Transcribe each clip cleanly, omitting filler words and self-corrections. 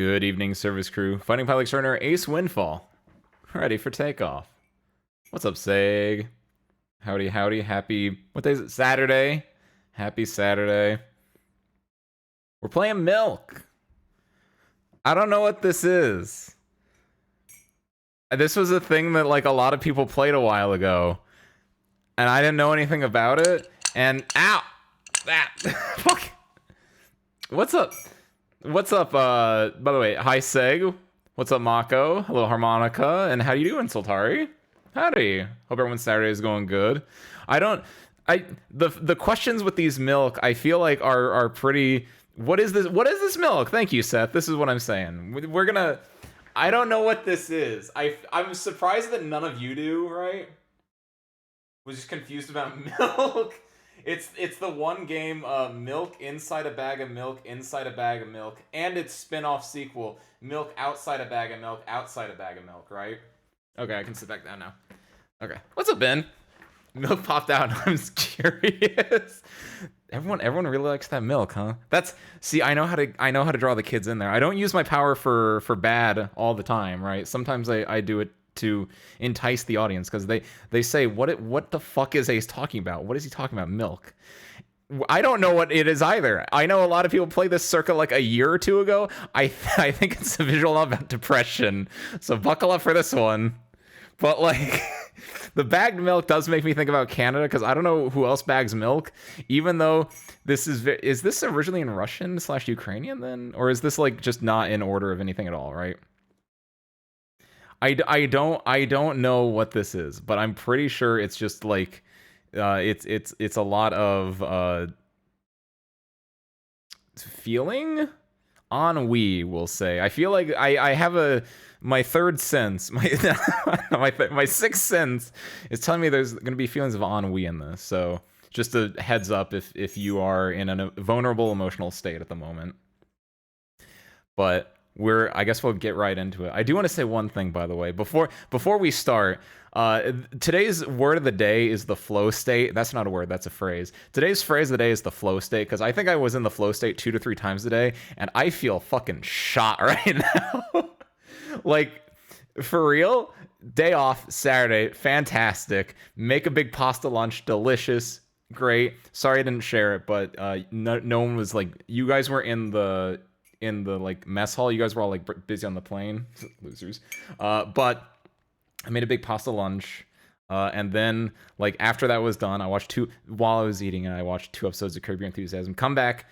Good evening, service crew. Fighting pilot extraordinaire Ace Windfall. Ready for takeoff. What's up, Sag? Howdy, howdy. Happy... What day is it? Saturday. Happy Saturday. We're playing Milk. I don't know what this is. This was a thing that, like, a lot of people played a while ago. And I didn't know anything about it. And... Ow! That... Fuck! What's up? What's up, by the way, hi Seg. What's up, Mako? Hello, Harmonica. And how you doing, Sultari? Howdy. Hope everyone's Saturday is going good. The questions with these milk, I feel like are pretty... What is this milk? Thank you, Seth. This is what I'm saying. We're gonna... I don't know what this is. I'm surprised that none of you do, right? Was just confused about milk. It's the one game, Milk Inside a Bag of Milk, Inside a Bag of Milk, and its spin-off sequel, Milk Outside a Bag of Milk, Outside a Bag of Milk, right? Okay, I can sit back down now. Okay. What's up, Ben? Milk popped out, and I'm curious. Everyone really likes that milk, huh? See, I know how to draw the kids in there. I don't use my power for bad all the time, right? Sometimes I do it to entice the audience, because they say, what the fuck is Ace talking about? What is he talking about? Milk. I don't know what it is either. I know a lot of people play this circa like a year or two ago. I think it's a visual novel about depression, so buckle up for this one. But like the bagged milk does make me think about Canada, because I don't know who else bags milk, even though this is this originally in Russian/Ukrainian then, or is this like just not in order of anything at all, right? I don't know what this is, but I'm pretty sure it's just like it's a lot of feeling ennui, we'll say. I feel like I have my third sense, my sixth sense is telling me there's going to be feelings of ennui in this. So just a heads up if you are in a vulnerable emotional state at the moment. But I guess we'll get right into it. I do want to say one thing, by the way, before we start. Today's word of the day is the flow state. That's not a word, that's a phrase. Today's phrase of the day is the flow state, because I think I was in the flow state 2 to 3 times a day, and I feel fucking shot right now. Like, for real, day off, Saturday, fantastic. Make a big pasta lunch, delicious, great. Sorry I didn't share it, but no one was like, you guys were in the like mess hall. You guys were all like busy on the plane. Losers. But I made a big pasta lunch. And then like after that was done, I watched while I was eating, and I watched 2 episodes of Curb Your Enthusiasm. Come back,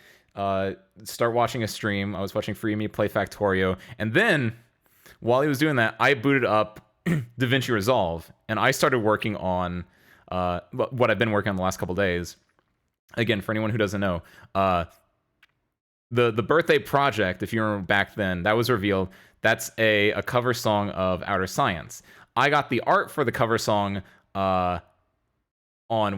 start watching a stream. I was watching Free Me play Factorio. And then while he was doing that, I booted up DaVinci Resolve, and I started working on what I've been working on the last couple days. Again, for anyone who doesn't know, the birthday project, if you remember back then, that was revealed. That's a cover song of Outer Science. I got the art for the cover song on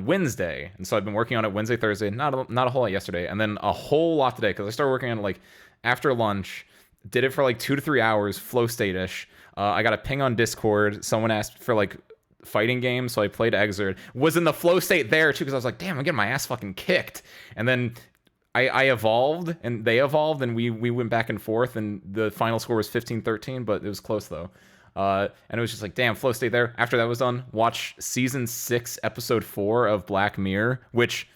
Wednesday, and so I've been working on it Wednesday, Thursday, not a whole lot yesterday, and then a whole lot today, because I started working on it like after lunch, did it for like 2 to 3 hours, flow state-ish. I got a ping on Discord. Someone asked for like fighting games, so I played Exert. Was in the flow state there too, because I was like, damn, I'm getting my ass fucking kicked. And then I evolved, and they evolved, and we went back and forth, and the final score was 15-13, but it was close though. And it was just like, damn, flow state there. After that was done, watch season 6, episode 4 of Black Mirror, which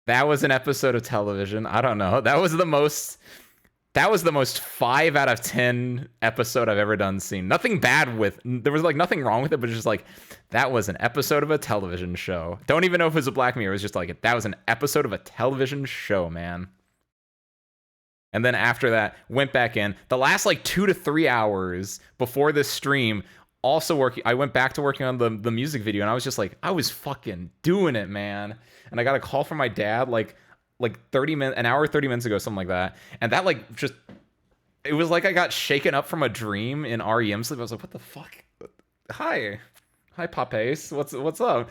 that was an episode of television. I don't know. That was the most 5 out of 10 episode I've ever seen. Nothing bad with, there was like nothing wrong with it, but just like, that was an episode of a television show. Don't even know if it was a Black Mirror. It was just like, that was an episode of a television show, man. And then after that, went back in. The last like 2 to 3 hours before this stream, I went back to working on the music video, and I was just like, I was fucking doing it, man. And I got a call from my dad like 30 minutes, an hour, 30 minutes ago, something like that. And that like just, it was like I got shaken up from a dream in REM sleep. I was like, what the fuck? Hi, Pop Ace. What's up?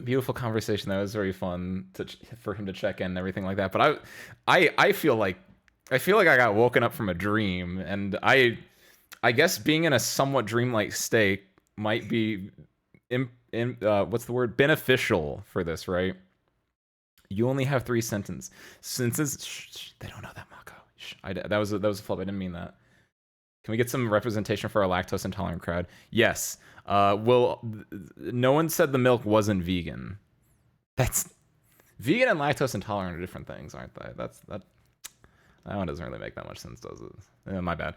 Beautiful conversation. That was very fun for him to check in and everything like that. But I feel like I got woken up from a dream, and I guess being in a somewhat dreamlike state might be what's the word? Beneficial for this, right? You only have 3 sentences. They don't know that, Mako. That was a flip. I didn't mean that. Can we get some representation for our lactose intolerant crowd? Yes. No one said the milk wasn't vegan. That's vegan and lactose intolerant are different things, aren't they? That one doesn't really make that much sense, does it? My bad.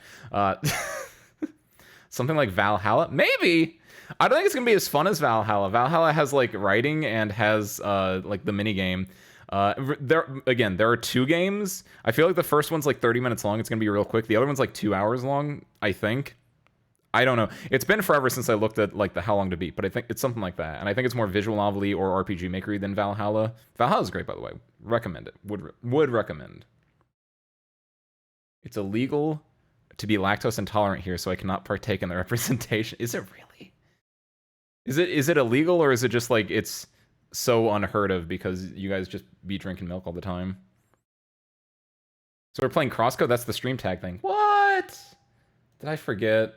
Something like Valhalla? Maybe. I don't think it's gonna be as fun as Valhalla. Valhalla has like writing and has like the mini game. There are 2 games. I feel like the first one's like 30 minutes long. It's gonna be real quick. The other one's like 2 hours long, I think. I don't know. It's been forever since I looked at like the how long to beat, but I think it's something like that. And I think it's more visual novel-y or RPG makery than Valhalla. Valhalla's great, by the way. Recommend it. Would recommend. It's illegal to be lactose intolerant here, so I cannot partake in the representation. Is it really? Is it illegal, or is it just like it's so unheard of because you guys just be drinking milk all the time? So we're playing Crosscode? That's the stream tag thing. What? Did I forget?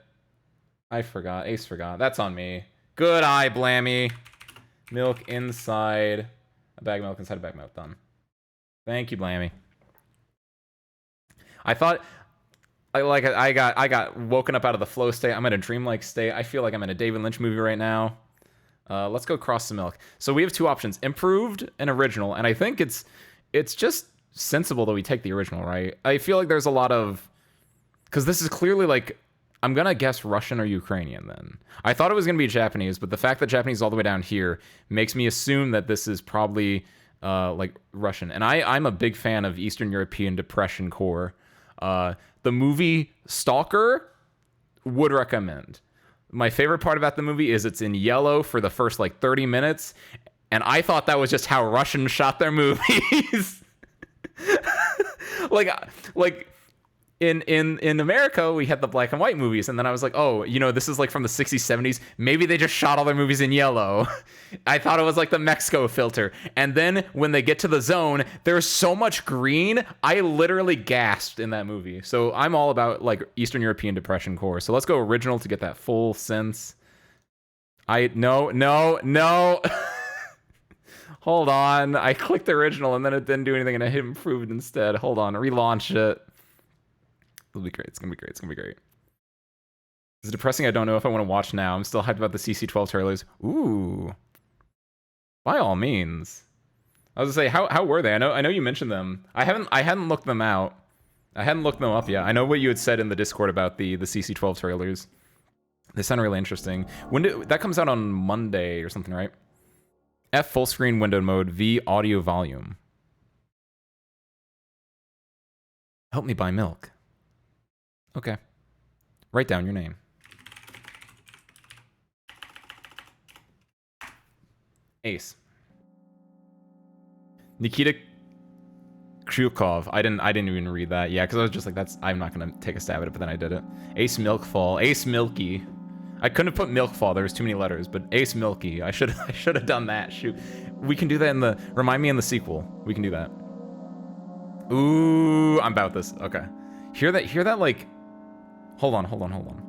I forgot. Ace forgot. That's on me. Good eye, Blammy. Milk inside a bag of milk inside a bag of milk. Done. Thank you, Blammy. I thought I got woken up out of the flow state. I'm in a dreamlike state. I feel like I'm in a David Lynch movie right now. Let's go cross some milk. So we have 2 options: improved and original. And I think it's just sensible that we take the original, right? I feel like there's a lot of, because this is clearly like, I'm gonna guess Russian or Ukrainian. Then I thought it was gonna be Japanese, but the fact that Japanese is all the way down here makes me assume that this is probably like Russian. And I'm a big fan of Eastern European depression core. The movie Stalker, would recommend. My favorite part about the movie is it's in yellow for the first like 30 minutes, and I thought that was just how Russians shot their movies. like in America, we had the black and white movies, and then I was like, oh, this is like from the 60s, 70s. Maybe they just shot all their movies in yellow. I thought it was like the Mexico filter. And then when they get to the zone, there's so much green. I literally gasped in that movie. So I'm all about like Eastern European depression core. So let's go original to get that full sense. No. Hold on. I clicked original and then it didn't do anything and I hit improved instead. Hold on. Relaunch it. It'll be great. It's gonna be great. Is it depressing? I don't know if I want to watch now. I'm still hyped about the CC12 trailers. Ooh. By all means. I was gonna say, how were they? I know you mentioned them. I hadn't looked them out. I hadn't looked them up yet. I know what you had said in the Discord about the CC12 trailers. They sound really interesting. That comes out on Monday or something, right? F full screen window mode, V audio volume. Help me buy milk. Okay. Write down your name. Ace. Nikita Kryukov. I didn't even read that. Yeah, because I was just like, I'm not gonna take a stab at it, but then I did it. Ace Milkfall. Ace Milky. I couldn't have put Milkfall. There was too many letters, but Ace Milky. I should have done that. Shoot. We can do that remind me in the sequel. We can do that. Ooh, I'm about this. Okay. Hear that like. Hold on.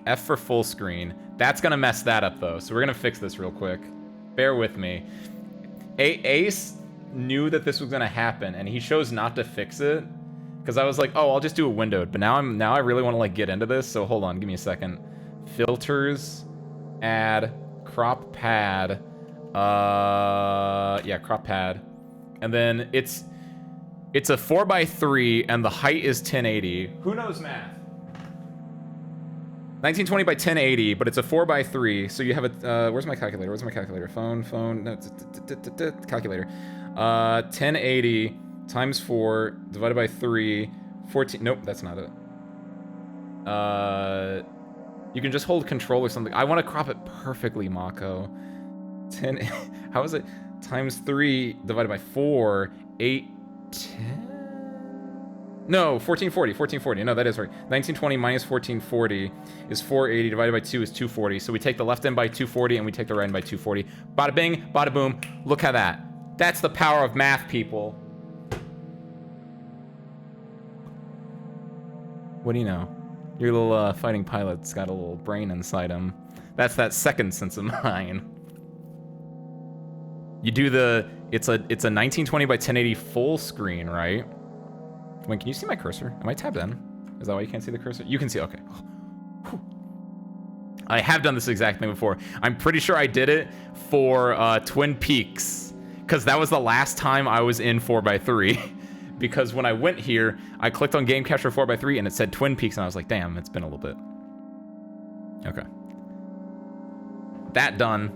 F for full screen. That's gonna mess that up though, so we're gonna fix this real quick. Bear with me. Ace knew that this was gonna happen, and he chose not to fix it, because I was like, oh, I'll just do a windowed. But now I really want to like get into this. So hold on, give me a second. Filters, add, crop pad. Yeah, crop pad, and then it's a 4:3 and the height is 1080. Who knows math? 1920 by 1080, but it's a 4:3. So you have a, where's my calculator? Phone, no, calculator. 1080 times 4 divided by 3, 14, nope, that's not it. You can just hold control or something. I want to crop it perfectly, Mako. How is it? Times 3 divided by 4, 8, 10? No, 1440. No, that is right. 1920 minus 1440 is 480 divided by 2 is 240. So we take the left end by 240 and we take the right end by 240. Bada bing, bada boom. Look at that. That's the power of math, people. What do you know? Your little fighting pilot's got a little brain inside him. That's that second sense of mine. You do it's a 1920 by 1080 full screen, right? Wait, can you see my cursor? Am I tabbed in? Is that why you can't see the cursor? You can see, okay. Whew. I have done this exact thing before. I'm pretty sure I did it for Twin Peaks, because that was the last time I was in 4x3. Because when I went here, I clicked on Game Capture 4x3 and it said Twin Peaks, and I was like, damn, it's been a little bit. Okay. That done.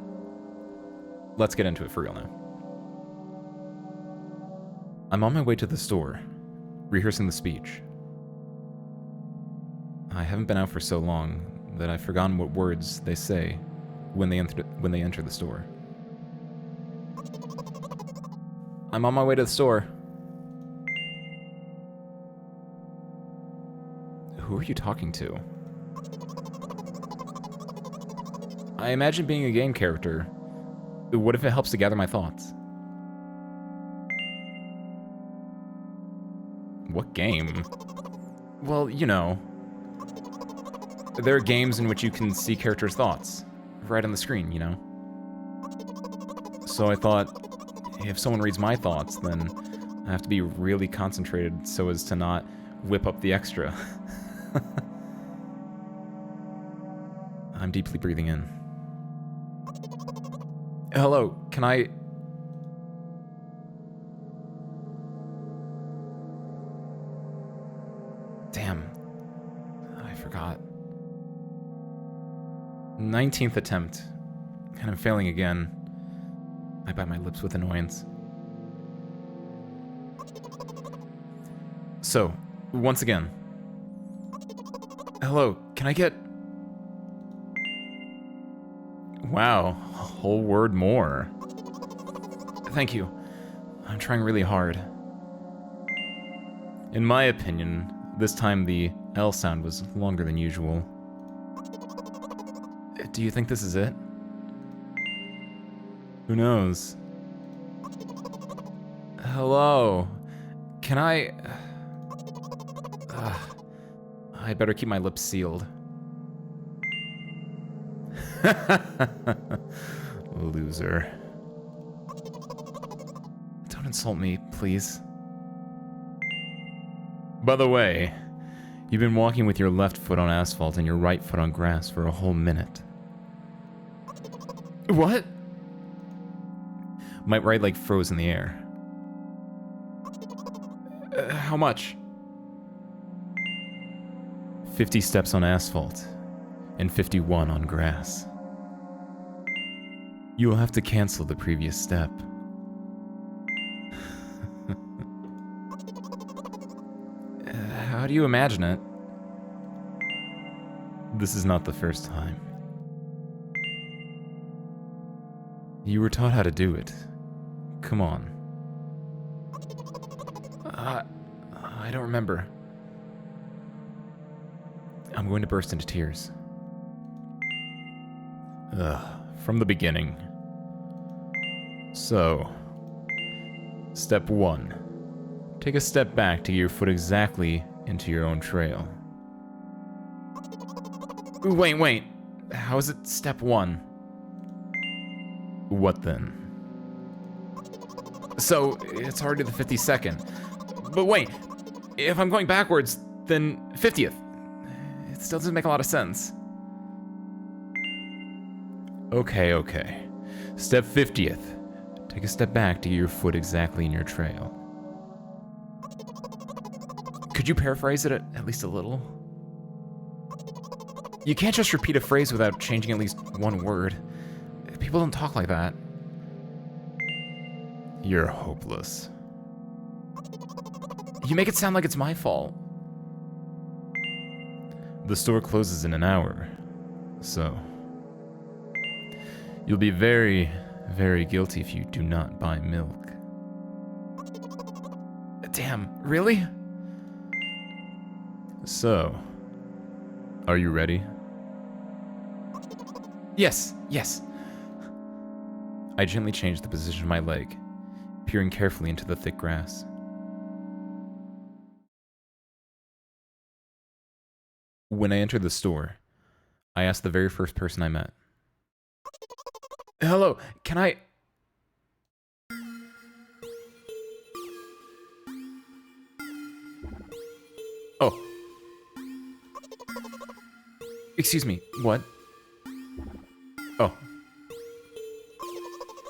Let's get into it for real now. I'm on my way to the store, rehearsing the speech. I haven't been out for so long that I've forgotten what words they say when they enter the store. I'm on my way to the store. Who are you talking to? I imagine being a game character. What if it helps to gather my thoughts? What game? Well, you know. There are games in which you can see characters' thoughts. Right on the screen, you know? So I thought, if someone reads my thoughts, then I have to be really concentrated so as to not whip up the extra. I'm deeply breathing in. Hello, can I... Damn. I forgot. 19th attempt. And I'm failing again. I bite my lips with annoyance. So, once again. Hello, can I get... Wow, a whole word more. Thank you. I'm trying really hard. In my opinion, this time the L sound was longer than usual. Do you think this is it? Who knows? Hello? Can I... I better keep my lips sealed. Loser. Don't insult me, please. By the way, you've been walking with your left foot on asphalt and your right foot on grass for a whole minute. What? My right leg froze in the air. How much? 50 steps on asphalt and 51 on grass. You will have to cancel the previous step. How do you imagine it? This is not the first time. You were taught how to do it. Come on. I don't remember. I'm going to burst into tears. From the beginning. So, step 1. Take a step back to get your foot exactly into your own trail. Wait. How is it step 1? What then? So, it's already the 52nd. But wait, if I'm going backwards, then 50th. It still doesn't make a lot of sense. Okay. Step 50th. Take a step back to get your foot exactly in your trail. Could you paraphrase it at least a little? You can't just repeat a phrase without changing at least one word. People don't talk like that. You're hopeless. You make it sound like it's my fault. The store closes in an hour, so... You'll be very, very guilty if you do not buy milk. Damn, really? So, are you ready? Yes. I gently changed the position of my leg, peering carefully into the thick grass. When I entered the store, I asked the very first person I met. Hello, can I... Oh. Excuse me, what? Oh.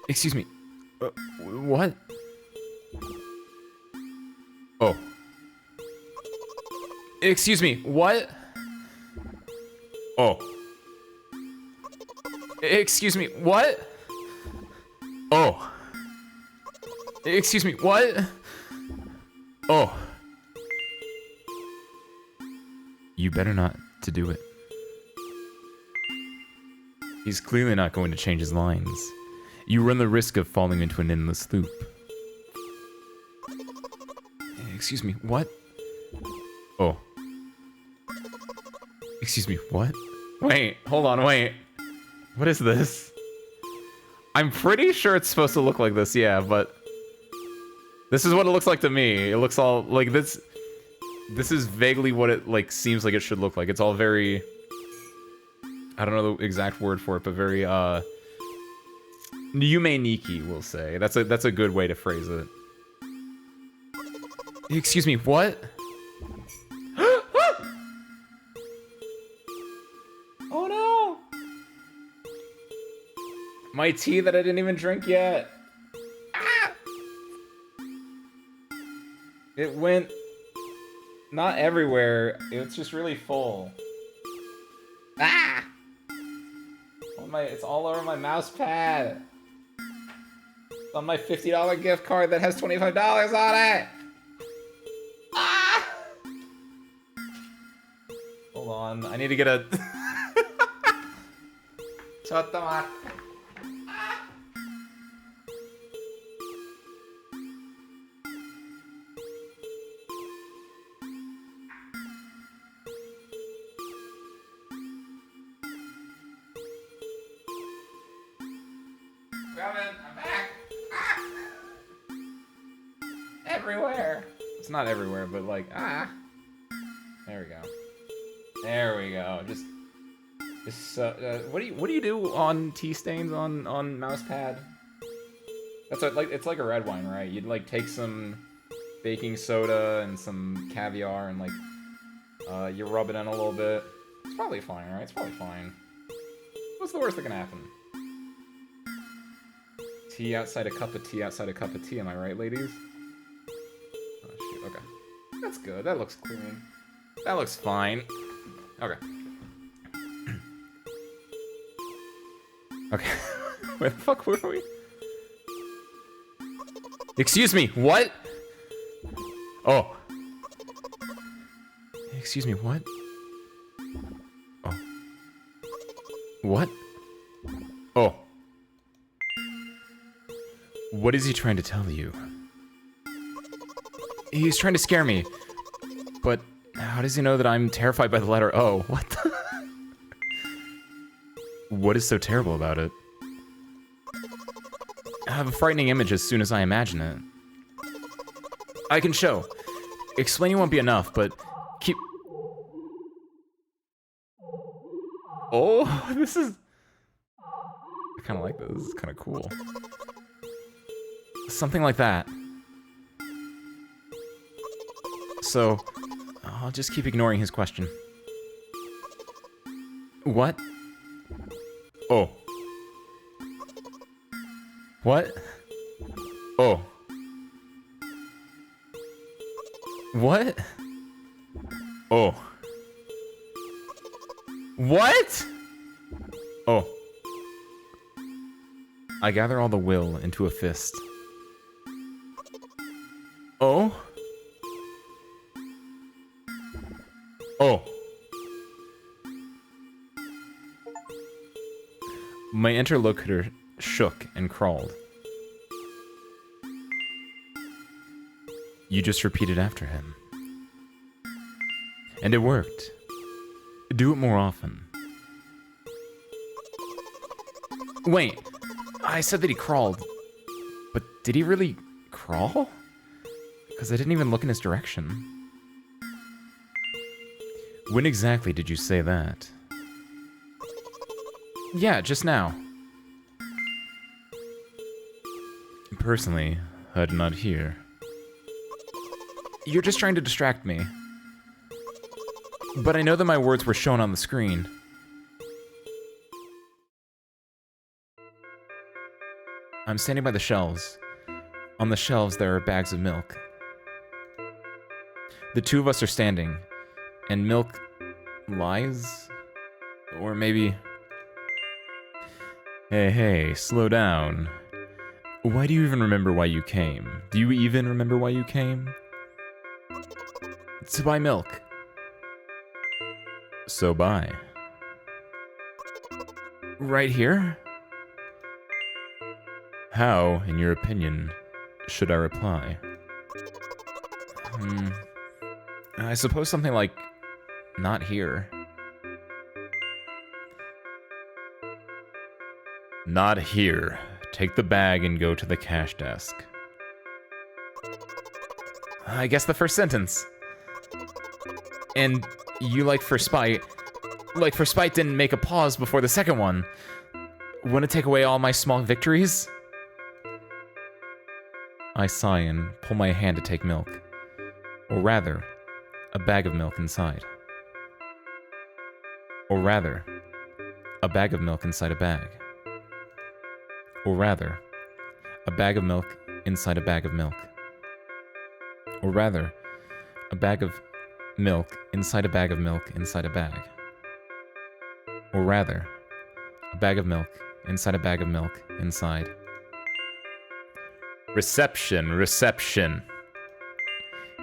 Excuse me. What? Oh. Excuse me, what? Oh. Excuse me, what? Oh. Excuse me, what? Oh. You better not to do it. He's clearly not going to change his lines. You run the risk of falling into an endless loop. Excuse me, what? Oh. Excuse me, what? Wait, hold on, wait. What is this? I'm pretty sure it's supposed to look like this, yeah, but... This is what it looks like to me. It looks all, like, this... This is vaguely what it, like, seems like it should look like. It's all very... I don't know the exact word for it, but very, Yume Nikki, we'll say. That's a good way to phrase it. Excuse me, what? Oh no! My tea that I didn't even drink yet. Ah! It went not everywhere. It's just really full. Ah! It's all over my mouse pad. It's on my $50 gift card that has $25 on it. Ah! Hold on, I need to get a... Chotto. I'm back. Ah! Everywhere. It's not everywhere, but like, ah. There we go. There we go. Just what do you do on tea stains on mousepad? That's like, it's like a red wine, right? You'd like take some baking soda and some caviar and like you rub it in a little bit. It's probably fine, right? It's probably fine. What's the worst that can happen? Tea outside a cup of tea outside a cup of tea, am I right, ladies? Oh, shoot, okay. That's good, that looks clean. That looks fine. Okay. Okay. Where the fuck were we? Excuse me, what? Oh. Excuse me, what? Oh. What? Oh. What is he trying to tell you? He's trying to scare me. But how does he know that I'm terrified by the letter O? What the? What is so terrible about it? I have a frightening image as soon as I imagine it. I can show. Explaining won't be enough, but keep... Oh, this is... I kind of like this. This is kind of cool. Something like that. So, I'll just keep ignoring his question. What? Oh. What? Oh. What? Oh. What? Oh. I gather all the will into a fist. Oh? Oh. My interlocutor shook and crawled. You just repeated after him. And it worked. Do it more often. Wait, I said that he crawled. But did he really crawl? Because I didn't even look in his direction. When exactly did you say that? Yeah, just now. Personally, I did not hear. You're just trying to distract me. But I know that my words were shown on the screen. I'm standing by the shelves. On the shelves, there are bags of milk. The two of us are standing, and milk lies? Or maybe... Hey, slow down. Why do you even remember why you came? Do you even remember why you came? To buy milk. So buy. Right here? How, in your opinion, should I reply? I suppose something like, not here. Not here. Take the bag and go to the cash desk. I guess the first sentence. And you like for spite didn't make a pause before the second one. Want to take away all my small victories? I sigh and pull my hand to take milk. Or rather, a bag of milk inside. Or rather, a bag of milk inside a bag. Or rather, a bag of milk inside a bag of milk. Or rather, a bag of milk inside a bag of milk inside a bag. Or rather, a bag of milk inside a bag of milk inside. Reception.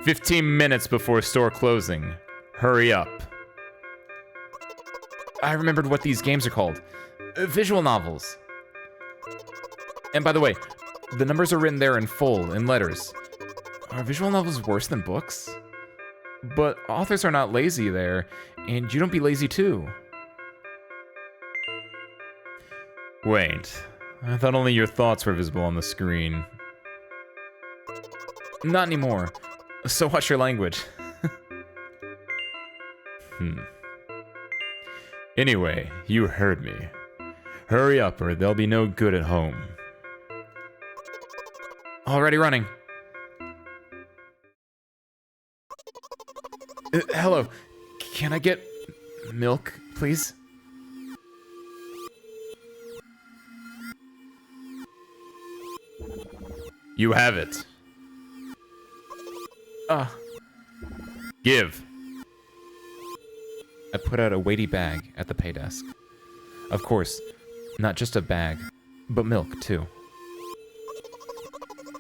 15 minutes before store closing. Hurry up. I remembered what these games are called. Visual novels. And by the way, the numbers are written there in full, in letters. Are visual novels worse than books? But authors are not lazy there, and you don't be lazy too. Wait, I thought only your thoughts were visible on the screen. Not anymore. So watch your language. Anyway, you heard me. Hurry up or they'll be no good at home. Already running. Hello. Can I get milk, please? You have it. Give. I put out a weighty bag at the pay desk. Of course, not just a bag, but milk too.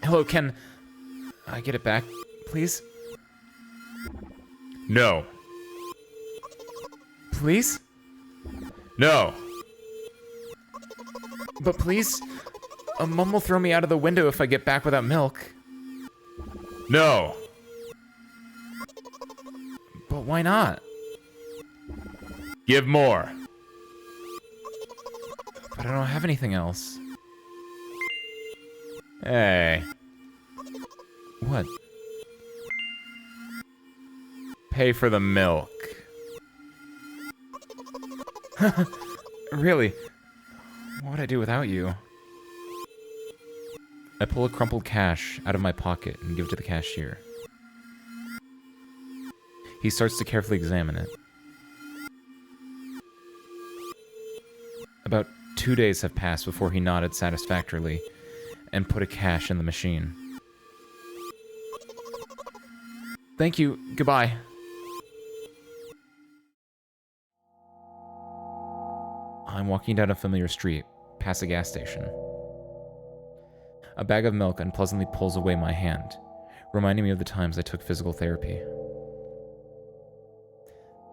Hello, can I get it back, please? No. Please? No. But please, Mom will throw me out of the window if I get back without milk. No. But why not? Give more. But I don't have anything else. Hey. What? Pay for the milk. Really? What would I do without you? I pull a crumpled cash out of my pocket and give it to the cashier. He starts to carefully examine it. About 2 days have passed before he nodded satisfactorily and put a cash in the machine. Thank you. Goodbye. I'm walking down a familiar street, past a gas station. A bag of milk unpleasantly pulls away my hand, reminding me of the times I took physical therapy.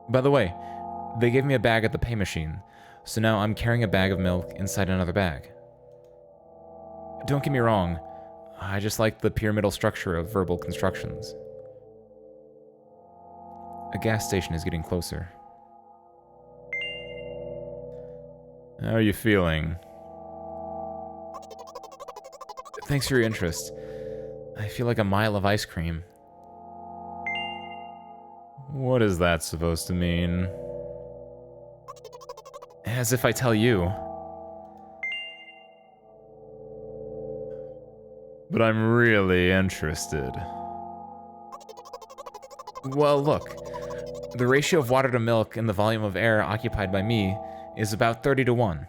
By the way, they gave me a bag at the pay machine, so now I'm carrying a bag of milk inside another bag. Don't get me wrong, I just like the pyramidal structure of verbal constructions. A gas station is getting closer. How are you feeling? Thanks for your interest. I feel like a mile of ice cream. What is that supposed to mean? As if I tell you. But I'm really interested. Well, look. The ratio of water to milk and the volume of air occupied by me is about 30 to 1.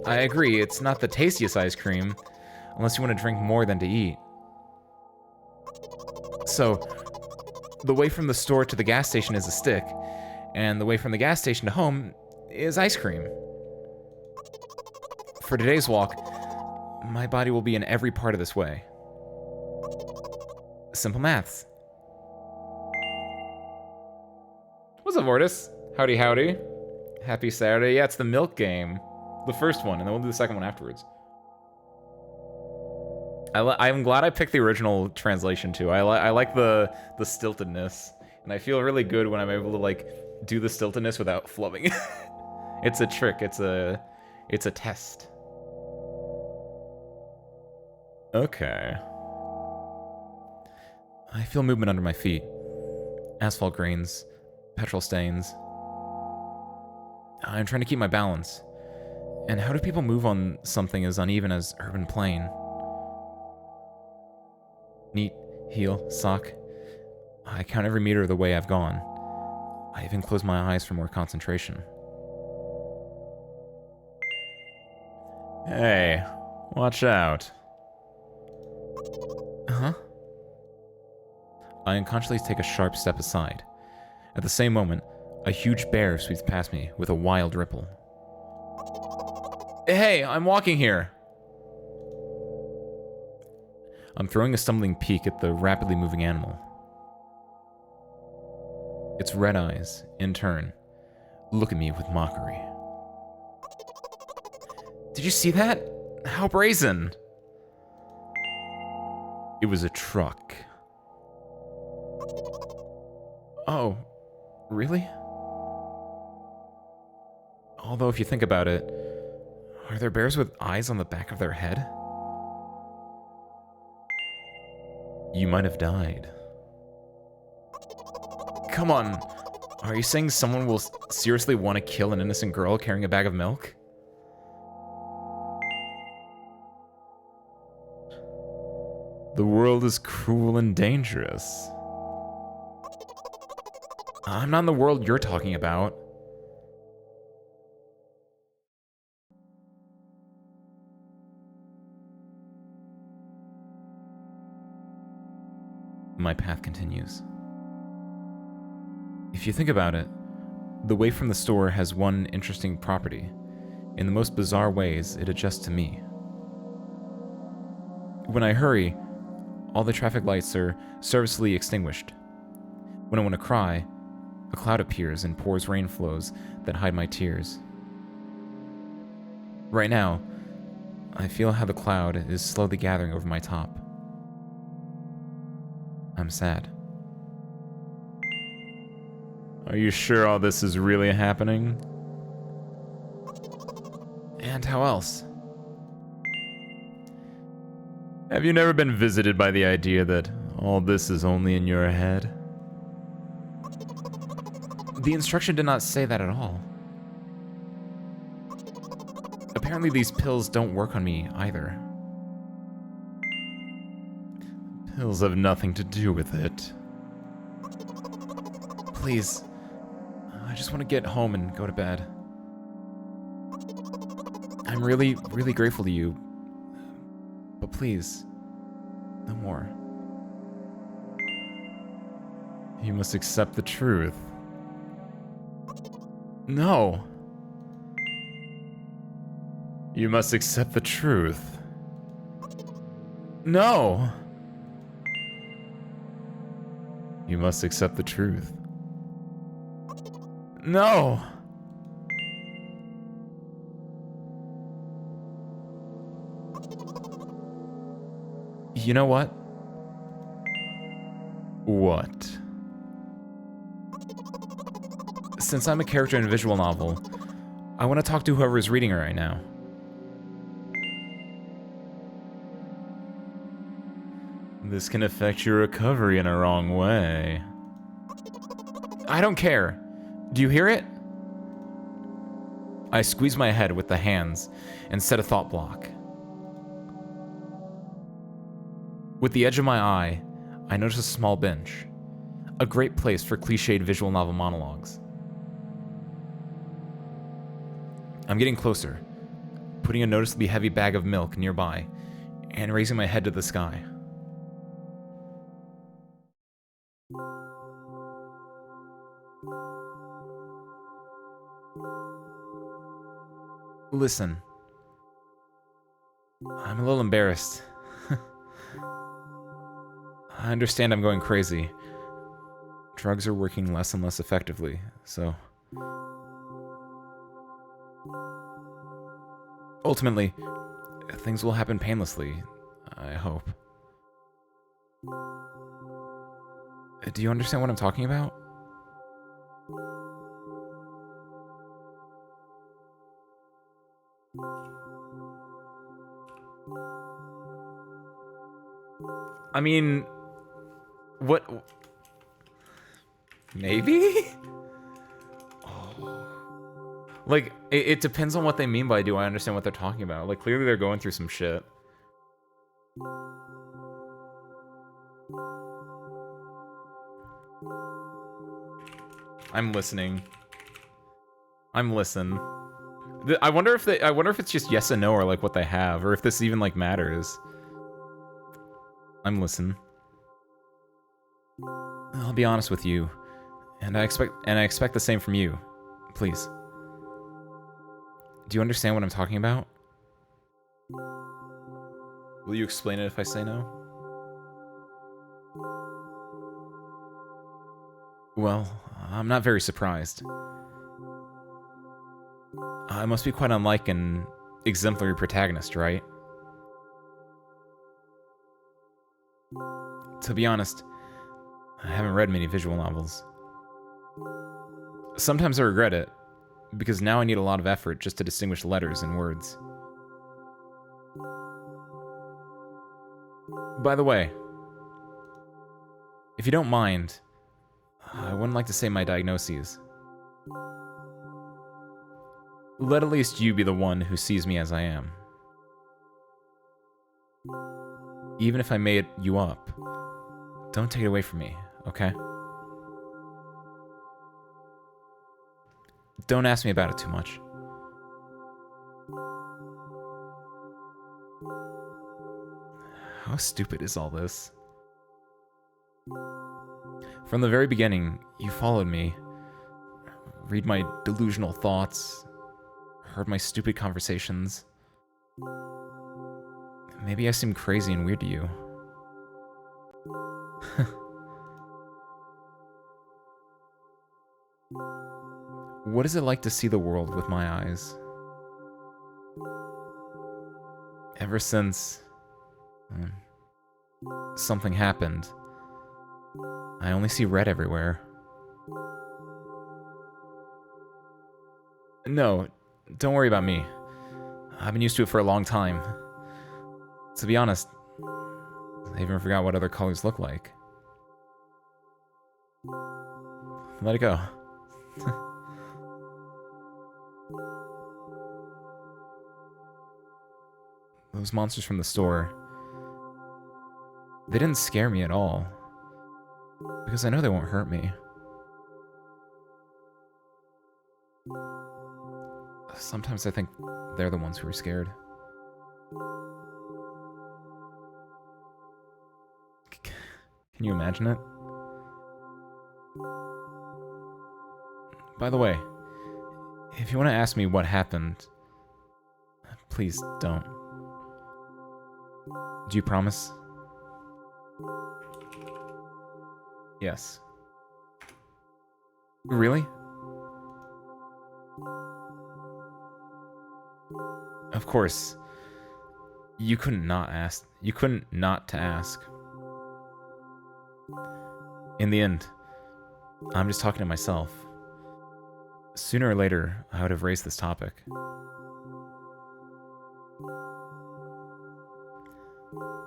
I agree, it's not the tastiest ice cream, unless you want to drink more than to eat. So, the way from the store to the gas station is a stick, and the way from the gas station to home is ice cream. For today's walk, my body will be in every part of this way. Simple maths. What's up, Mortis? Howdy, howdy. Happy Saturday. Yeah, it's the milk game. The first one, and then we'll do the second one afterwards. I'm glad I picked the original translation, too. I like the stiltedness, and I feel really good when I'm able to, like, do the stiltedness without flubbing. It's a trick. It's a test. Okay. I feel movement under my feet. Asphalt grains. Petrol stains. I'm trying to keep my balance. And how do people move on something as uneven as urban plain? Neat, heel, sock. I count every meter of the way I've gone. I even close my eyes for more concentration. Hey, watch out. Huh? I unconsciously take a sharp step aside. At the same moment, a huge bear sweeps past me with a wild ripple. Hey, I'm walking here! I'm throwing a stumbling peek at the rapidly moving animal. Its red eyes, in turn, look at me with mockery. Did you see that? How brazen! It was a truck. Oh, really? Although if you think about it, are there bears with eyes on the back of their head? You might have died. Come on, are you saying someone will seriously want to kill an innocent girl carrying a bag of milk? The world is cruel and dangerous. I'm not in the world you're talking about. My path continues. If you think about it, the way from the store has one interesting property. In the most bizarre ways, it adjusts to me. When I hurry, all the traffic lights are serviceably extinguished. When I want to cry, a cloud appears and pours rain flows that hide my tears. Right now, I feel how the cloud is slowly gathering over my top. I'm sad. Are you sure all this is really happening? And how else? Have you never been visited by the idea that all this is only in your head? The instruction did not say that at all. Apparently these pills don't work on me either. Pills have nothing to do with it. Please, I just want to get home and go to bed. I'm really, really grateful to you. But please, no more. You must accept the truth. No. You must accept the truth. No. You must accept the truth. No. You know what? What? Since I'm a character in a visual novel, I want to talk to whoever is reading it right now. This can affect your recovery in a wrong way. I don't care. Do you hear it? I squeeze my head with the hands and set a thought block. With the edge of my eye, I notice a small bench. A great place for cliched visual novel monologues. I'm getting closer, putting a noticeably heavy bag of milk nearby, and raising my head to the sky. Listen. I'm a little embarrassed. I understand I'm going crazy. Drugs are working less and less effectively, so... Ultimately, things will happen painlessly, I hope. Do you understand what I'm talking about? I mean, what? Maybe? Oh. Like, it depends on what they mean by do I understand what they're talking about. Like, clearly they're going through some shit. I'm listening. I'm listening. I wonder if it's just yes and no, or like what they have, or if this even like matters. I'm listening. I'll be honest with you, and I expect the same from you. Please. Do you understand what I'm talking about? Will you explain it if I say no? Well, I'm not very surprised. I must be quite unlike an exemplary protagonist, right? To be honest, I haven't read many visual novels. Sometimes I regret it, because now I need a lot of effort just to distinguish letters and words. By the way, if you don't mind, I wouldn't like to say my diagnoses. Let at least you be the one who sees me as I am. Even if I made you up, don't take it away from me, okay? Don't ask me about it too much. How stupid is all this? From the very beginning, you followed me, read my delusional thoughts, heard my stupid conversations. Maybe I seem crazy and weird to you. What is it like to see the world with my eyes? Ever since something happened, I only see red everywhere. No, don't worry about me. I've been used to it for a long time. To be honest, I even forgot what other colors look like. Let it go. Those monsters from the store, they didn't scare me at all. Because I know they won't hurt me. Sometimes I think they're the ones who are scared. Can you imagine it? By the way, if you want to ask me what happened, please don't. Do you promise? Yes. Really? Of course. You couldn't not ask. You couldn't not to ask. In the end, I'm just talking to myself. Sooner or later, I would have raised this topic.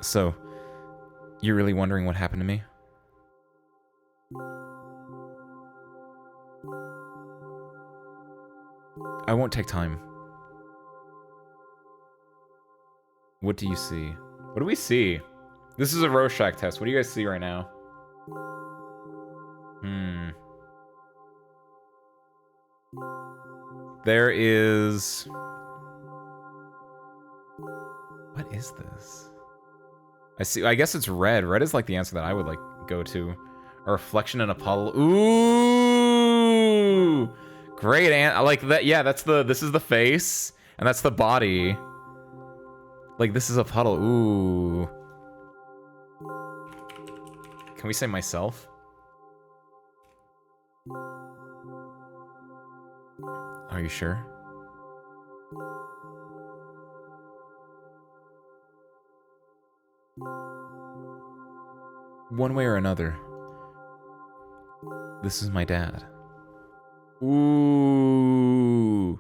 So, you're really wondering what happened to me? I won't take time. What do you see? What do we see? This is a Rorschach test. What do you guys see right now? Hmm. There is... What is this? I see. I guess it's red. Red is like the answer that I would like go to. A reflection in a puddle. Ooh! Great. I like that. Yeah, that's the... This is the face. And that's the body. Like, this is a puddle. Ooh. Can we say myself? Are you sure? One way or another, this is my dad. Ooh.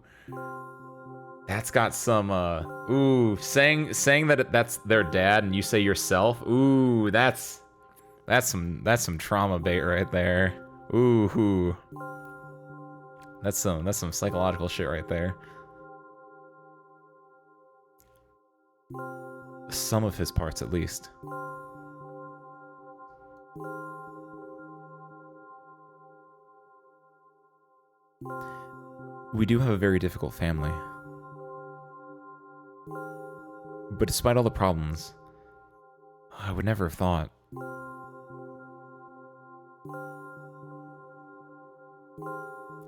That's got some, ooh, saying that that's their dad and you say yourself. Ooh, that's some trauma bait right there. Ooh. That's some psychological shit right there. Some of his parts, at least. We do have a very difficult family. But despite all the problems, I would never have thought.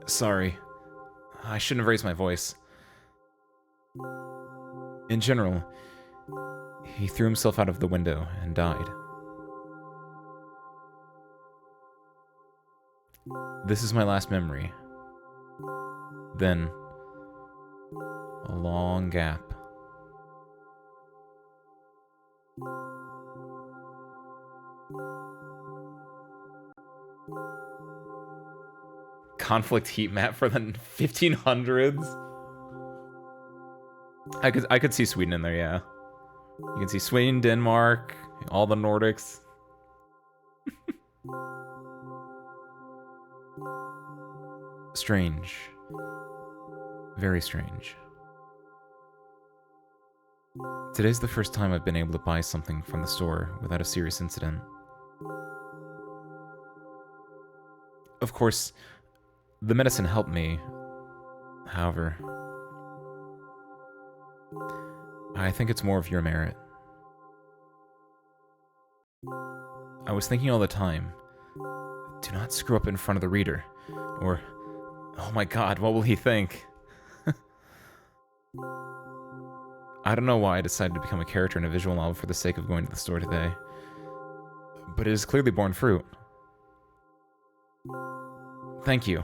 Sorry. I shouldn't have raised my voice. In general, he threw himself out of the window and died. This is my last memory. Then, a long gap. Conflict heat map for the 1500s? I could see Sweden in there, yeah. You can see Sweden, Denmark, all the Nordics. Strange. Very strange. Today's the first time I've been able to buy something from the store without a serious incident. Of course, the medicine helped me. However, I think it's more of your merit. I was thinking all the time, do not screw up in front of the reader, or, oh my god, what will he think? I don't know why I decided to become a character in a visual novel for the sake of going to the store today, but it has clearly borne fruit. Thank you.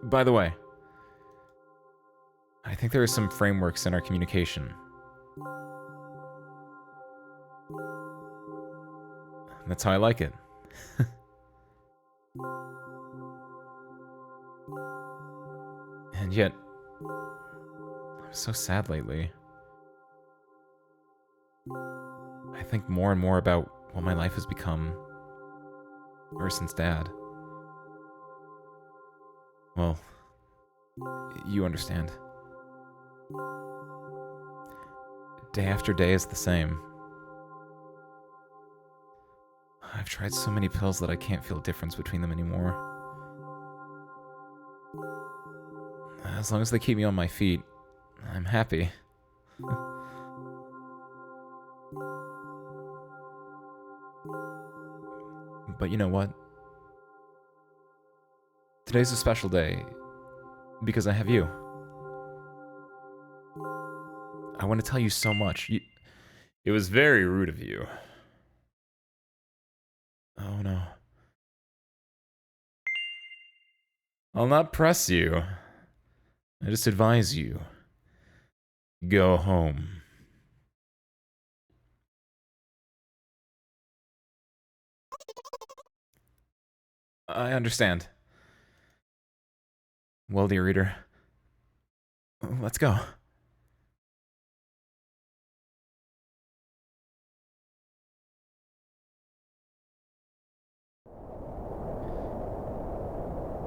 By the way, I think there are some frameworks in our communication. That's how I like it. And yet, I'm so sad lately. I think more and more about what my life has become ever since Dad. Well, you understand. Day after day is the same. I've tried so many pills that I can't feel a difference between them anymore. As long as they keep me on my feet, I'm happy. But you know what? Today's a special day because I have you. I want to tell you so much. It was very rude of you. Oh no. I'll not press you. I just advise you. Go home. I understand. Well, dear reader, let's go.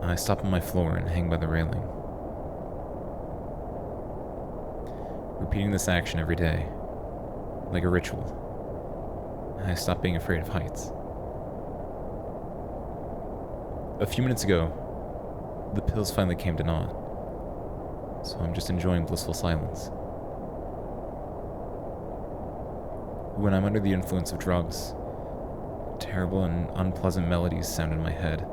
I stop on my floor and hang by the railing. Repeating this action every day, like a ritual. I stopped being afraid of heights. A few minutes ago, the pills finally came to naught, so I'm just enjoying blissful silence. When I'm under the influence of drugs, terrible and unpleasant melodies sound in my head,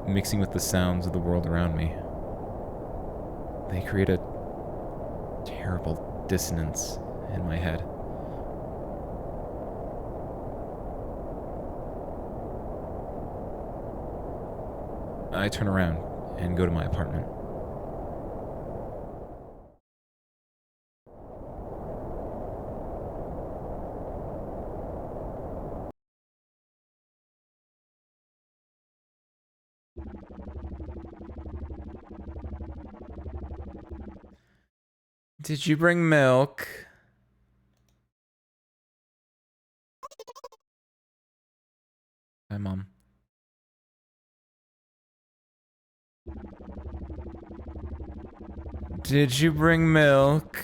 mixing with the sounds of the world around me. They create a terrible dissonance in my head. I turn around and go to my apartment. Did you bring milk? Hi, Mom. Did you bring milk?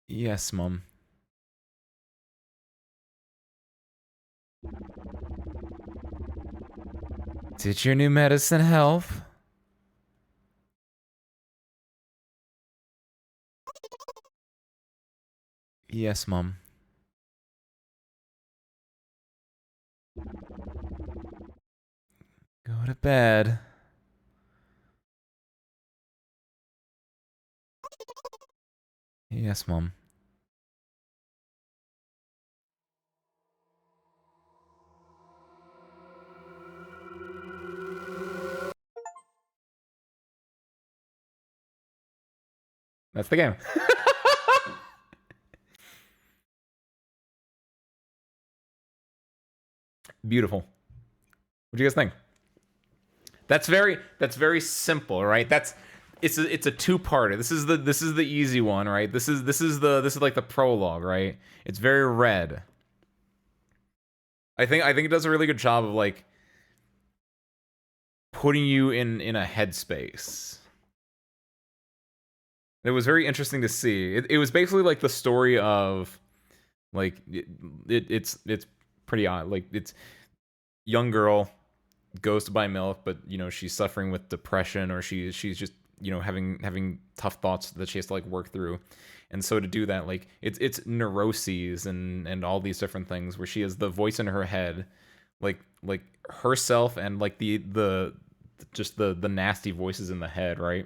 Yes, Mom. Did your new medicine help? Yes, Mom. Go to bed. Yes, Mom. That's the game. Beautiful. What do you guys think? That's very simple, right? It's a two-parter. This is the easy one, right? This is like the prologue, right? It's very red. I think it does a really good job of like putting you in a headspace. It was very interesting to see. It was basically like the story of like it's pretty odd. Like it's young girl goes to buy milk, but you know she's suffering with depression, or she's just you know having tough thoughts that she has to like work through, and so to do that, like it's neuroses and all these different things where she has the voice in her head, like herself and like the just the nasty voices in the head, right?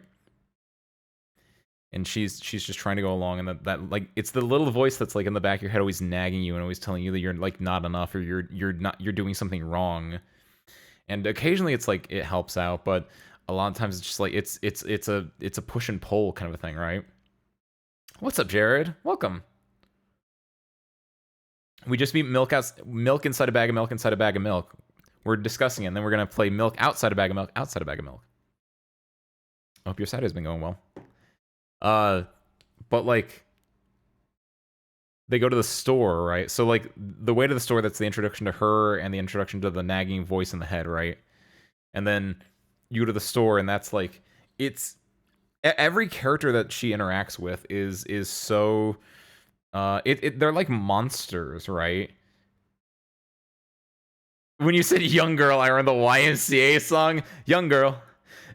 And she's just trying to go along, and that like it's the little voice that's like in the back of your head always nagging you and always telling you that you're like not enough, or you're doing something wrong. And occasionally it's like it helps out, but a lot of times it's just like it's a push and pull kind of a thing, right? What's up, Jared? Welcome. We just beat milk inside a bag of milk inside a bag of milk. We're discussing it, and then we're gonna play milk outside a bag of milk outside a bag of milk. I hope your Saturday's been going well. But like they go to the store, right? So like the way to the store, that's the introduction to her and the introduction to the nagging voice in the head, right? And then you go to the store, and that's like it's every character that she interacts with is so they're like monsters, right? When you said young girl, I remember the YMCA song, Young Girl.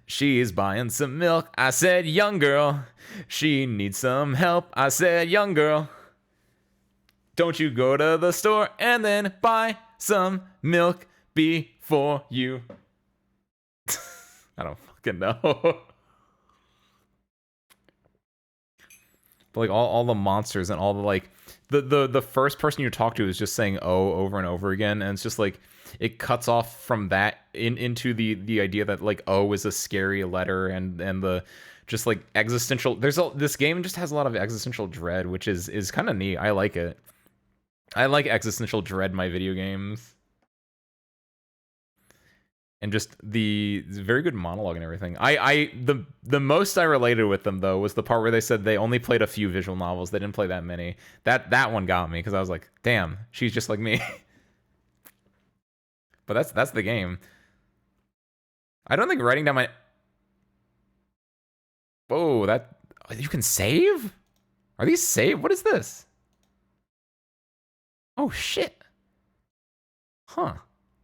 She's buying some milk. I said, young girl. She needs some help. I said, young girl. Don't you go to the store and then buy some milk before you. I don't fucking know. But like all the monsters and all the like the first person you talk to is just saying "oh" over and over again, and it's just like it cuts off from that into the idea that like "oh" is a scary letter, and the just like existential. This game just has a lot of existential dread, which is kind of neat. I like it. I like existential dread in my video games. And just the very good monologue and everything. The most I related with them though was the part where they said they only played a few visual novels. They didn't play that many. That one got me because I was like, damn, she's just like me. But that's the game. I don't think writing down my. Whoa, that you can save? Are these saved? What is this? Oh, shit. Huh.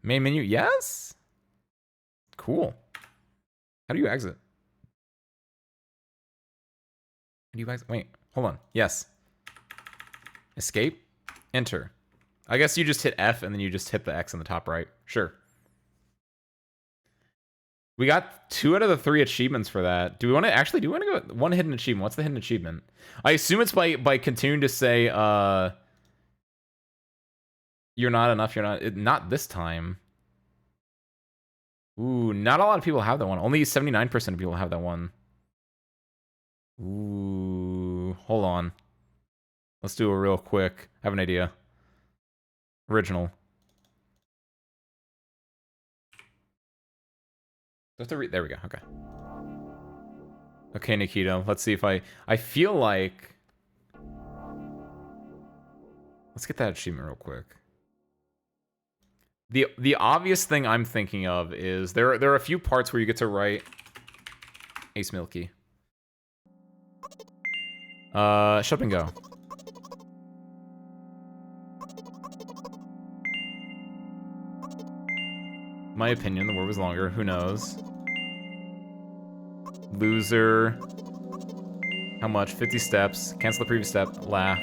Main menu, yes? Cool. How do you exit? How do you exit? Wait, hold on. Yes. Escape. Enter. I guess you just hit F and then you just hit the X in the top right. Sure. We got 2 out of the 3 achievements for that. Do we want to go one hidden achievement? What's the hidden achievement? I assume it's by continuing to say, you're not enough, not this time. Ooh, not a lot of people have that one. Only 79% of people have that one. Ooh, hold on. Let's do a real quick. I have an idea. Original. There we go. Okay. Okay, Nikita. Let's see if I feel like. Let's get that achievement real quick. The obvious thing I'm thinking of is there are a few parts where you get to write Ace Milky. Shut up and go. My opinion, the word was longer. Who knows? Loser. How much? 50 steps. Cancel the previous step. Laugh.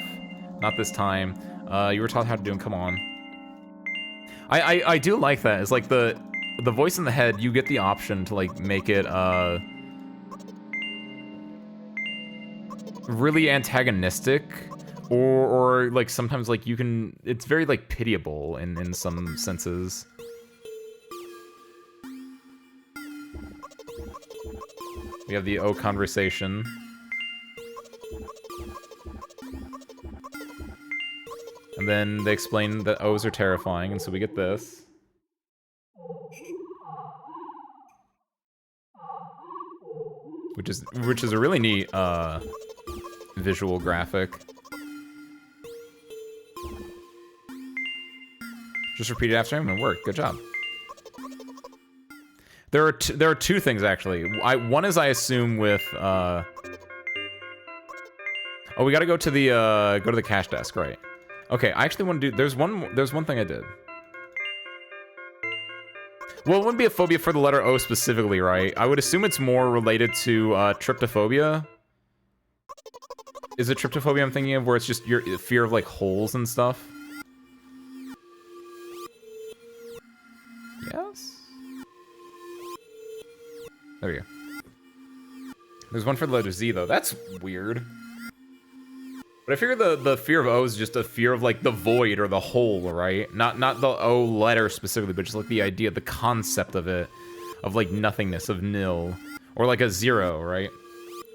Not this time. You were taught how to do it. Come on. I do like that. It's like the voice in the head, you get the option to like make it really antagonistic or like sometimes like you can it's very like pitiable in some senses. We have the O conversation. And then they explain that O's are terrifying, and so we get this. Which is a really neat visual graphic. Just repeat it after him and work. Good job. There are 2 things actually. One is I assume with oh, we gotta go to the cash desk, right? Okay, I actually want to do. There's one thing I did. Well, it wouldn't be a phobia for the letter O specifically, right? I would assume it's more related to tryptophobia. Is it tryptophobia I'm thinking of, where it's just your fear of like holes and stuff? Yes. There we go. There's one for the letter Z though. That's weird. But I figure the fear of O is just a fear of like the void or the hole, right? Not the O letter specifically, but just like the idea, the concept of it, of like nothingness, of nil, or like a 0, right?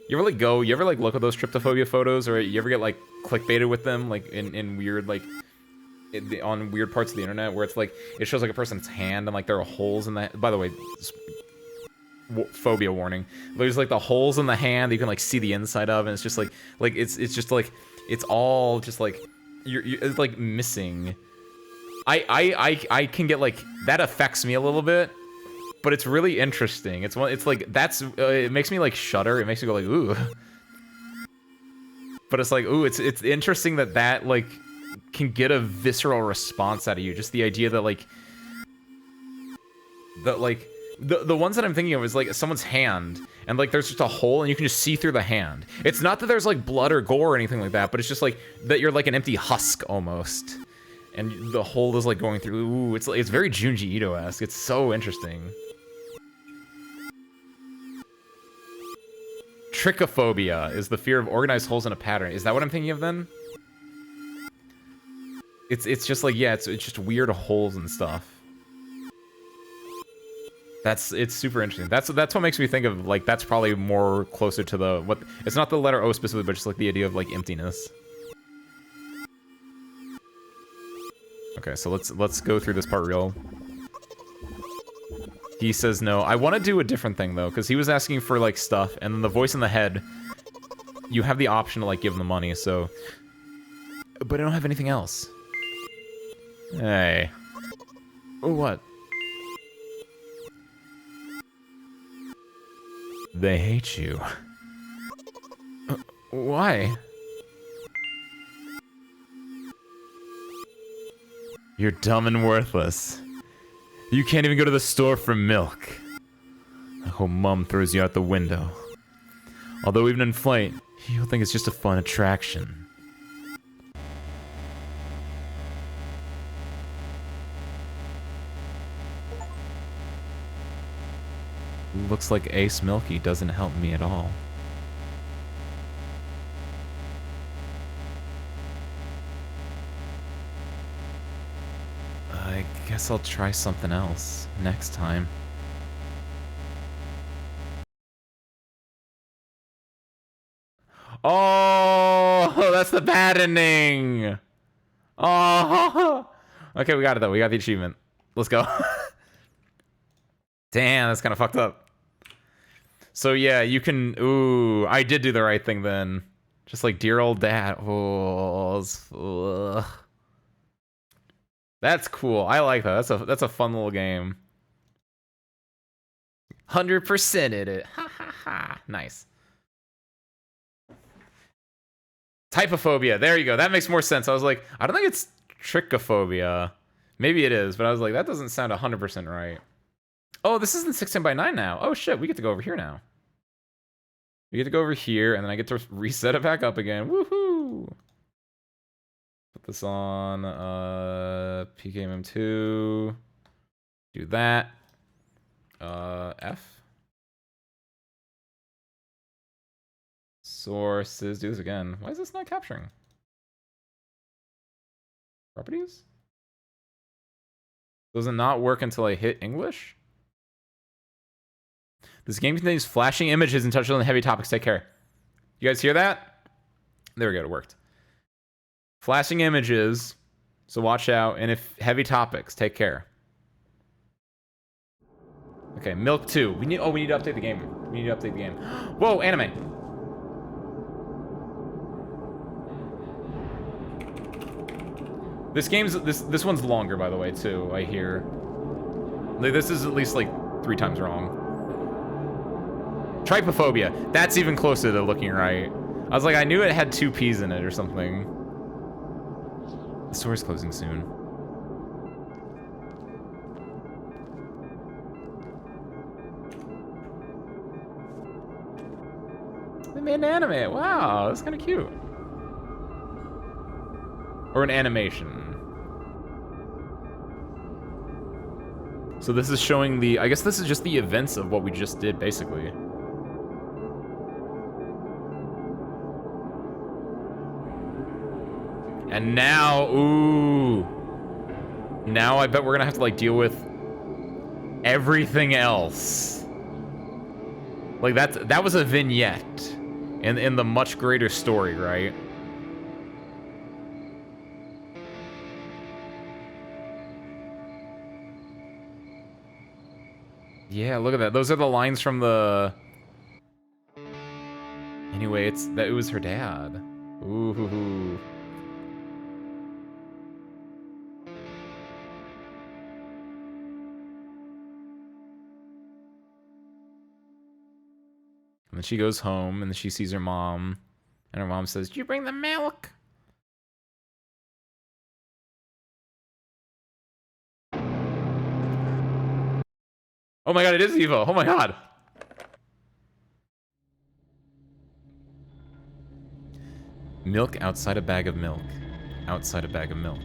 You ever like look at those tryptophobia photos, or you ever get like clickbaited with them, like in weird like on weird parts of the internet where it's like it shows like a person's hand and like there are holes in that. By the way, phobia warning. There's like the holes in the hand that you can like see the inside of, and it's just like it's just like. It's all just like it's like missing. I can get like that affects me a little bit, but it's really interesting. It's like that's it makes me like shudder. It makes me go like ooh. But it's like ooh, it's interesting that like can get a visceral response out of you. Just the idea that like the ones that I'm thinking of is like someone's hand, and like there's just a hole, and you can just see through the hand. It's not that there's like blood or gore or anything like that, but it's just like that you're like an empty husk almost, and the hole is like going through. Ooh, it's very Junji Ito-esque. It's so interesting. Trichophobia is the fear of organized holes in a pattern. Is that what I'm thinking of then? It's just like yeah, it's just weird holes and stuff. It's super interesting. That's what makes me think of like that's probably more closer to the what it's not the letter O specifically, but just like the idea of like emptiness. Okay, so let's go through this part real. He says no. I want to do a different thing though, because he was asking for like stuff, and then the voice in the head, you have the option to like give him the money. So, but I don't have anything else. Hey. Oh what? They hate you. Why? You're dumb and worthless. You can't even go to the store for milk. I hope Mom throws you out the window. Although even in flight, you'll think it's just a fun attraction. Looks like Ace Milky doesn't help me at all. I guess I'll try something else next time. Oh, that's the bad ending. Oh, okay, we got it though. We got the achievement. Let's go. Damn, that's kind of fucked up. So yeah, you can. Ooh, I did do the right thing then. Just like dear old dad. Oh, ugh. That's cool. I like that. That's a fun little game. 100%ed it. Ha ha ha. Nice. Typophobia. There you go. That makes more sense. I was like, I don't think it's trichophobia. Maybe it is, but I was like, that doesn't sound 100% right. Oh, this isn't 16:9 now. Oh shit, we get to go over here now. We get to go over here, and then I get to reset it back up again. Woohoo! Put this on PKMM2. Do that. F. Sources. Do this again. Why is this not capturing? Properties? Does it not work until I hit English? This game contains flashing images and touches on heavy topics. Take care. You guys hear that? There we go. It worked. Flashing images. So watch out. And if heavy topics, take care. Okay, Milk 2. We need to update the game. We need to update the game. Whoa, anime. This game's this one's longer, by the way, too, I hear. Like, this is at least like 3 times wrong. Trypophobia. That's even closer to looking right. I was like, I knew it had 2 P's in it or something. The store's closing soon. They made an anime. Wow, that's kind of cute. Or an animation. So this is showing the... I guess this is just the events of what we just did, basically. And now, ooh. Now I bet we're gonna have to, like, deal with everything else. Like, that was a vignette in the much greater story, right? Yeah, look at that. Those are the lines from the... Anyway, it was her dad. Ooh. And then she goes home, and then she sees her mom, and her mom says, "Did you bring the milk?" Oh my god, it is Evo. Oh my god. Milk outside a bag of milk. Outside a bag of milk.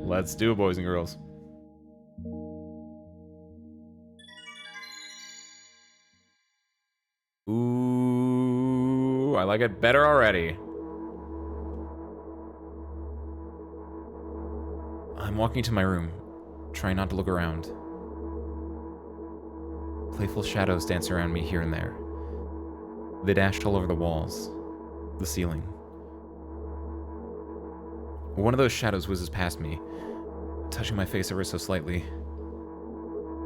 Let's do it, boys and girls. Ooh, I like it better already. I'm walking to my room, trying not to look around. Playful shadows dance around me here and there. They dashed all over the walls, the ceiling. One of those shadows whizzes past me, touching my face ever so slightly.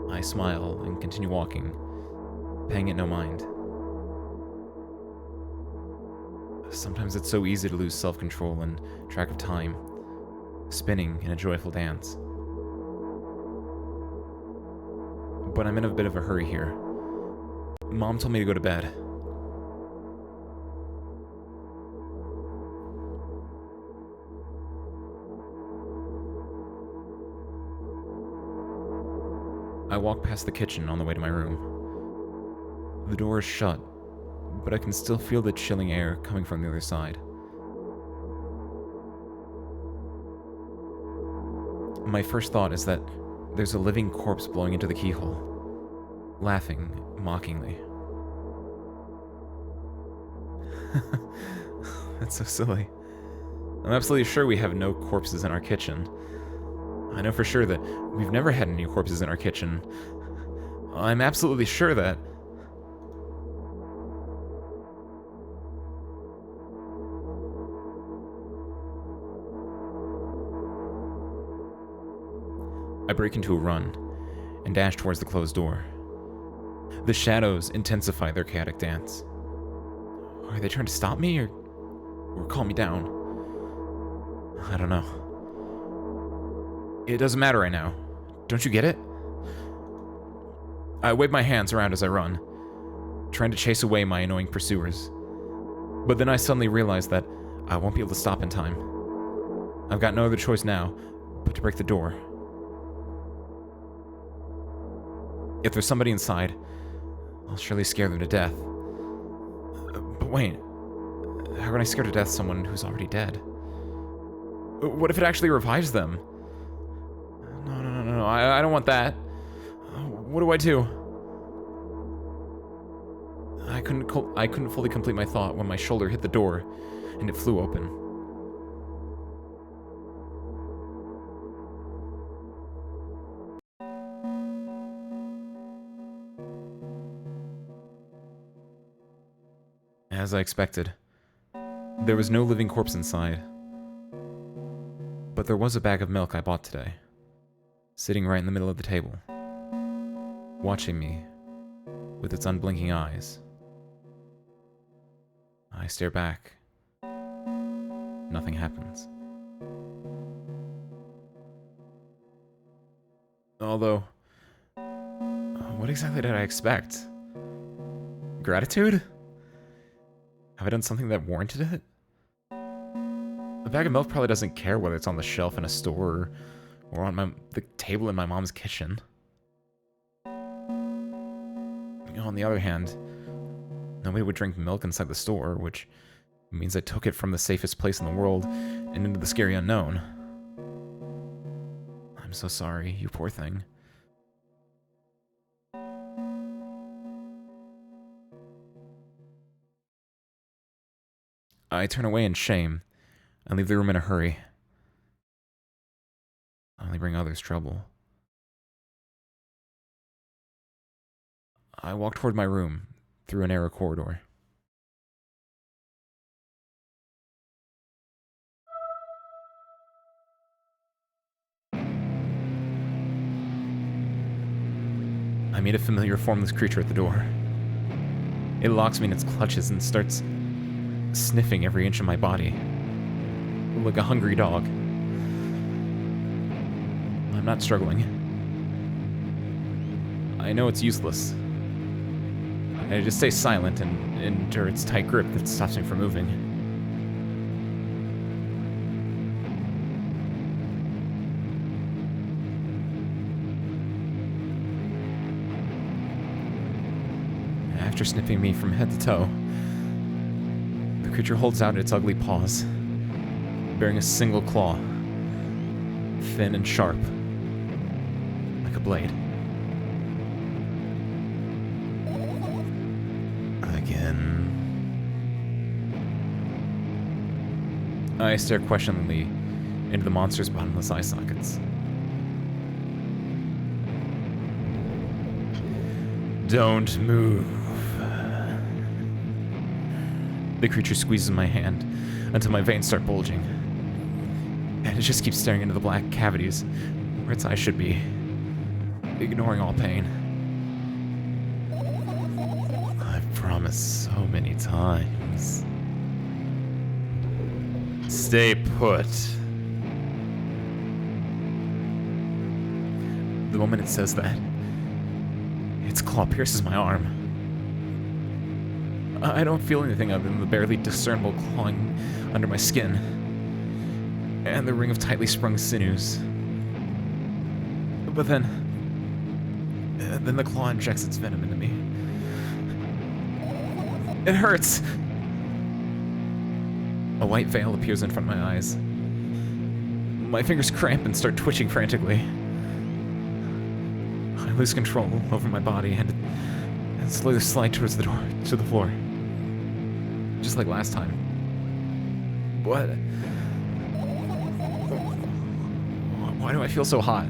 I smile and continue walking, paying it no mind. Sometimes it's so easy to lose self-control and track of time, spinning in a joyful dance. But I'm in a bit of a hurry here. Mom told me to go to bed. I walk past the kitchen on the way to my room. The door is shut, but I can still feel the chilling air coming from the other side. My first thought is that there's a living corpse blowing into the keyhole, laughing mockingly. That's so silly. I'm absolutely sure we have no corpses in our kitchen. I know for sure that we've never had any corpses in our kitchen. I'm absolutely sure that... I break into a run and dash towards the closed door. The shadows intensify their chaotic dance. Are they trying to stop me or calm me down? I don't know. It doesn't matter right now. Don't you get it? I wave my hands around as I run, trying to chase away my annoying pursuers. But then I suddenly realize that I won't be able to stop in time. I've got no other choice now but to break the door. If there's somebody inside, I'll surely scare them to death. But wait, how can I scare to death someone who's already dead? What if it actually revives them? No, I don't want that. What do I do? I couldn't fully complete my thought when my shoulder hit the door and it flew open. As I expected, there was no living corpse inside. But there was a bag of milk I bought today, sitting right in the middle of the table, watching me with its unblinking eyes. I stare back. Nothing happens. Although, what exactly did I expect? Gratitude? Have I done something that warranted it? A bag of milk probably doesn't care whether it's on the shelf in a store or on the table in my mom's kitchen. On the other hand, nobody would drink milk inside the store, which means I took it from the safest place in the world and into the scary unknown. I'm so sorry, you poor thing. I turn away in shame and leave the room in a hurry. I only bring others trouble. I walk toward my room through a narrow corridor. I meet a familiar formless creature at the door. It locks me in its clutches and starts sniffing every inch of my body, like a hungry dog. I'm not struggling. I know it's useless. I just stay silent and endure its tight grip that stops me from moving. After sniffing me from head to toe, the creature holds out its ugly paws, bearing a single claw, thin and sharp, like a blade. Again. I stare questioningly into the monster's bottomless eye sockets. Don't move. The creature squeezes my hand until my veins start bulging. And it just keeps staring into the black cavities where its eyes should be, ignoring all pain. I've promised so many times. Stay put. The moment it says that, its claw pierces my arm. I don't feel anything other than the barely discernible clawing under my skin, and the ring of tightly sprung sinews. But then, Then the claw injects its venom into me. It hurts! A white veil appears in front of my eyes. My fingers cramp and start twitching frantically. I lose control over my body and slowly slide towards the door, to the floor. Just like last time. What? Why do I feel so hot?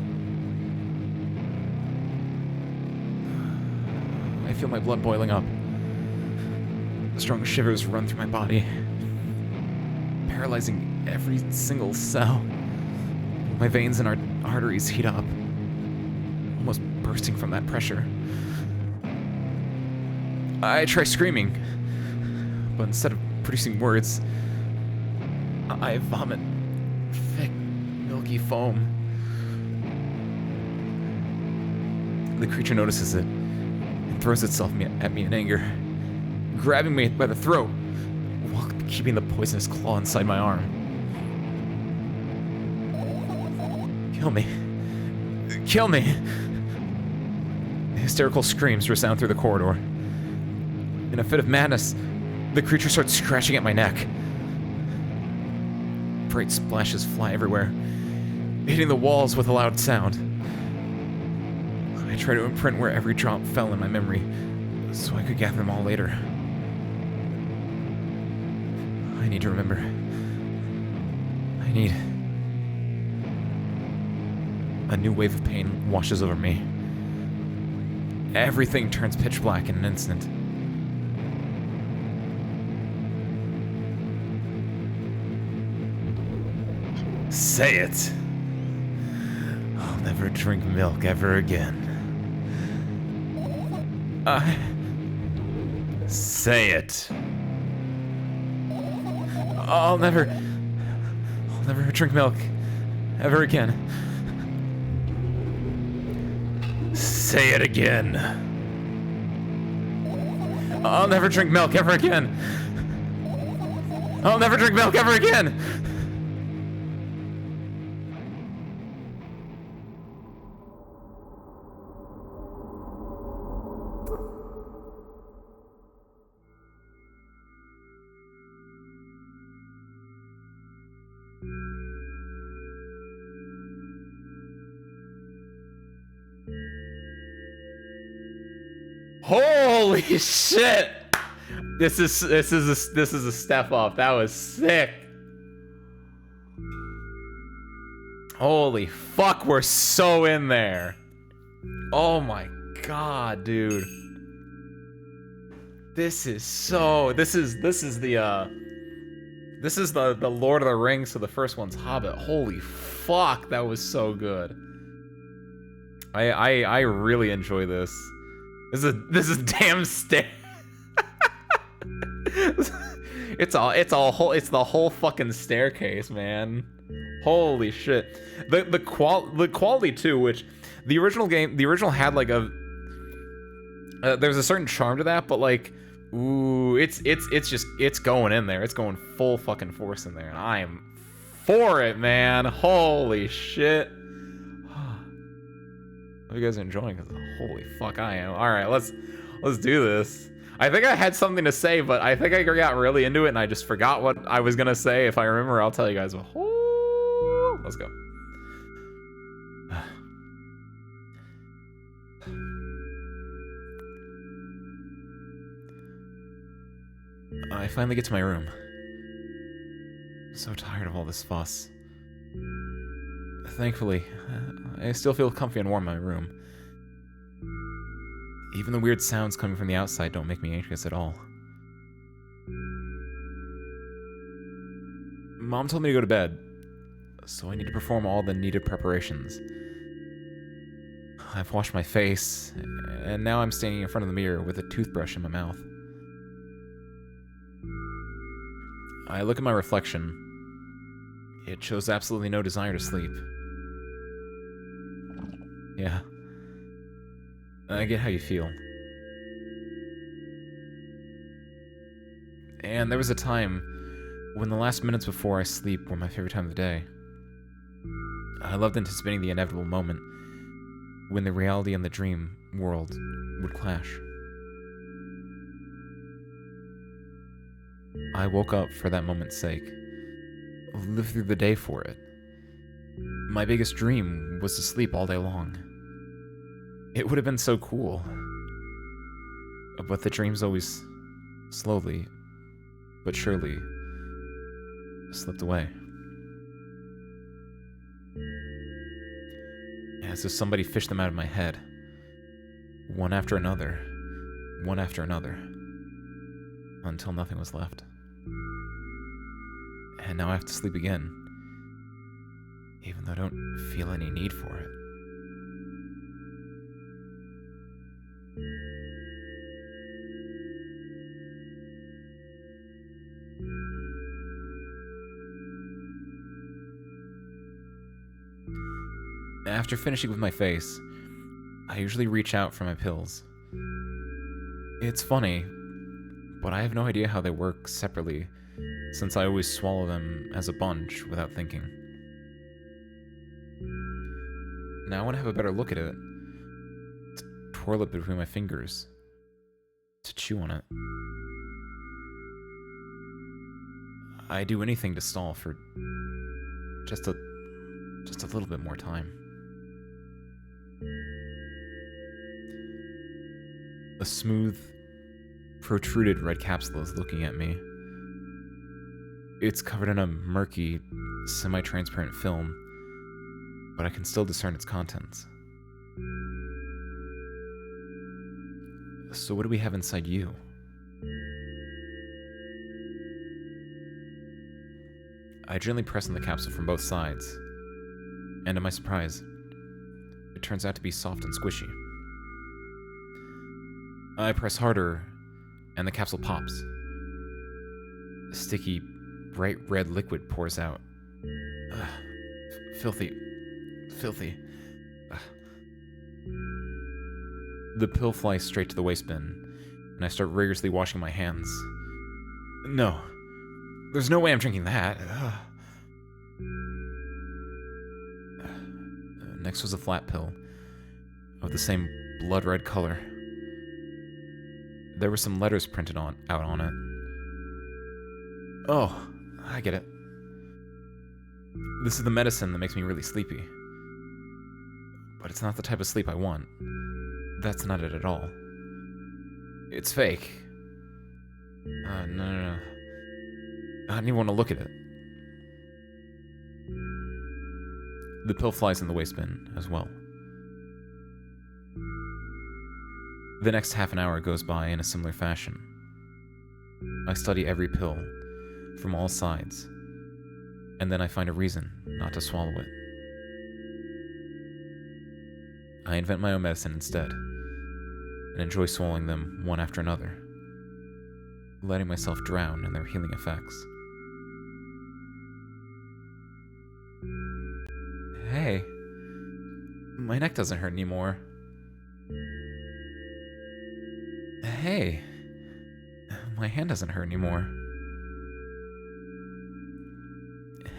I feel my blood boiling up. Strong shivers run through my body, paralyzing every single cell. My veins and arteries heat up, almost bursting from that pressure. I try screaming, but instead of producing words, I vomit thick, milky foam. The creature notices it and throws itself at me in anger, grabbing me by the throat while keeping the poisonous claw inside my arm. Kill me. Kill me! Hysterical screams resound through the corridor. In a fit of madness, the creature starts scratching at my neck. Bright splashes fly everywhere, hitting the walls with a loud sound. I try to imprint where every drop fell in my memory, so I could gather them all later. I need to remember. A new wave of pain washes over me. Everything turns pitch black in an instant. Say it! I'll never drink milk ever again. Say it. I'll never drink milk ever again. Say it again. I'll never drink milk ever again. I'll never drink milk ever again. Holy shit! This is a step up. That was sick. Holy fuck, we're so in there. Oh my god, dude. This is the Lord of the Rings, so the first one's Hobbit. Holy fuck, that was so good. I really enjoy this. This is damn stair. It's the whole fucking staircase, man. Holy shit. The quality too, which the original had like a there's a certain charm to that, but like, ooh, it's going in there. It's going full fucking force in there, and I am for it, man. Holy shit. Hope you guys are enjoying it. Holy fuck, I am. All right, let's do this. I think I had something to say, but I think I got really into it and I just forgot what I was gonna say. If I remember, I'll tell you guys. Let's go. I finally get to my room. I'm so tired of all this fuss. Thankfully, I still feel comfy and warm in my room. Even the weird sounds coming from the outside don't make me anxious at all. Mom told me to go to bed, so I need to perform all the needed preparations. I've washed my face, and now I'm standing in front of the mirror with a toothbrush in my mouth. I look at my reflection. It shows absolutely no desire to sleep. Yeah. I get how you feel. And there was a time when the last minutes before I sleep were my favorite time of the day. I loved anticipating the inevitable moment when the reality and the dream world would clash. I woke up for that moment's sake. Lived through the day for it. My biggest dream was to sleep all day long. It would have been so cool. But the dreams always slowly, but surely, slipped away. As if somebody fished them out of my head. One after another. One after another. Until nothing was left. And now I have to sleep again. Even though I don't feel any need for it. After finishing with my face, I usually reach out for my pills. It's funny, but I have no idea how they work separately, since I always swallow them as a bunch without thinking. Now I want to have a better look at it, to twirl it between my fingers, to chew on it. I'd do anything to stall for just a little bit more time. A smooth, protruded red capsule is looking at me. It's covered in a murky, semi-transparent film, but I can still discern its contents. So what do we have inside you? I gently press on the capsule from both sides, and to my surprise, it turns out to be soft and squishy. I press harder, and the capsule pops. A sticky, bright red liquid pours out. Ugh, filthy. Filthy. Ugh. The pill flies straight to the waste bin, and I start rigorously washing my hands. No. There's no way I'm drinking that. Next was a flat pill, of the same blood-red color. There were some letters printed out on it. Oh, I get it. This is the medicine that makes me really sleepy. But it's not the type of sleep I want. That's not it at all. It's fake. No. I don't even want to look at it. The pill flies in the waste bin as well. The next half an hour goes by in a similar fashion. I study every pill, from all sides, and then I find a reason not to swallow it. I invent my own medicine instead, and enjoy swallowing them one after another, letting myself drown in their healing effects. Hey, my neck doesn't hurt anymore. Hey, my hand doesn't hurt anymore.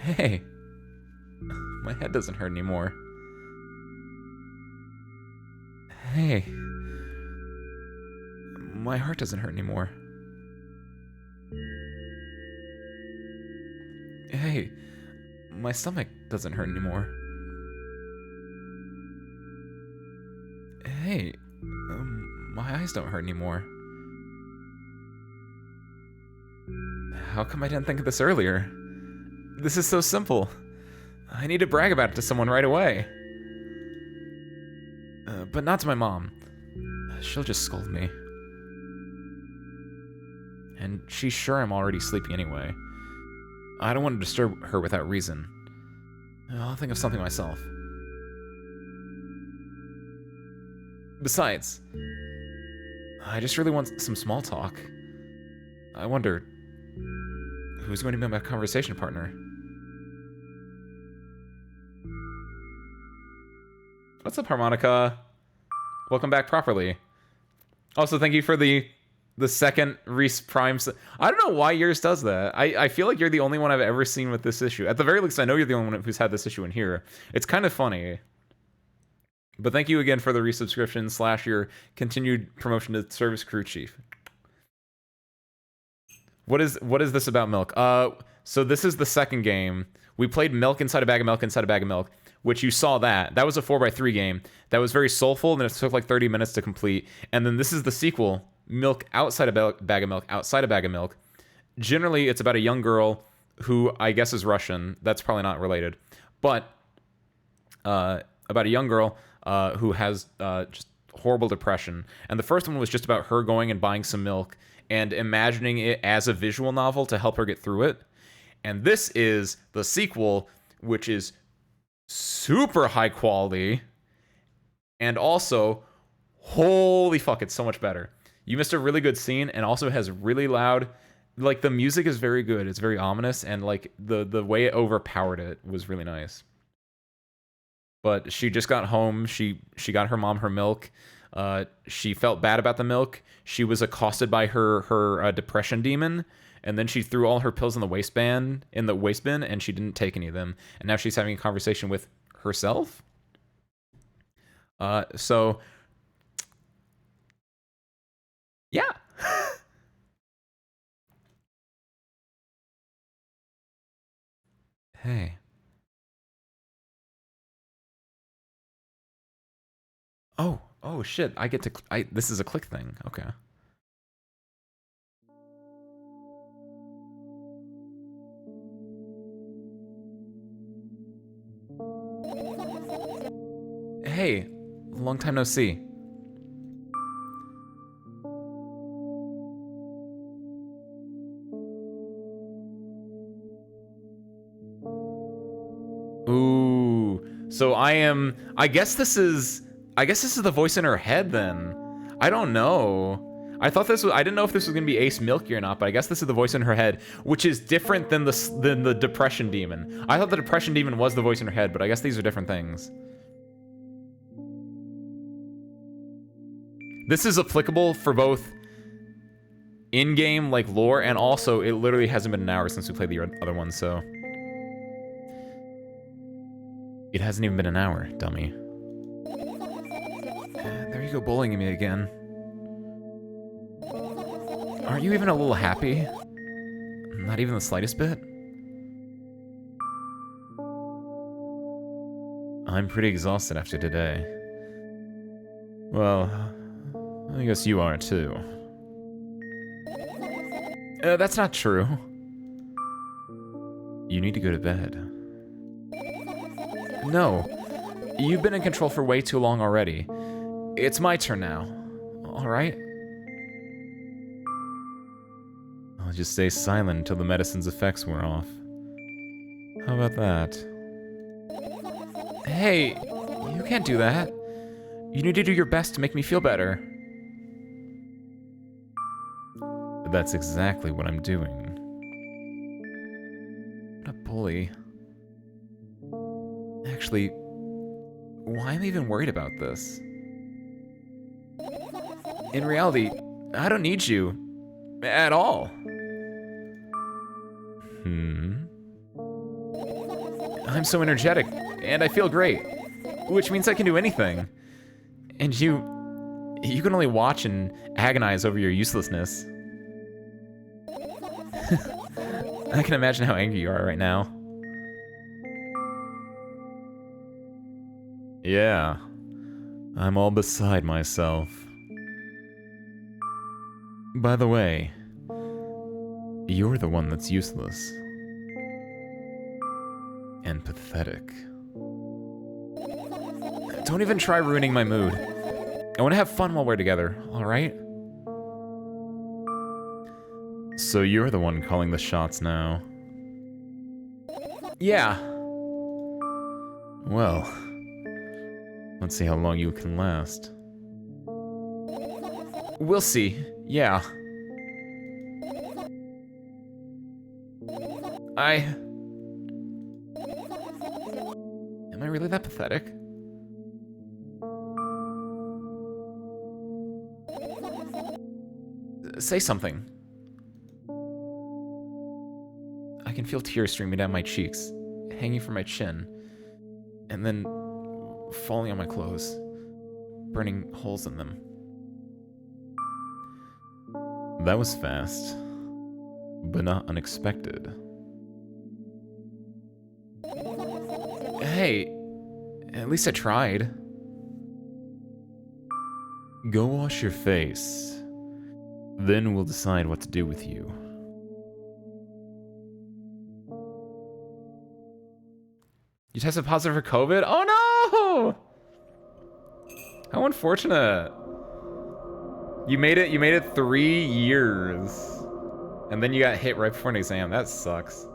Hey, my head doesn't hurt anymore. Hey, my heart doesn't hurt anymore. Hey, my stomach doesn't hurt anymore. Hey, my eyes don't hurt anymore. How come I didn't think of this earlier? This is so simple. I need to brag about it to someone right away. But not to my mom. She'll just scold me. And she's sure I'm already sleeping anyway. I don't want to disturb her without reason. I'll think of something myself. Besides, I just really want some small talk. I wonder, who's going to be my conversation partner? What's up, Harmonica? Welcome back properly. Also, thank you for the second Reese Prime. I don't know why yours does that. I feel like you're the only one I've ever seen with this issue. At the very least, I know you're the only one who's had this issue in here. It's kind of funny. But thank you again for the resubscription / your continued promotion to service crew chief. What is this about milk? So this is the second game. We played milk inside a bag of milk inside a bag of milk, which you saw that. That was a 4x3 game. That was very soulful, and it took like 30 minutes to complete. And then this is the sequel, Milk Outside a Bag of Milk, Outside a Bag of Milk. Generally, it's about a young girl who I guess is Russian. That's probably not related. But about a young girl who has just horrible depression. And the first one was just about her going and buying some milk and imagining it as a visual novel to help her get through it. And this is the sequel, which is super high quality. And also, holy fuck, it's so much better. You missed a really good scene, and also has really loud, like, the music is very good. It's very ominous, and like the way it overpowered it was really nice. But she just got home. She got her mom her milk. She felt bad about the milk. She was accosted by her depression demon, and then she threw all her pills in the waistbin, and she didn't take any of them. And now she's having a conversation with herself. So yeah. Hey. Oh shit! I get to. This is a click thing. Okay. Hey, long time no see. Ooh. So I guess this is the voice in her head then. I don't know. I didn't know if this was gonna be Ace Milky or not, but I guess this is the voice in her head, which is different than the depression demon. I thought the depression demon was the voice in her head, but I guess these are different things. This is applicable for both in-game like lore, and also it literally hasn't been an hour since we played the other one, so it hasn't even been an hour, dummy. There you go, bullying me again. Aren't you even a little happy? Not even the slightest bit? I'm pretty exhausted after today. Well, I guess you are too. That's not true. You need to go to bed. No. You've been in control for way too long already. It's my turn now. Alright? I'll just stay silent until the medicine's effects wear off. How about that? Hey, you can't do that. You need to do your best to make me feel better. That's exactly what I'm doing. What a bully. Actually, why am I even worried about this? In reality, I don't need you. At all. I'm so energetic, and I feel great. Which means I can do anything. And you can only watch and agonize over your uselessness. I can imagine how angry you are right now. Yeah, I'm all beside myself. By the way, you're the one that's useless. And pathetic. Don't even try ruining my mood. I want to have fun while we're together, alright? So you're the one calling the shots now. Yeah. Well, let's see how long you can last. We'll see, yeah. Am I really that pathetic? Say something. I can feel tears streaming down my cheeks, hanging from my chin, and then falling on my clothes. burning holes in them. That was fast, but not unexpected. Hey, at least I tried. Go wash your face. Then we'll decide what to do with you. You tested positive for COVID? Oh no! How unfortunate. You made it 3 years. And then you got hit right before an exam. That sucks.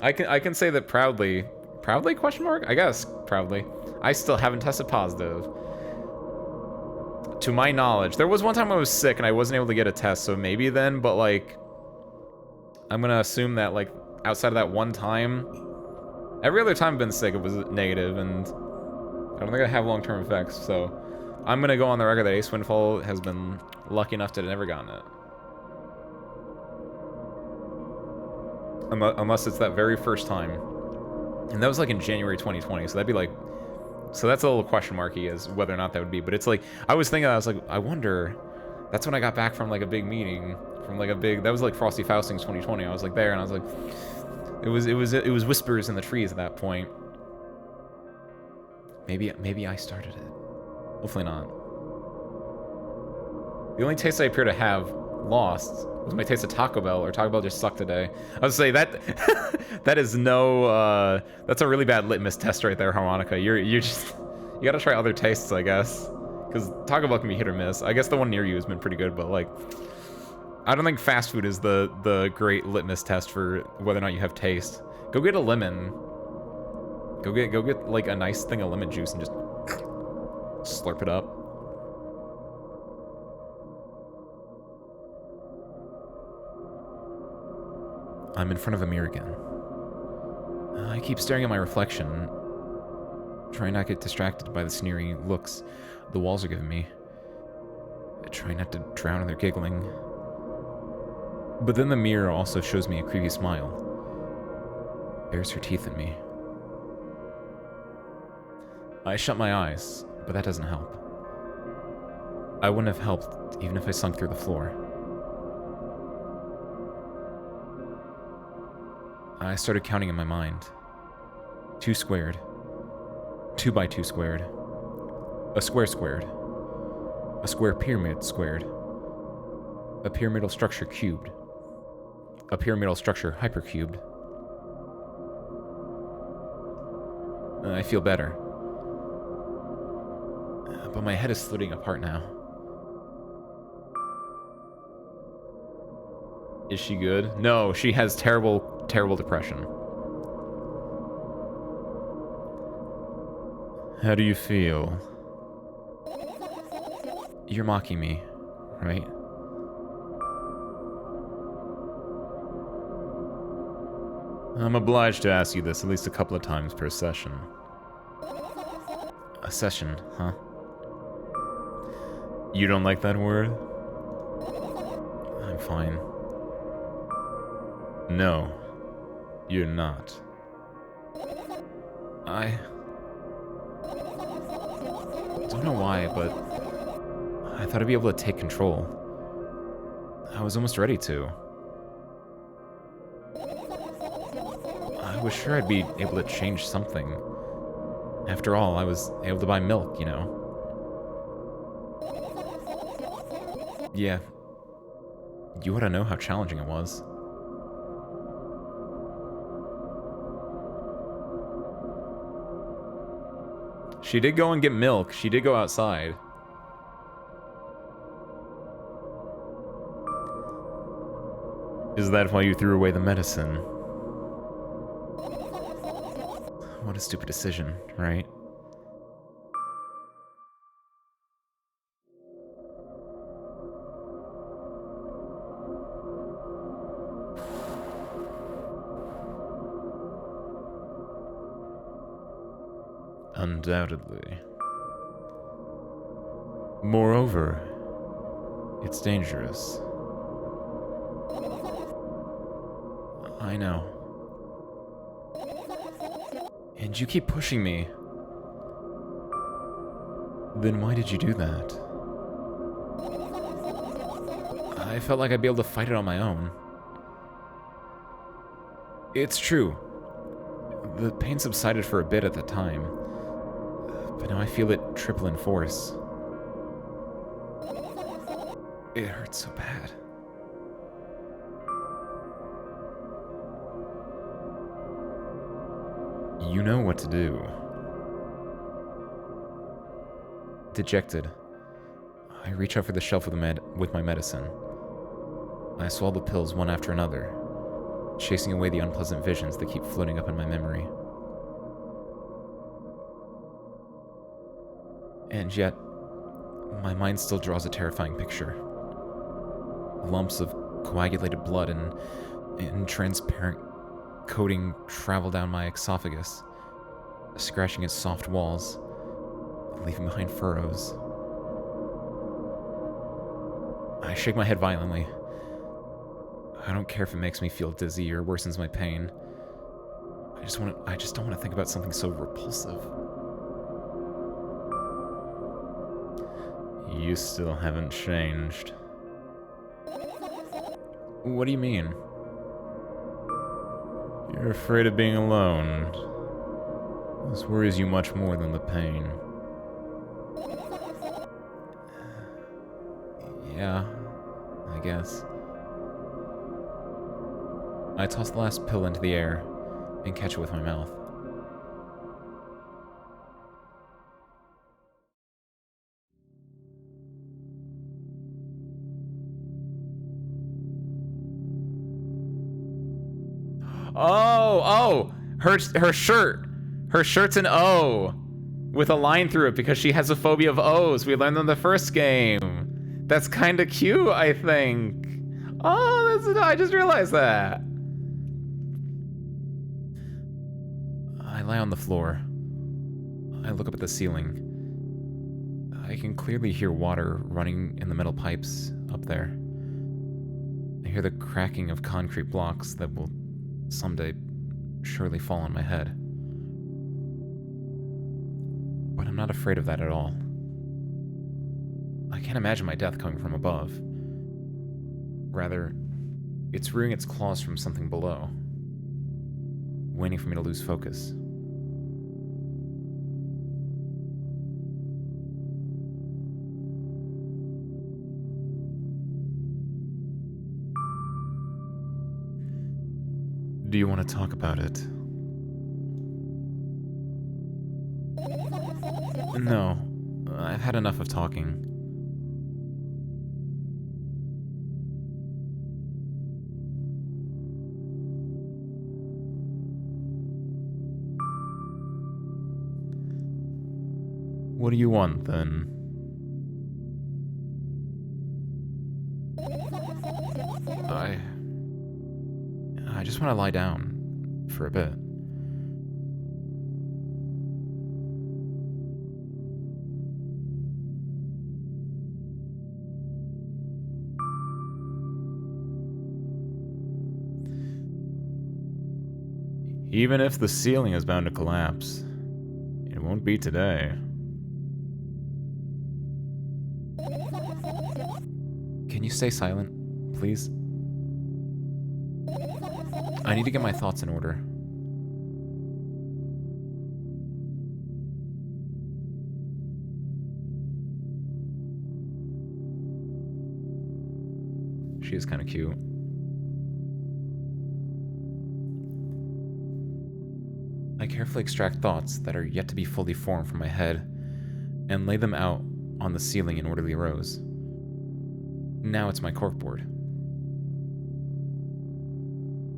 I can say that proudly. Proudly, question mark? I guess proudly. I still haven't tested positive. To my knowledge. There was one time I was sick and I wasn't able to get a test, so maybe then, but like I'm gonna assume that like outside of that one time, every other time I've been sick it was negative, and I don't think I have long-term effects, so I'm gonna go on the record that Ace Windfall has been lucky enough to have never gotten it. Unless it's that very first time. And that was like in January 2020, so that'd be like... So that's a little question marky as whether or not that would be. But it's like, I was thinking, I was like, I wonder... That's when I got back from like a big meeting. From like a big... That was like Frosty Faustings 2020. I was like there and I was like... It was whispers in the trees at that point. Maybe I started it. Hopefully not. The only taste I appear to have lost was my taste of Taco Bell, or Taco Bell just sucked today. I would say that that is no that's a really bad litmus test right there, Harmonica. You gotta try other tastes, I guess, because Taco Bell can be hit or miss. I guess the one near you has been pretty good, but like I don't think fast food is the great litmus test for whether or not you have taste. Go get a lemon. Go get like a nice thing of lemon juice and just slurp it up. I'm in front of a mirror again. I keep staring at my reflection, trying not to get distracted by the sneering looks the walls are giving me. I try not to drown in their giggling. But then the mirror also shows me a creepy smile. Bares her teeth at me. I shut my eyes, but that doesn't help. I wouldn't have helped even if I sunk through the floor. I started counting in my mind. 2 squared. 2 by 2 squared. A square squared. A square pyramid squared. A pyramidal structure cubed. A pyramidal structure hypercubed. I feel better. But my head is splitting apart now. Is she good? No, she has terrible, terrible depression. How do you feel? You're mocking me, right? I'm obliged to ask you this at least a couple of times per session. A session, huh? You don't like that word? I'm fine. No, you're not. I don't know why, but I thought I'd be able to take control. I was almost ready to. I was sure I'd be able to change something. After all, I was able to buy milk, you know. Yeah. You ought to know how challenging it was. She did go and get milk. She did go outside. Is that why you threw away the medicine? What a stupid decision, right? Undoubtedly. Moreover, it's dangerous. I know. And you keep pushing me. Then why did you do that? I felt like I'd be able to fight it on my own. It's true. The pain subsided for a bit at the time, but now I feel it triple in force. It hurts so bad. You know what to do. Dejected, I reach out for the shelf with my medicine. I swallow the pills one after another, chasing away the unpleasant visions that keep floating up in my memory. And yet, my mind still draws a terrifying picture. Lumps of coagulated blood and transparent coating travel down my esophagus, scratching its soft walls, leaving behind furrows. I shake my head violently. I don't care if it makes me feel dizzy or worsens my pain. I just don't want to think about something so repulsive. You still haven't changed. What do you mean? You're afraid of being alone. This worries you much more than the pain. Yeah, I guess. I toss the last pill into the air and catch it with my mouth. Oh, her shirt. Her shirt's an O with a line through it because she has a phobia of O's. We learned in the first game. That's kind of cute, I think. Oh, I just realized that. I lie on the floor. I look up at the ceiling. I can clearly hear water running in the metal pipes up there. I hear the cracking of concrete blocks that will someday surely fall on my head. But I'm not afraid of that at all. I can't imagine my death coming from above. Rather, it's rearing its claws from something below, waiting for me to lose focus. Do you want to talk about it? No, I've had enough of talking. What do you want, then? I just want to lie down for a bit. Even if the ceiling is bound to collapse, it won't be today. Can you stay silent, please? I need to get my thoughts in order. She is kind of cute. I carefully extract thoughts that are yet to be fully formed from my head and lay them out on the ceiling in orderly rows. Now it's my corkboard.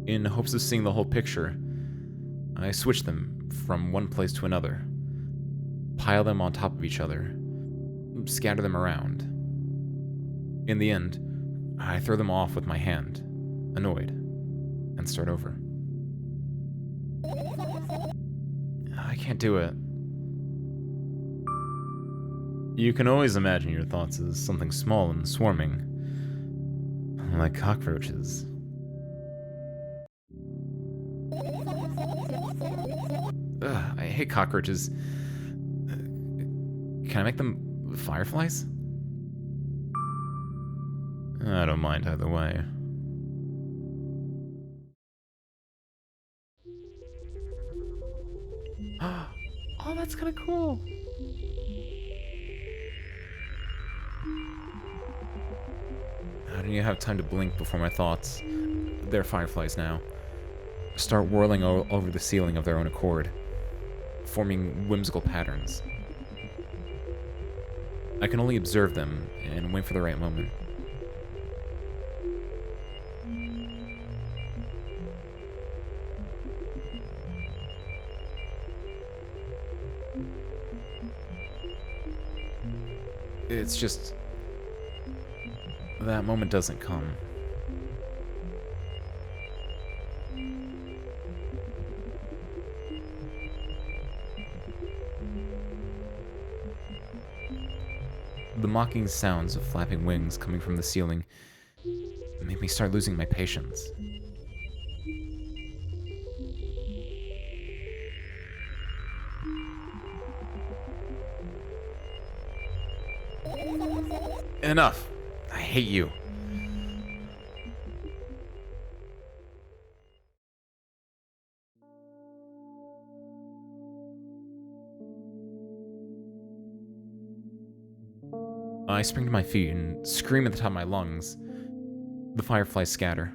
In hopes of seeing the whole picture, I switch them from one place to another, pile them on top of each other, scatter them around. In the end, I throw them off with my hand, annoyed, and start over. I can't do it. You can always imagine your thoughts as something small and swarming, like cockroaches. Ugh, I hate cockroaches. Can I make them Fireflies? I don't mind either way. Oh, that's kind of cool. I didn't even have time to blink before my thoughts. They're fireflies now. Start whirling over the ceiling of their own accord, forming whimsical patterns. I can only observe them and wait for the right moment. It's just... that moment doesn't come. The mocking sounds of flapping wings coming from the ceiling make me start losing my patience. Enough! I hate you. I spring to my feet and scream at the top of my lungs. The fireflies scatter.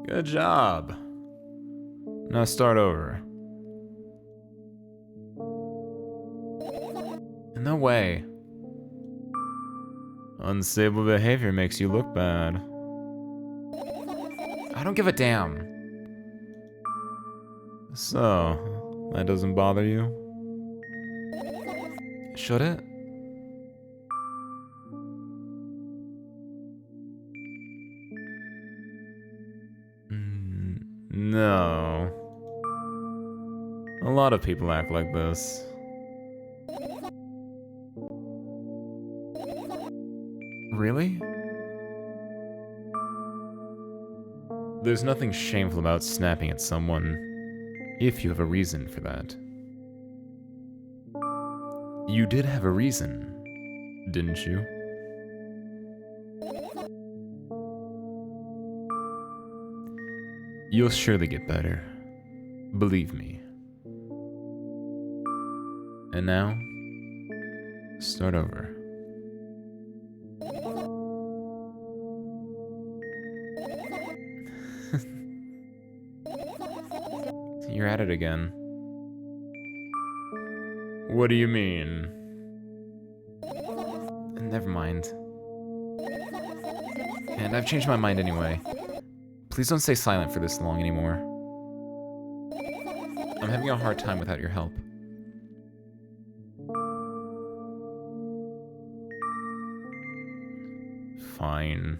Good job. Now start over. No way. Unstable behavior makes you look bad. I don't give a damn. So, that doesn't bother you? Should it? No. A lot of people act like this. Really? There's nothing shameful about snapping at someone, if you have a reason for that. You did have a reason, didn't you? You'll surely get better. Believe me. And now, start over. You're at it again. What do you mean? Never mind. And I've changed my mind anyway. Please don't stay silent for this long anymore. I'm having a hard time without your help. Fine.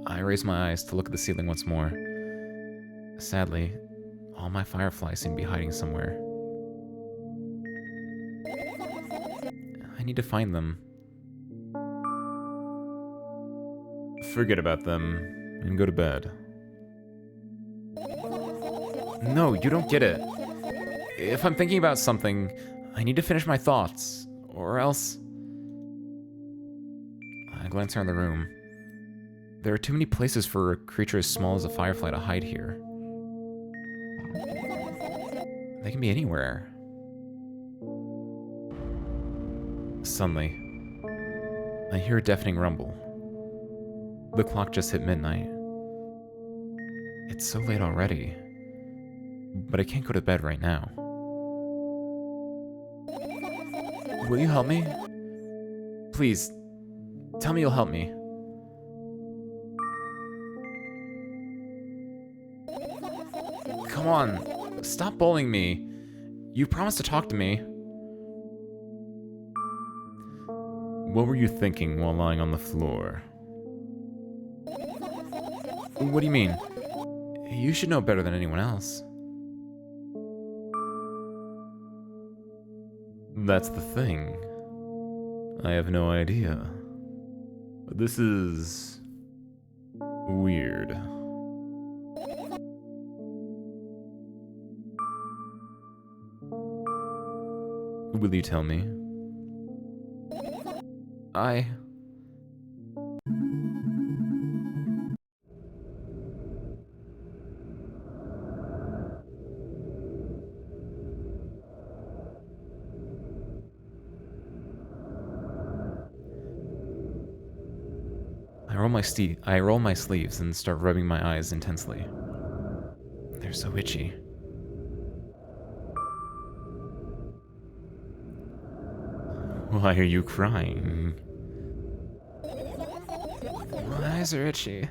I raise my eyes to look at the ceiling once more. Sadly, all my fireflies seem to be hiding somewhere. I need to find them. Forget about them and go to bed. No, you don't get it. If I'm thinking about something, I need to finish my thoughts, or else... I glance around the room. There are too many places for a creature as small as a firefly to hide here. They can be anywhere. Suddenly, I hear a deafening rumble. The clock just hit midnight. It's so late already, but I can't go to bed right now. Will you help me? Please, tell me you'll help me. Come on, stop bullying me. You promised to talk to me. What were you thinking while lying on the floor? What do you mean? You should know better than anyone else. That's the thing. I have no idea. This is... weird. Will you tell me? I roll my sleeves and start rubbing my eyes intensely. They're so itchy. Why are you crying? My eyes are itchy.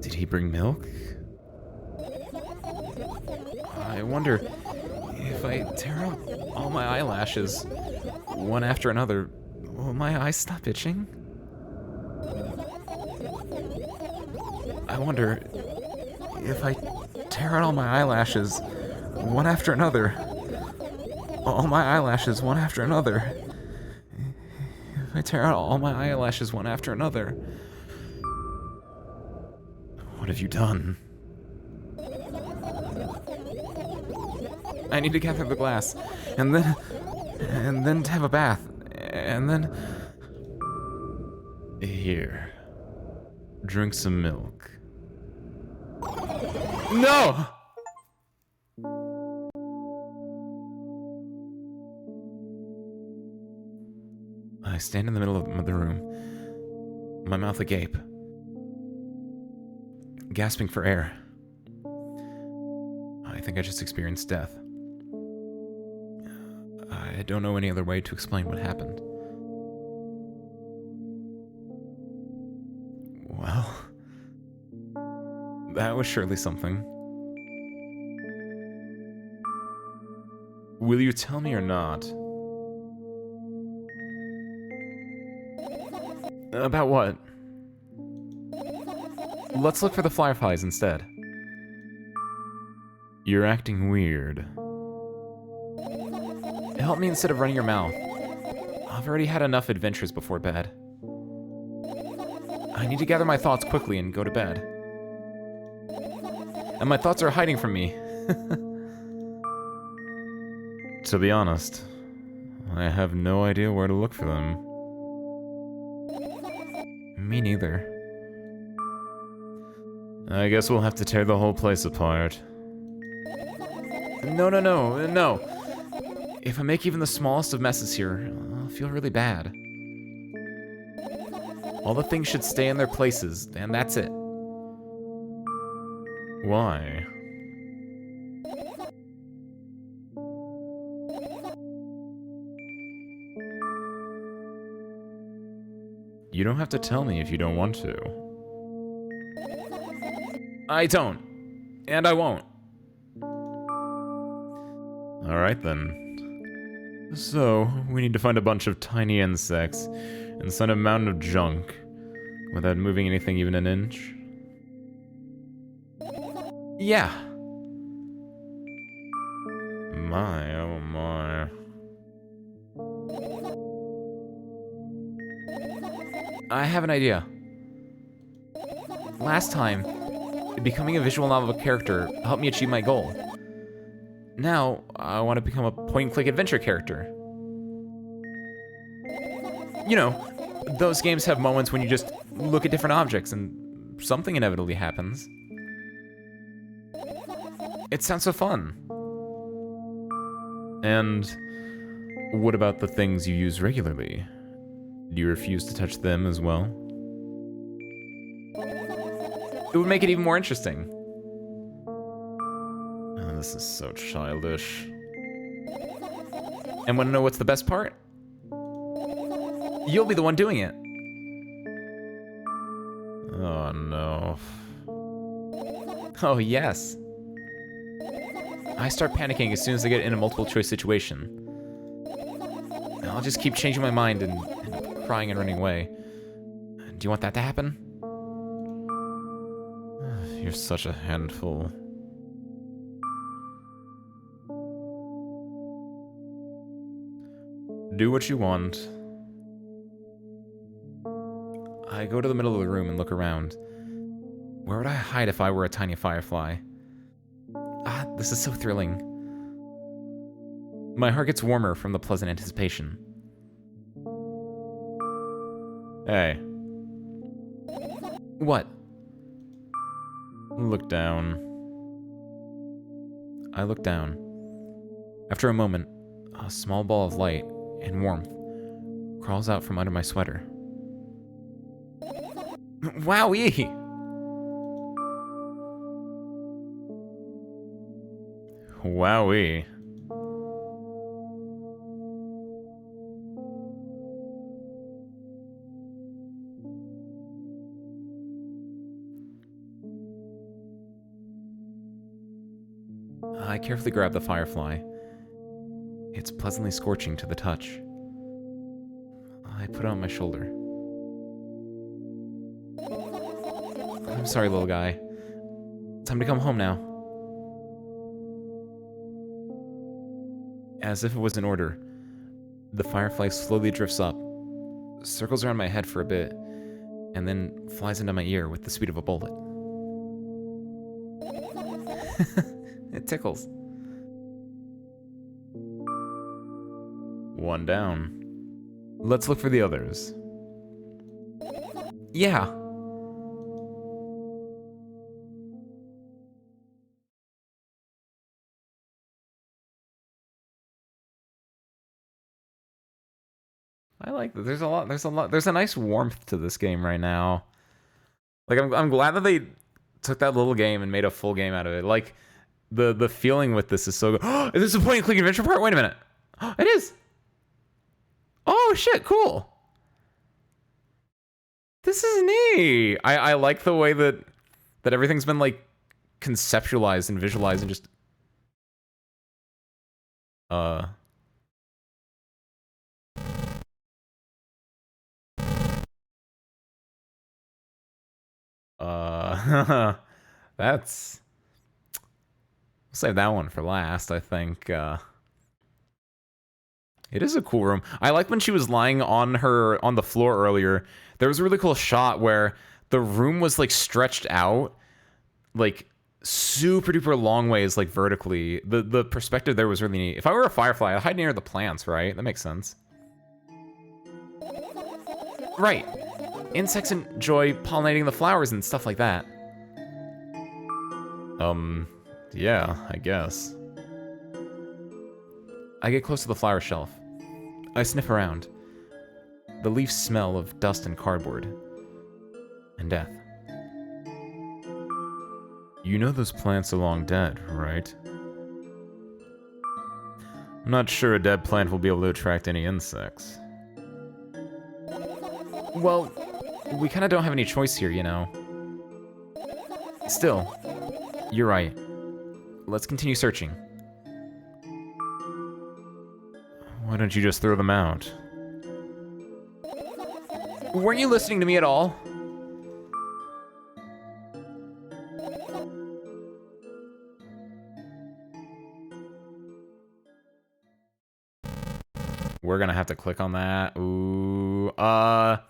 Did he bring milk? I wonder if I tear out all my eyelashes one after another, will my eyes stop itching? I wonder if I tear out all my eyelashes one after another, all my eyelashes one after another. If I tear out all my eyelashes one after another, what have you done? I need to gather the glass, and then to have a bath, and then... Here. Drink some milk. No! I stand in the middle of the room, my mouth agape, gasping for air. I think I just experienced death. I don't know any other way to explain what happened. Well, that was surely something. Will you tell me or not? About what? Let's look for the fireflies instead. You're acting weird. Help me instead of running your mouth. I've already had enough adventures before bed. I need to gather my thoughts quickly and go to bed. And my thoughts are hiding from me. To be honest, I have no idea where to look for them. Me neither. I guess we'll have to tear the whole place apart. No. If I make even the smallest of messes here, I'll feel really bad. All the things should stay in their places, and that's it. Why? You don't have to tell me if you don't want to. I don't. And I won't. Alright then. So, we need to find a bunch of tiny insects and send a mountain of junk without moving anything even an inch. Yeah. My, oh my. I have an idea. Last time, becoming a visual novel character helped me achieve my goal. Now, I want to become a point-and-click adventure character. You know, those games have moments when you just look at different objects and something inevitably happens. It sounds so fun. And what about the things you use regularly? Do you refuse to touch them as well? It would make it even more interesting. Oh, this is so childish. And wanna know what's the best part? You'll be the one doing it. Oh no. Oh yes. I start panicking as soon as I get in a multiple choice situation. I'll just keep changing my mind and crying and running away. Do you want that to happen? You're such a handful. Do what you want. I go to the middle of the room and look around. Where would I hide if I were a tiny firefly? Ah, this is so thrilling. My heart gets warmer from the pleasant anticipation. Hey. What? Look down. I look down. After a moment, a small ball of light and warmth crawls out from under my sweater. Wowee! Wowee. I carefully grab the firefly. It's pleasantly scorching to the touch. I put it on my shoulder. I'm sorry, little guy. Time to come home now. As if it was in order, the firefly slowly drifts up, circles around my head for a bit, and then flies into my ear with the speed of a bullet. It tickles. One down. Let's look for the others. Yeah. I like that. There's a nice warmth to this game right now. Like I'm glad that they took that little game and made a full game out of it. Like the feeling with this is so good. Is this the point and click adventure part? Wait a minute. It is. Oh shit, cool. This is neat. I like the way that everything's been like conceptualized and visualized and just that's... We'll save that one for last, I think. It is a cool room. I like when she was lying on the floor earlier. There was a really cool shot where the room was like stretched out, like super duper long ways, like vertically. The perspective there was really neat. If I were a firefly, I'd hide near the plants, right? That makes sense. Right. Insects enjoy pollinating the flowers and stuff like that. Yeah, I guess. I get close to the flower shelf. I sniff around. The leaves smell of dust and cardboard. And death. You know those plants are long dead, right? I'm not sure a dead plant will be able to attract any insects. Well, we kind of don't have any choice here, you know. Still, you're right. Let's continue searching. Why don't you just throw them out? Weren't you listening to me at all? We're gonna have to click on that. Ooh, her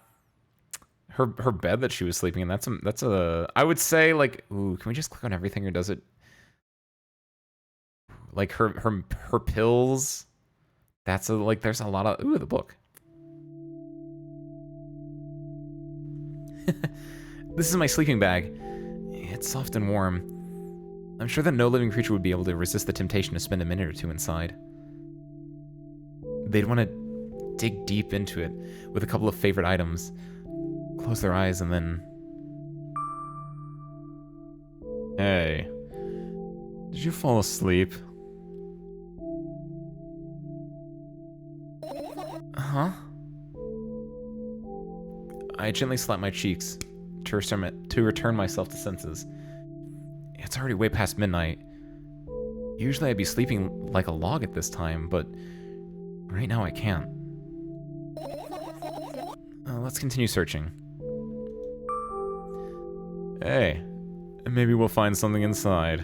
bed that she was sleeping in. That's a. I would say like, ooh, can we just click on everything, or does it? Like her pills. That's a like. There's a lot of ooh the book. This is my sleeping bag. It's soft and warm. I'm sure that no living creature would be able to resist the temptation to spend a minute or two inside. They'd want to dig deep into it with a couple of favorite items, close their eyes, and then... Hey. Did you fall asleep? Huh? I gently slap my cheeks to return myself to senses. It's already way past midnight. Usually I'd be sleeping like a log at this time, but right now I can't. Let's continue searching. Hey, maybe we'll find something inside.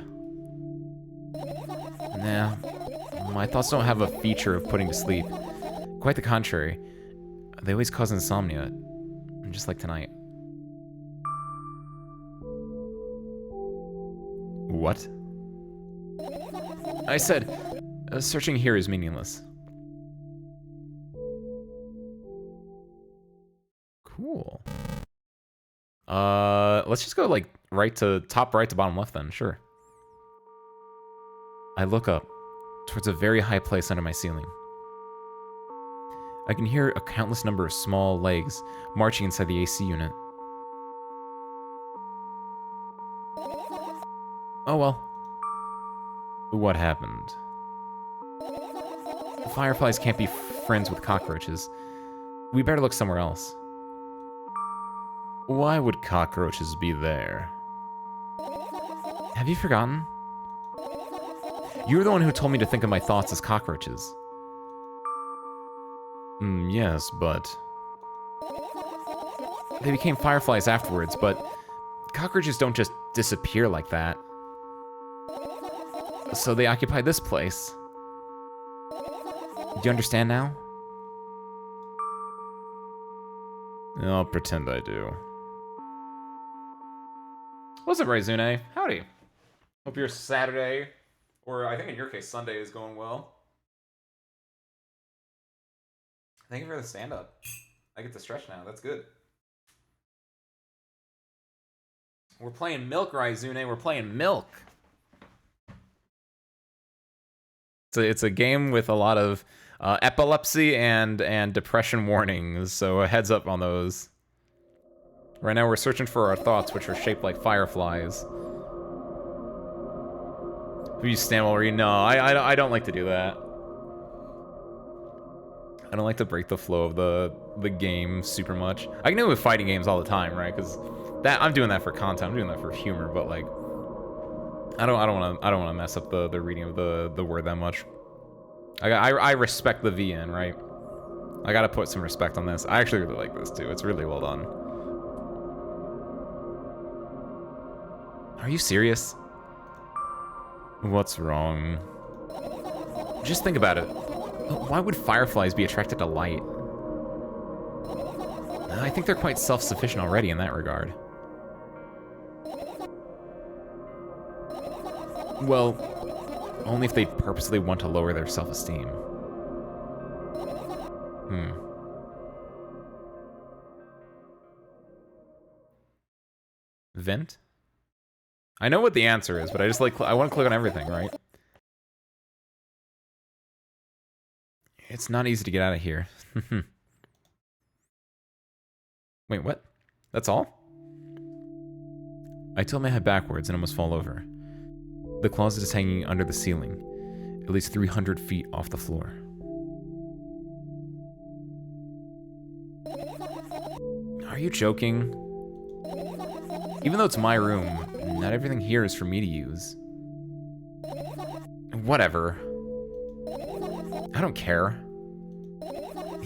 Nah, my thoughts don't have a feature of putting to sleep. Quite the contrary. They always cause insomnia, just like tonight. What? I said, searching here is meaningless. Cool. Let's just go like top right to bottom left then, sure. I look up towards a very high place under my ceiling. I can hear a countless number of small legs marching inside the AC unit. Oh well. What happened? Fireflies can't be friends with cockroaches. We better look somewhere else. Why would cockroaches be there? Have you forgotten? You were the one who told me to think of my thoughts as cockroaches. Yes, but... They became fireflies afterwards, but cockroaches don't just disappear like that. So they occupy this place. Do you understand now? I'll pretend I do. What's up, Raizune? Howdy. Hope your Saturday, or I think in your case, Sunday is going well. Thank you for the stand-up. I get to stretch now. That's good. We're playing Milk, Raizune. We're playing Milk. It's a game with a lot of epilepsy and depression warnings, so a heads up on those. Right now we're searching for our thoughts, which are shaped like fireflies. Who you stand while reading? No, I don't like to do that. I don't like to break the flow of the game super much. I can do it with fighting games all the time, right? Because that I'm doing that for content. I'm doing that for humor, but like I don't want to mess up the reading of the word that much. I respect the VN, right? I gotta put some respect on this. I actually really like this too. It's really well done. Are you serious? What's wrong? Just think about it. Why would fireflies be attracted to light? I think they're quite self-sufficient already in that regard. Well, only if they purposely want to lower their self-esteem. Vent? I know what the answer is, but I just like, I want to click on everything, right? It's not easy to get out of here. Wait, what? That's all? I tilt my head backwards and almost fall over. The closet is hanging under the ceiling, at least 300 feet off the floor. Are you joking? Even though it's my room, not everything here is for me to use. Whatever. I don't care.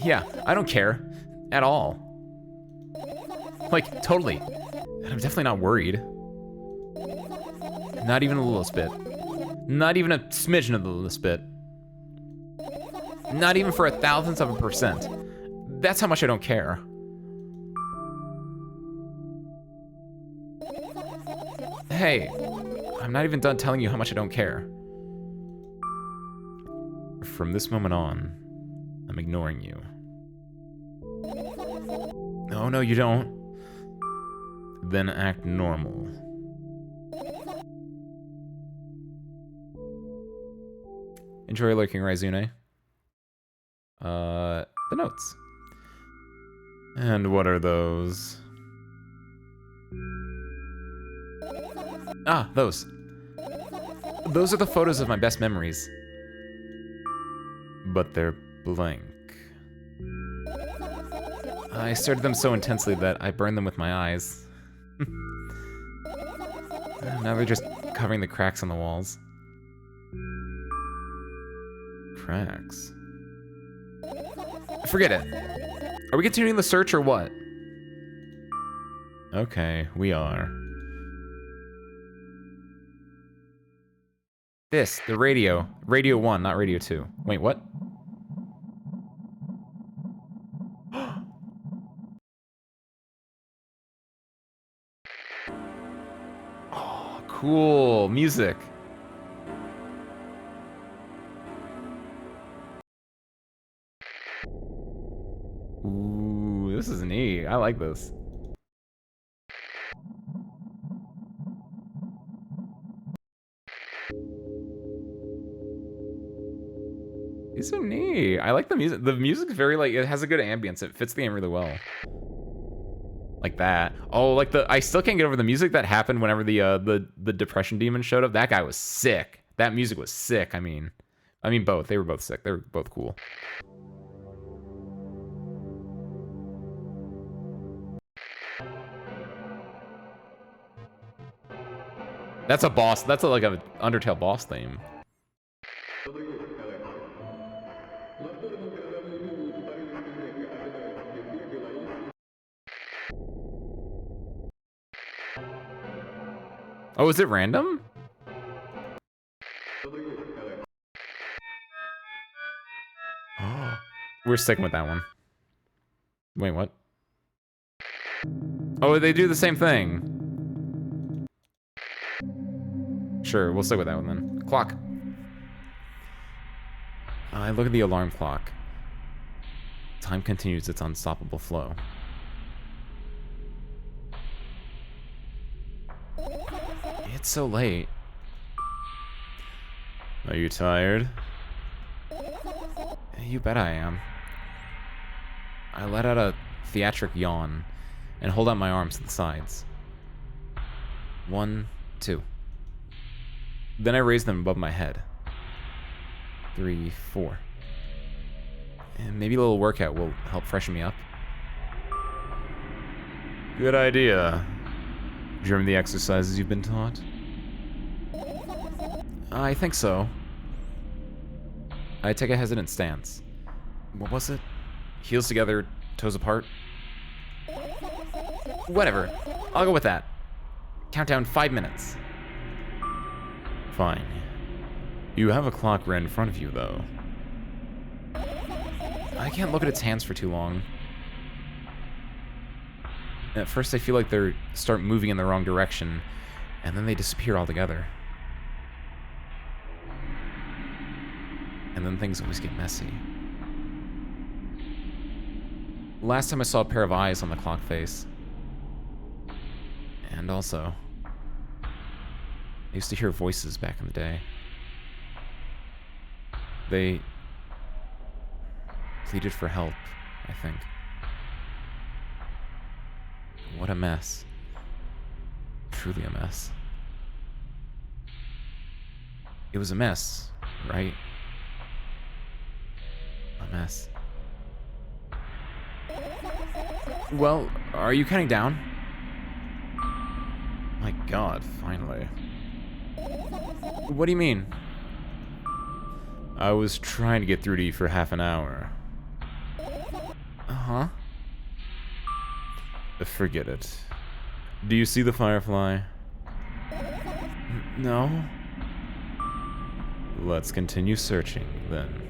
Yeah, I don't care. At all. Like, totally. And I'm definitely not worried. Not even a little bit. Not even a smidgen of the little bit. Not even for 1,000%. That's how much I don't care. Hey, I'm not even done telling you how much I don't care. From this moment on, I'm ignoring you. No, you don't. Then act normal. Enjoy lurking, Raizune. The notes. And what are those? Ah, those. Those are the photos of my best memories. But they're blank. I stared at them so intensely that I burned them with my eyes. Now they're just covering the cracks on the walls. Cracks. Forget it. Are we continuing the search or what? Okay, we are. This, the radio. Radio 1, not Radio 2. Wait, what? Oh, Cool. Music. Ooh, this is neat. I like this. These are neat. I like the music. The music's very, like, it has a good ambience. It fits the game really well. Like that. Oh, like I still can't get over the music that happened whenever the depression demon showed up. That guy was sick. That music was sick. I mean both. They were both sick. They were both cool. That's a boss. That's like a Undertale boss theme. Oh, is it random? We're sticking with that one. Wait, what? Oh, they do the same thing. Sure, we'll stick with that one then. Clock. I look at the alarm clock. Time continues its unstoppable flow. It's so late. Are you tired? You bet I am. I let out a theatric yawn and hold out my arms to the sides. 1, 2. Then I raise them above my head. 3, 4. And maybe a little workout will help freshen me up. Good idea. Do you remember the exercises you've been taught? I think so. I take a hesitant stance. What was it? Heels together, toes apart? Whatever. I'll go with that. Countdown 5 minutes. Fine. You have a clock right in front of you, though. I can't look at its hands for too long. At first I feel like they start moving in the wrong direction, and then they disappear altogether. And then things always get messy. Last time I saw a pair of eyes on the clock face. And also, I used to hear voices back in the day. They pleaded for help, I think. What a mess. Truly a mess. It was a mess, right? A mess. Well, are you counting down? My God, finally. What do you mean? I was trying to get through to you for half an hour. Uh-huh. Forget it. Do you see the firefly? No. Let's continue searching, then.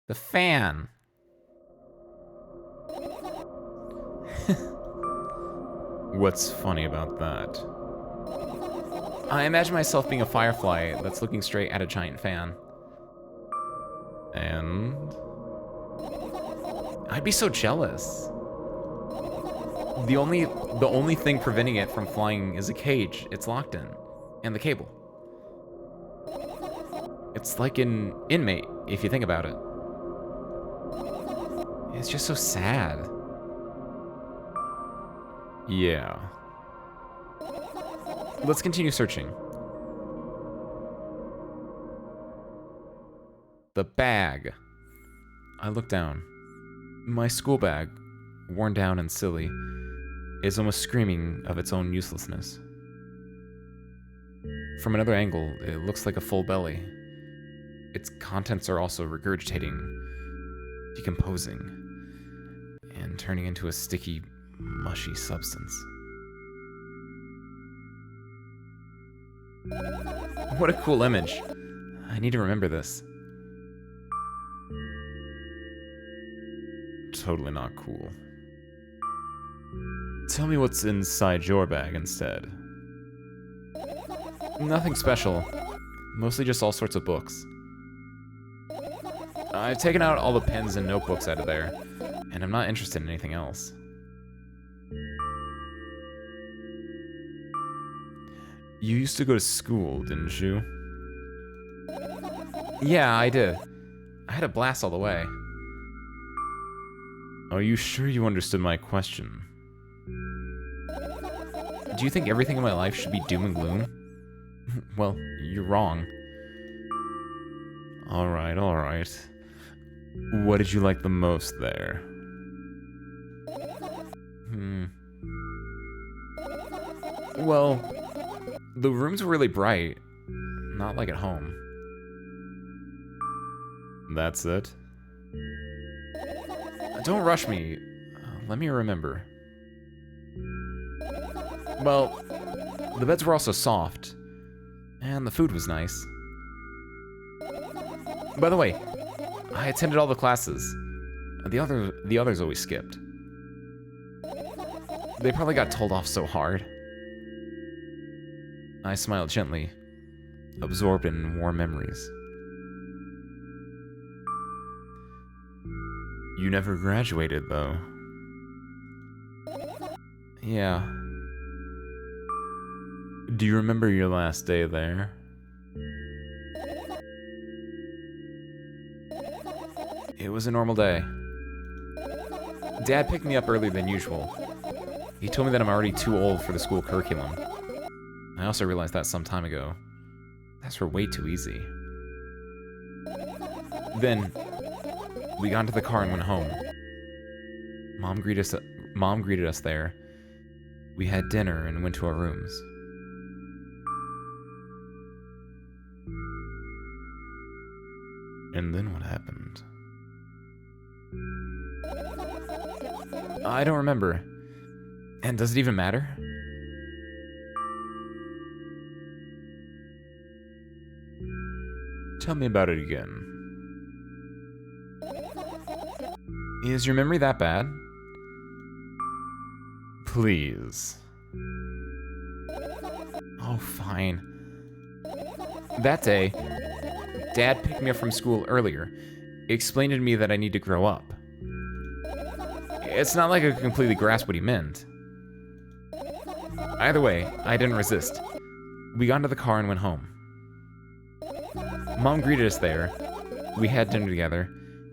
The fan. What's funny about that? I imagine myself being a firefly that's looking straight at a giant fan. And I'd be so jealous. The only thing preventing it from flying is a cage it's locked in, and the cable. It's like an inmate, if you think about it. It's just so sad. Yeah. Let's continue searching. The bag. I look down. My school bag, worn down and silly, is almost screaming of its own uselessness. From another angle, it looks like a full belly. Its contents are also regurgitating, decomposing, and turning into a sticky, mushy substance. What a cool image. I need to remember this. Totally not cool. Tell me what's inside your bag instead. Nothing special. Mostly just all sorts of books. I've taken out all the pens and notebooks out of there, and I'm not interested in anything else. You used to go to school, didn't you? Yeah, I did. I had a blast all the way. Are you sure you understood my question? Do you think everything in my life should be doom and gloom? Well, you're wrong. Alright, alright. What did you like the most there? Well, the rooms were really bright. Not like at home. That's it? Don't rush me. Let me remember. Well, the beds were also soft. And the food was nice. By the way, I attended all the classes. The others always skipped. They probably got told off so hard. I smiled gently, absorbed in warm memories. You never graduated, though. Yeah. Do you remember your last day there? It was a normal day. Dad picked me up earlier than usual. He told me that I'm already too old for the school curriculum. I also realized that some time ago. That's for way too easy. Then, we got into the car and went home. Mom greeted us there. We had dinner and went to our rooms. And then what happened? I don't remember. And does it even matter? Tell me about it again. Is your memory that bad? Please. Oh, fine. That day, Dad picked me up from school earlier. He explained to me that I need to grow up. It's not like I could completely grasp what he meant. Either way, I didn't resist. We got into the car and went home. Mom greeted us there. We had dinner together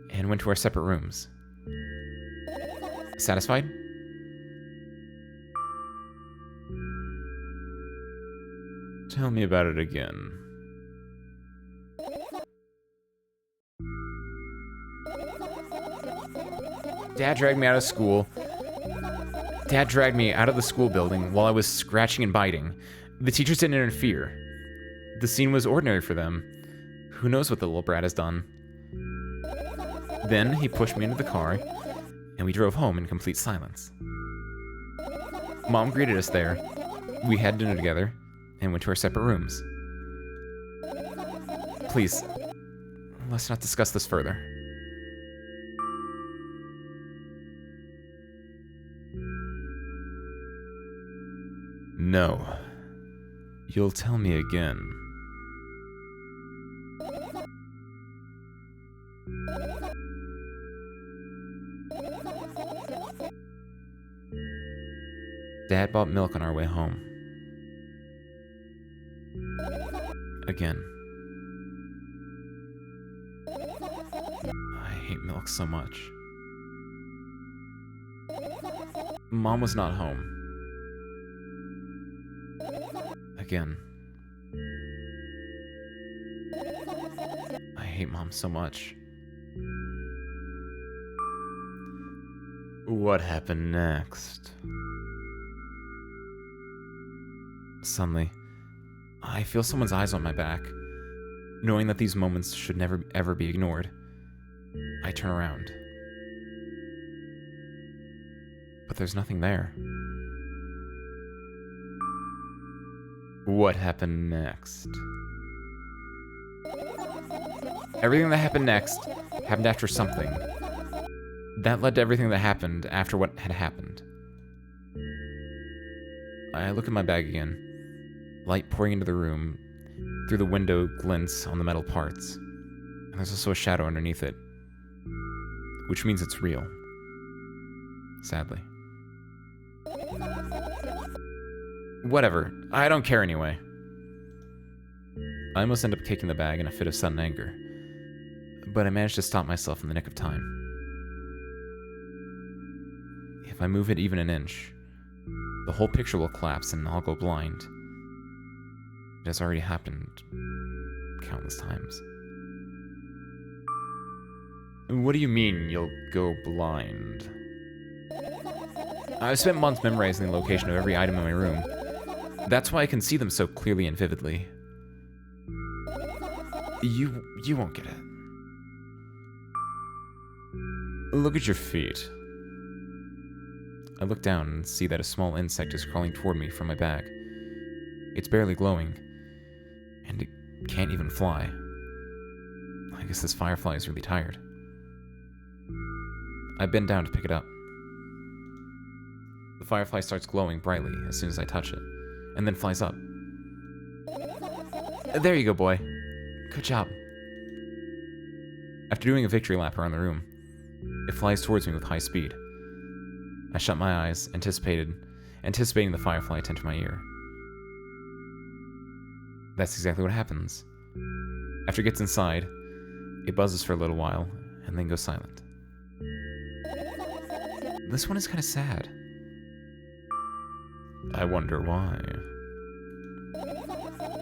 and went to our separate rooms. Satisfied? Tell me about it again. Dad dragged me out of school. Dad dragged me out of the school building while I was scratching and biting. The teachers didn't interfere. The scene was ordinary for them. Who knows what the little brat has done? Then he pushed me into the car, and we drove home in complete silence. Mom greeted us there. We had dinner together, and went to our separate rooms. Please, let's not discuss this further. No. You'll tell me again. Dad bought milk on our way home. Again. I hate milk so much. Mom was not home. Again. I hate Mom so much. What happened next? Suddenly, I feel someone's eyes on my back. Knowing that these moments should never ever be ignored, I turn around. But there's nothing there. What happened next? Everything that happened next happened after something. That led to everything that happened after what had happened. I look at my bag again. Light pouring into the room. Through the window glints on the metal parts. And there's also a shadow underneath it. Which means it's real. Sadly. Whatever. I don't care anyway. I almost end up kicking the bag in a fit of sudden anger. But I managed to stop myself in the nick of time. If I move it even an inch, the whole picture will collapse and I'll go blind. It has already happened countless times. What do you mean you'll go blind? I've spent months memorizing the location of every item in my room. That's why I can see them so clearly and vividly. You won't get it. Look at your feet. I look down and see that a small insect is crawling toward me from my bag. It's barely glowing, and it can't even fly. I guess this firefly is really tired. I bend down to pick it up. The firefly starts glowing brightly as soon as I touch it, and then flies up. There you go, boy. Good job. After doing a victory lap around the room, it flies towards me with high speed. I shut my eyes, anticipating the firefly to enter my ear. That's exactly what happens. After it gets inside, it buzzes for a little while, and then goes silent. This one is kind of sad. I wonder why.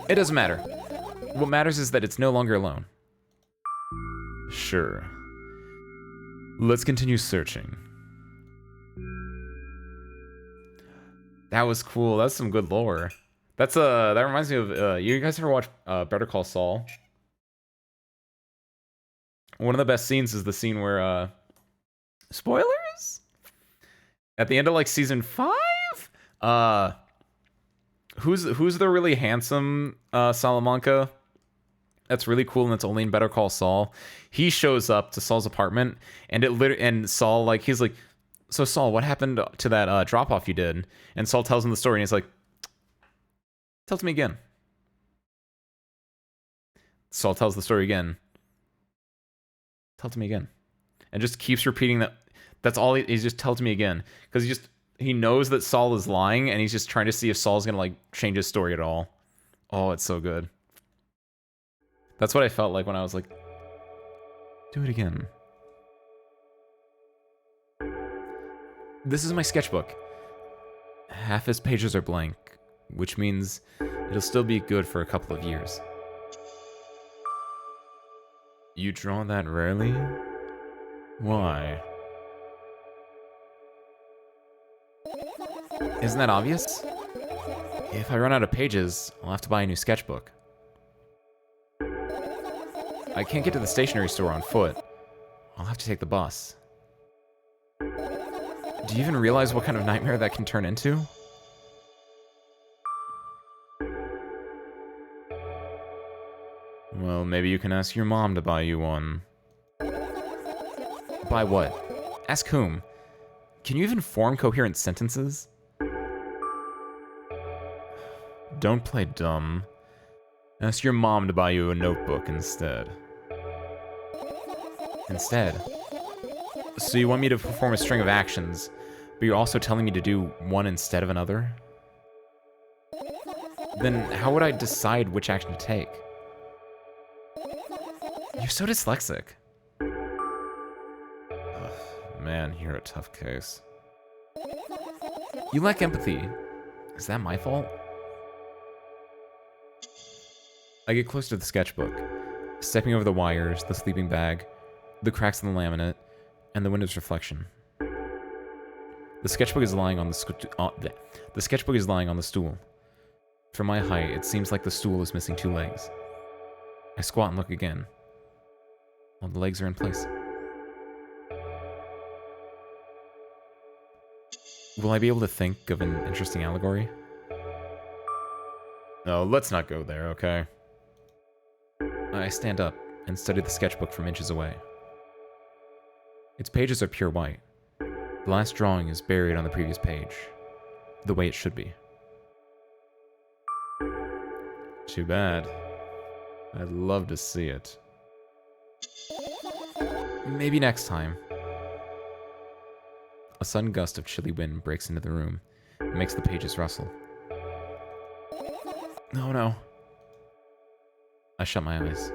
It doesn't matter. What matters is that it's no longer alone. Sure. Let's continue searching. That was cool. That's some good lore. That reminds me of you guys ever watch Better Call Saul? One of the best scenes is the scene where spoilers? At the end of like season 5? Who's the really handsome Salamanca? That's really cool, and that's only in Better Call Saul. He shows up to Saul's apartment, and Saul, like, he's like, so Saul, what happened to that drop-off you did? And Saul tells him the story, and he's like, tell it to me again. Saul tells the story again. Tell it to me again. And just keeps repeating that. That's all he just tells me again. Because he knows that Saul is lying, and he's just trying to see if Saul's gonna, like, change his story at all. Oh, it's so good. That's what I felt like when I was like, do it again. This is my sketchbook. Half its pages are blank, which means it'll still be good for a couple of years. You draw that rarely? Why? Isn't that obvious? If I run out of pages, I'll have to buy a new sketchbook. I can't get to the stationery store on foot. I'll have to take the bus. Do you even realize what kind of nightmare that can turn into? Well, maybe you can ask your mom to buy you one. Buy what? Ask whom? Can you even form coherent sentences? Don't play dumb. Ask your mom to buy you a notebook instead. Instead? So you want me to perform a string of actions, but you're also telling me to do one instead of another? Then how would I decide which action to take? You're so dyslexic. Ugh, man, you're a tough case. You lack empathy. Is that my fault? I get close to the sketchbook, stepping over the wires, the sleeping bag, the cracks in the laminate, and the window's reflection. The sketchbook is lying on the sketchbook is lying on the stool. From my height, it seems like the stool is missing 2 legs. I squat and look again. All the legs are in place. Will I be able to think of an interesting allegory? No, let's not go there, okay? I stand up and study the sketchbook from inches away. Its pages are pure white. The last drawing is buried on the previous page, the way it should be. Too bad. I'd love to see it. Maybe next time. A sudden gust of chilly wind breaks into the room and makes the pages rustle. Oh no. I shut my eyes.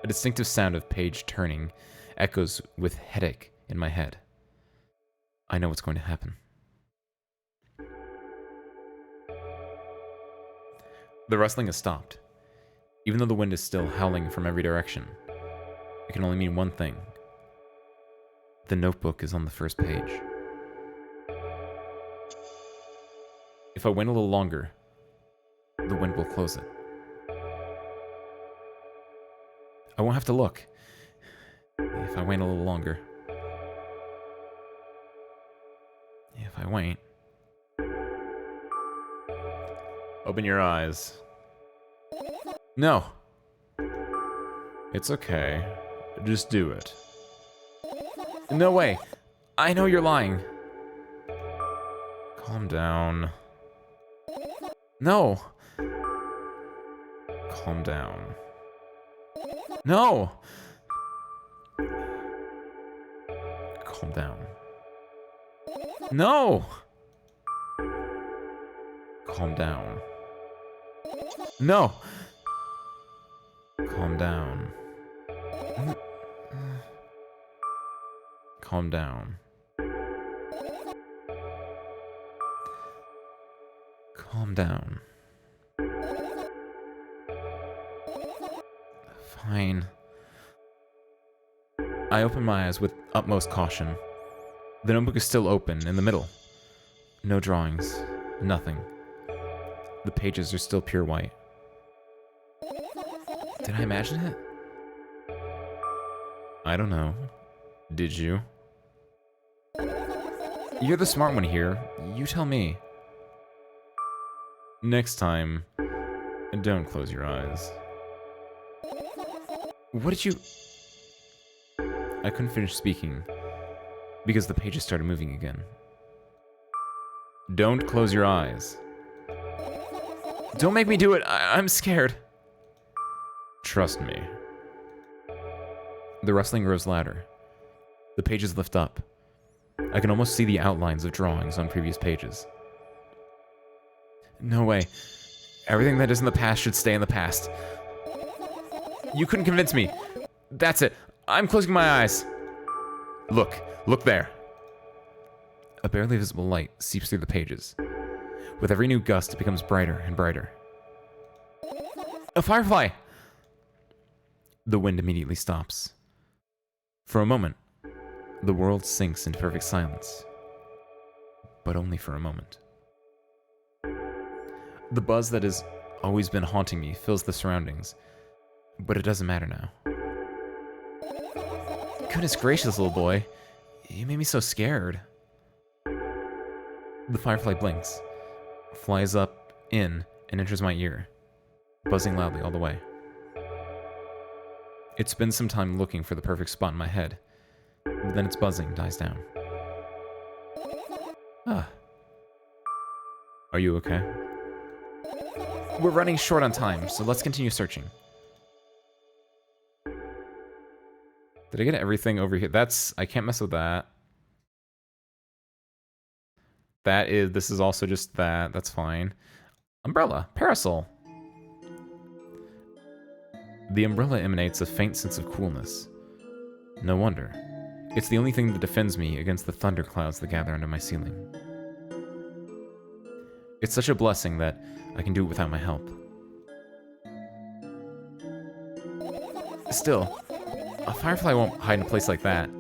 A distinctive sound of page turning echoes with headache in my head. I know what's going to happen. The rustling has stopped. Even though the wind is still howling from every direction, it can only mean one thing. The notebook is on the first page. If I wait a little longer, the wind will close it. I won't have to look if I wait a little longer. If I wait. Open your eyes. No. It's okay. Just do it. No way. I know you're lying. Calm down. No. Calm down. No. Calm down. No. Calm down. No. Calm down. Calm down. Calm down. Fine. I open my eyes with utmost caution. The notebook is still open in the middle. No drawings. Nothing. The pages are still pure white. Did I imagine it? I don't know. Did you? You're the smart one here. You tell me. Next time, don't close your eyes. What did you... I couldn't finish speaking because the pages started moving again. Don't close your eyes. Don't make me do it. I'm scared. Trust me. The rustling grows louder. The pages lift up. I can almost see the outlines of drawings on previous pages. No way. Everything that is in the past should stay in the past. You couldn't convince me. That's it. I'm closing my eyes. Look. Look there. A barely visible light seeps through the pages. With every new gust, it becomes brighter and brighter. A firefly! The wind immediately stops. For a moment, the world sinks into perfect silence. But only for a moment. The buzz that has always been haunting me fills the surroundings, but it doesn't matter now. Goodness gracious, little boy. You made me so scared. The firefly blinks, flies up, in, and enters my ear, buzzing loudly all the way. It spends some time looking for the perfect spot in my head, but then its buzzing dies down. Ah. Are you okay? We're running short on time, so let's continue searching. Did I get everything over here? I can't mess with that. This is also just that. That's fine. Umbrella. Parasol. The umbrella emanates a faint sense of coolness. No wonder. It's the only thing that defends me against the thunderclouds that gather under my ceiling. It's such a blessing that I can do it without my help. Still, a firefly won't hide in a place like that.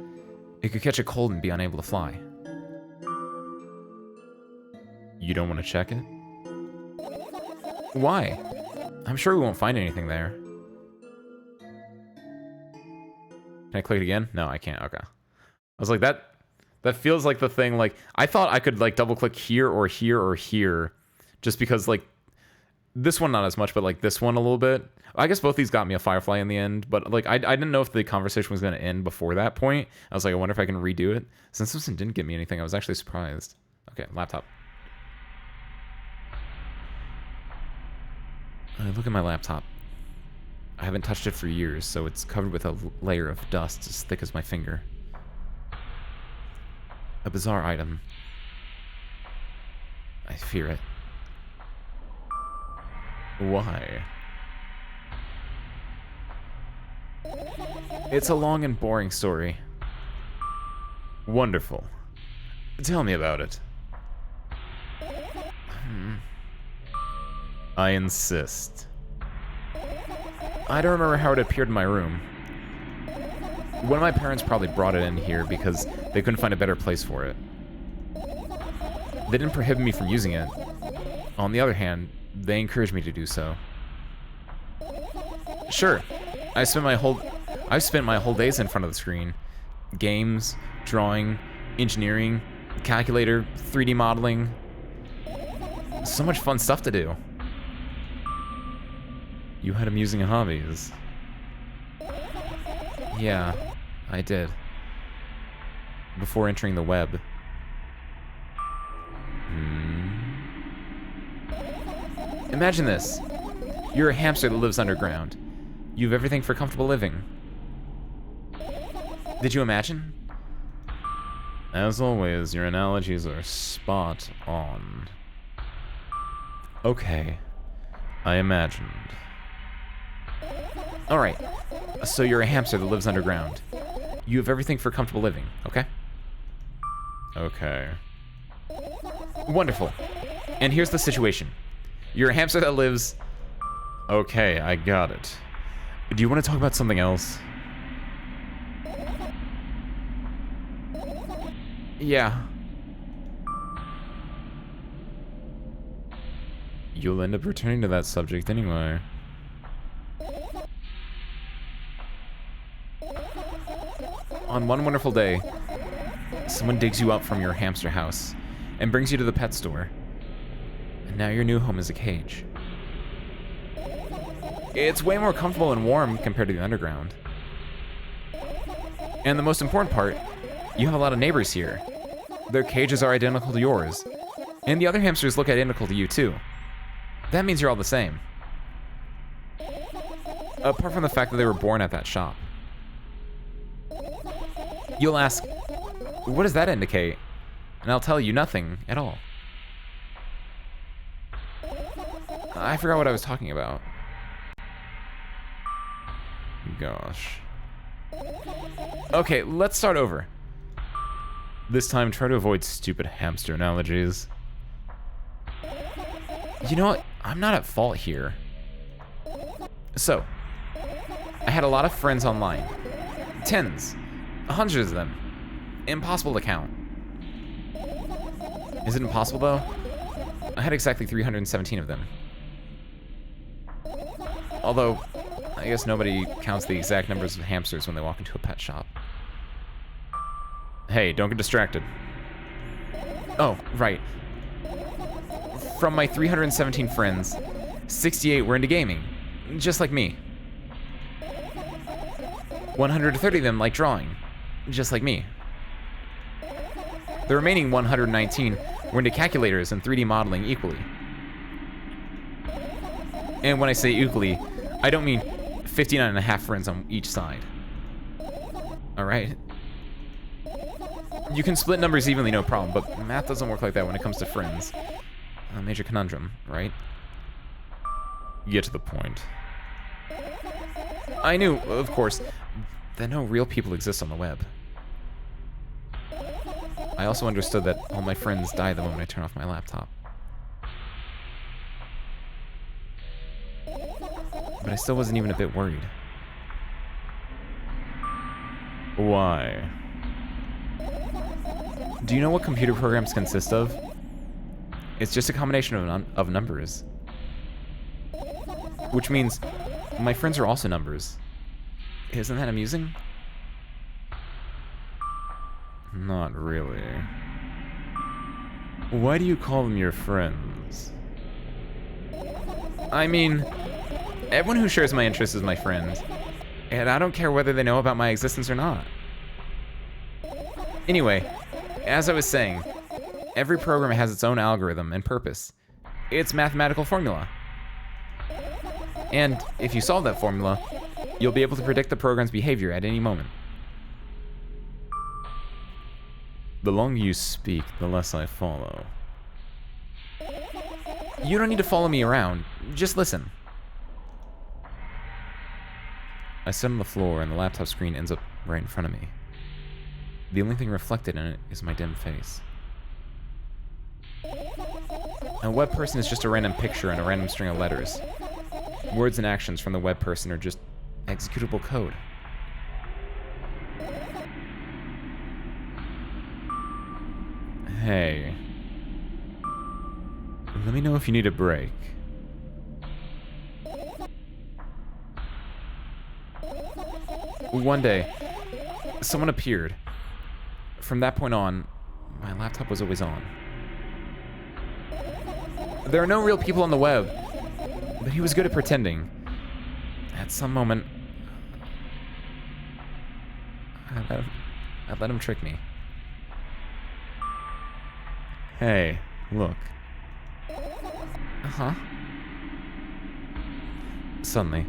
It could catch a cold and be unable to fly. You don't want to check it? Why? I'm sure we won't find anything there. Can I click it again? No, I can't. Okay. I was like, that feels like the thing, like, I thought I could, like, double-click here or here or here, just because, like, this one not as much, but, like, this one a little bit. I guess both these got me a firefly in the end, but, like, I didn't know if the conversation was going to end before that point. I was like, I wonder if I can redo it. Since this one didn't get me anything, I was actually surprised. Okay, laptop. I look at my laptop. I haven't touched it for years, so it's covered with a layer of dust as thick as my finger. A bizarre item. I fear it. Why? It's a long and boring story. Wonderful. Tell me about it. I insist. I don't remember how it appeared in my room. One of my parents probably brought it in here because they couldn't find a better place for it. They didn't prohibit me from using it. On the other hand, they encouraged me to do so. Sure, I've spent my whole days in front of the screen. Games, drawing, engineering, calculator, 3D modeling. So much fun stuff to do. You had amusing hobbies. Yeah, I did. Before entering the web. Imagine this. You're a hamster that lives underground. You have everything for comfortable living. Did you imagine? As always, your analogies are spot on. Okay, I imagined. Alright, so you're a hamster that lives underground. You have everything for comfortable living, okay? Okay. Wonderful. And here's the situation. You're a hamster that lives... Okay, I got it. Do you want to talk about something else? Yeah. You'll end up returning to that subject anyway. On one wonderful day, someone digs you up from your hamster house and brings you to the pet store. And now your new home is a cage. It's way more comfortable and warm compared to the underground. And the most important part, you have a lot of neighbors here. Their cages are identical to yours. And the other hamsters look identical to you too. That means you're all the same. Apart from the fact that they were born at that shop. You'll ask, what does that indicate? And I'll tell you nothing at all. I forgot what I was talking about. Gosh. Okay, let's start over. This time, try to avoid stupid hamster analogies. You know what? I'm not at fault here. So, I had a lot of friends online. Tens. Hundreds of them. Impossible to count. Is it impossible, though? I had exactly 317 of them. Although, I guess nobody counts the exact numbers of hamsters when they walk into a pet shop. Hey, don't get distracted. Oh, right. From my 317 friends, 68 were into gaming, just like me. 130 of them like drawing, just like me. The remaining 119 were into calculators and 3D modeling equally. And when I say equally, I don't mean 59 and a half friends on each side. Alright? You can split numbers evenly, no problem, but math doesn't work like that when it comes to friends. A major conundrum, right? Get to the point. I knew, of course, that no real people exist on the web. I also understood that all my friends die the moment I turn off my laptop. But I still wasn't even a bit worried. Why? Do you know what computer programs consist of? It's just a combination of numbers. Which means my friends are also numbers. Isn't that amusing? Not really. Why do you call them your friends? I mean, everyone who shares my interests is my friend. And I don't care whether they know about my existence or not. Anyway, as I was saying, every program has its own algorithm and purpose. Its mathematical formula. And if you solve that formula, you'll be able to predict the program's behavior at any moment. The longer you speak, the less I follow. You don't need to follow me around. Just listen. I sit on the floor and the laptop screen ends up right in front of me. The only thing reflected in it is my dim face. A web person is just a random picture and a random string of letters. Words and actions from the web person are just executable code. Hey. Let me know if you need a break. One day, someone appeared. From that point on, my laptop was always on. There are no real people on the web, but he was good at pretending. At some moment, I let him trick me. Hey, look. Uh-huh. Suddenly,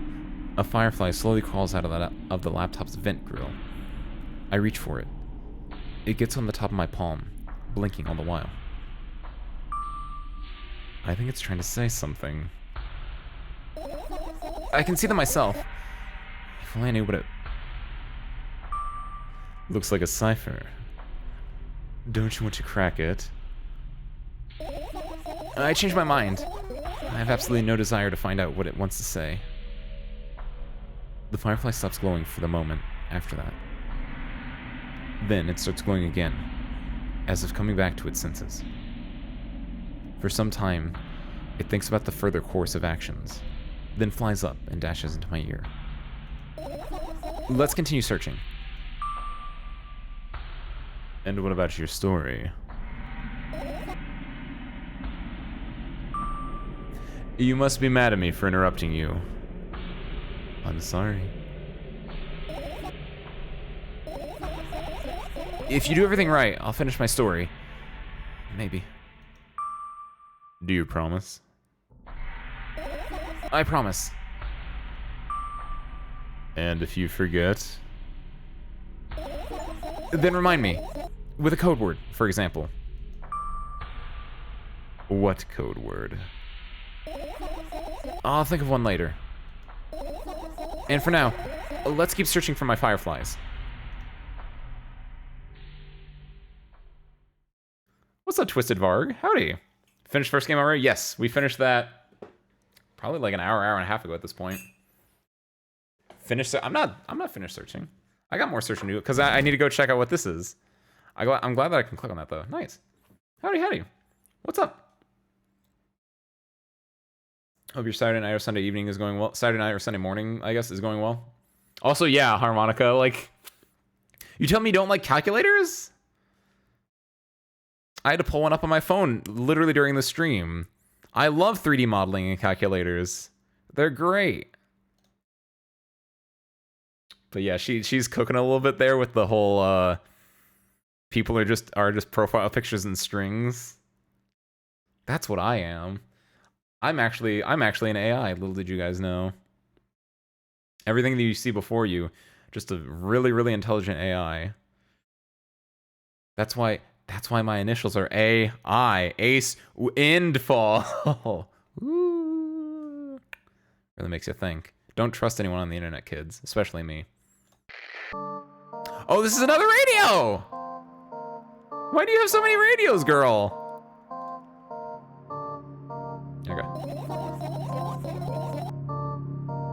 a firefly slowly crawls out of the laptop's vent grill. I reach for it. It gets on the top of my palm, blinking all the while. I think it's trying to say something. I can see them myself. If only I knew what it... Looks like a cipher. Don't you want to crack it? I changed my mind. I have absolutely no desire to find out what it wants to say. The firefly stops glowing for the moment after that. Then it starts glowing again, as if coming back to its senses. For some time, it thinks about the further course of actions, then flies up and dashes into my ear. Let's continue searching. And what about your story? You must be mad at me for interrupting you. I'm sorry. If you do everything right, I'll finish my story. Maybe. Do you promise? I promise. And if you forget? Then remind me. With a code word, for example. What code word? I'll think of one later. And for now, let's keep searching for my fireflies. What's up, Twisted Varg? Howdy. Finished first game already? Yes, we finished that probably like an hour and a half ago at this point. Finished. I'm not finished searching. I got more searching to do because I need to go check out what this is. I'm glad that I can click on that though. Nice. Howdy. What's up? Hope your Saturday night or Sunday evening is going well. Saturday night or Sunday morning, I guess, is going well. Also, yeah, Harmonica, like, you tell me you don't like calculators? I had to pull one up on my phone literally during the stream. I love 3D modeling and calculators. They're great. But yeah, she's cooking a little bit there with the whole people are just profile pictures and strings. That's what I am. I'm actually an AI, little did you guys know. Everything that you see before you, just a really, really intelligent AI. That's why my initials are AI, Ace Endfall. Ooh. Really makes you think. Don't trust anyone on the internet, kids, especially me. Oh, this is another radio! Why do you have so many radios, girl? Okay.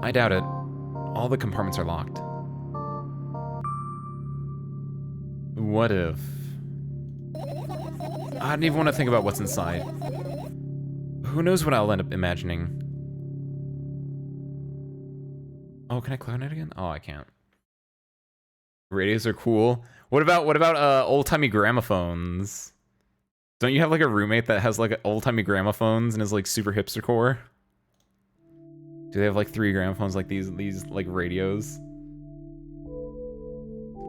I doubt it. All the compartments are locked. What if... I don't even want to think about what's inside. Who knows what I'll end up imagining. Oh, can I click on it again? Oh, I can't. Radios are cool. What about old-timey gramophones? Don't you have like a roommate that has like old-timey gramophones and is like super hipster core? Do they have like 3 gramophones like these like radios?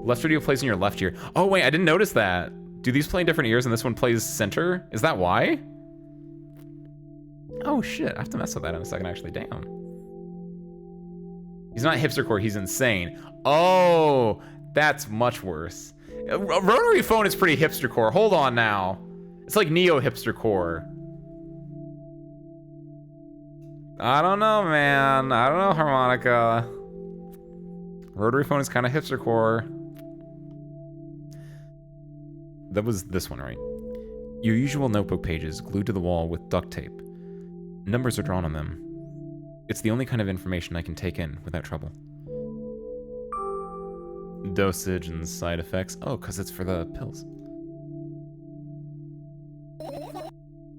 Left radio plays in your left ear. Oh wait, I didn't notice that. Do these play in different ears and this one plays center? Is that why? Oh shit, I have to mess with that in a second actually, damn. He's not hipstercore, he's insane. Oh, that's much worse. Rotary phone is pretty hipstercore. Hold on now. It's like neo-hipstercore. I don't know, man. I don't know, Harmonica. Rotary phone is kind of hipstercore. That was this one, right? Your usual notebook pages glued to the wall with duct tape. Numbers are drawn on them. It's the only kind of information I can take in without trouble. Dosage and side effects. Oh, because it's for the pills.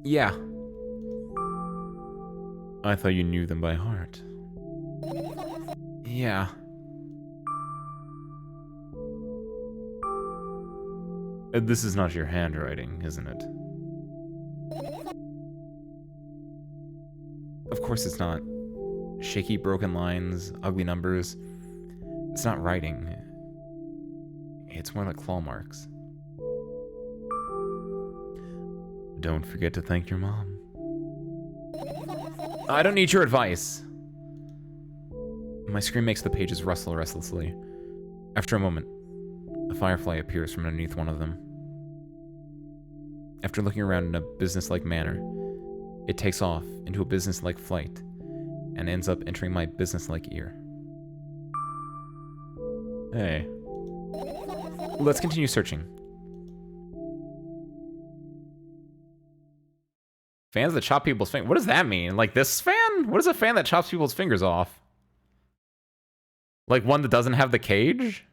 Yeah. I thought you knew them by heart. Yeah. This is not your handwriting, isn't it? Of course it's not. Shaky, broken lines, ugly numbers. It's not writing. It's more like claw marks. Don't forget to thank your mom. I don't need your advice. My screen makes the pages rustle restlessly. After a moment, a firefly appears from underneath one of them. After looking around in a businesslike manner, it takes off into a businesslike flight and ends up entering my businesslike ear. Hey. Let's continue searching. Fans that chop people's fingers. What does that mean? Like this fan? What is a fan that chops people's fingers off? Like one that doesn't have the cage?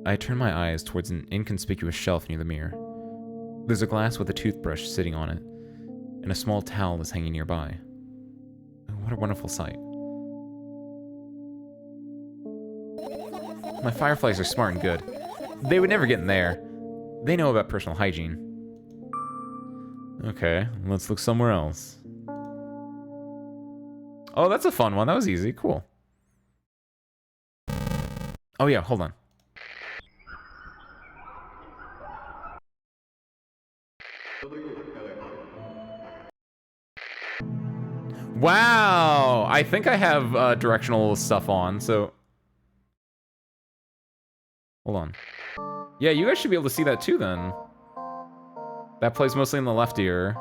I turn my eyes towards an inconspicuous shelf near the mirror. There's a glass with a toothbrush sitting on it, and a small towel is hanging nearby. What a wonderful sight. My fireflies are smart and good. They would never get in there. They know about personal hygiene. Okay, let's look somewhere else. Oh, that's a fun one. That was easy. Cool. Oh yeah, hold on. Wow! I think I have directional stuff on, so... Hold on. Yeah, you guys should be able to see that too, then. That plays mostly in the left ear.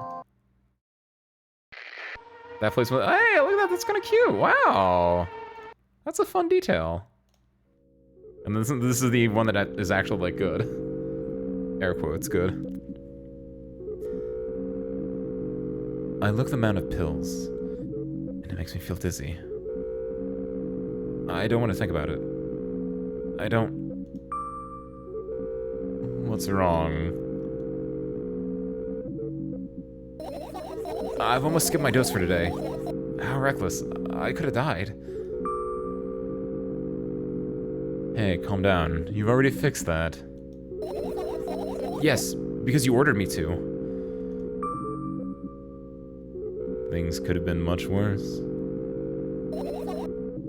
That plays... Hey, look at that! That's kind of cute! Wow! That's a fun detail. And this is the one that is actually, like, good. Air quotes, good. I look at the amount of pills, and it makes me feel dizzy. I don't want to think about it. I don't... What's wrong? I've almost skipped my dose for today. How reckless. I could have died. Hey, calm down. You've already fixed that. Yes, because you ordered me to. Things could have been much worse.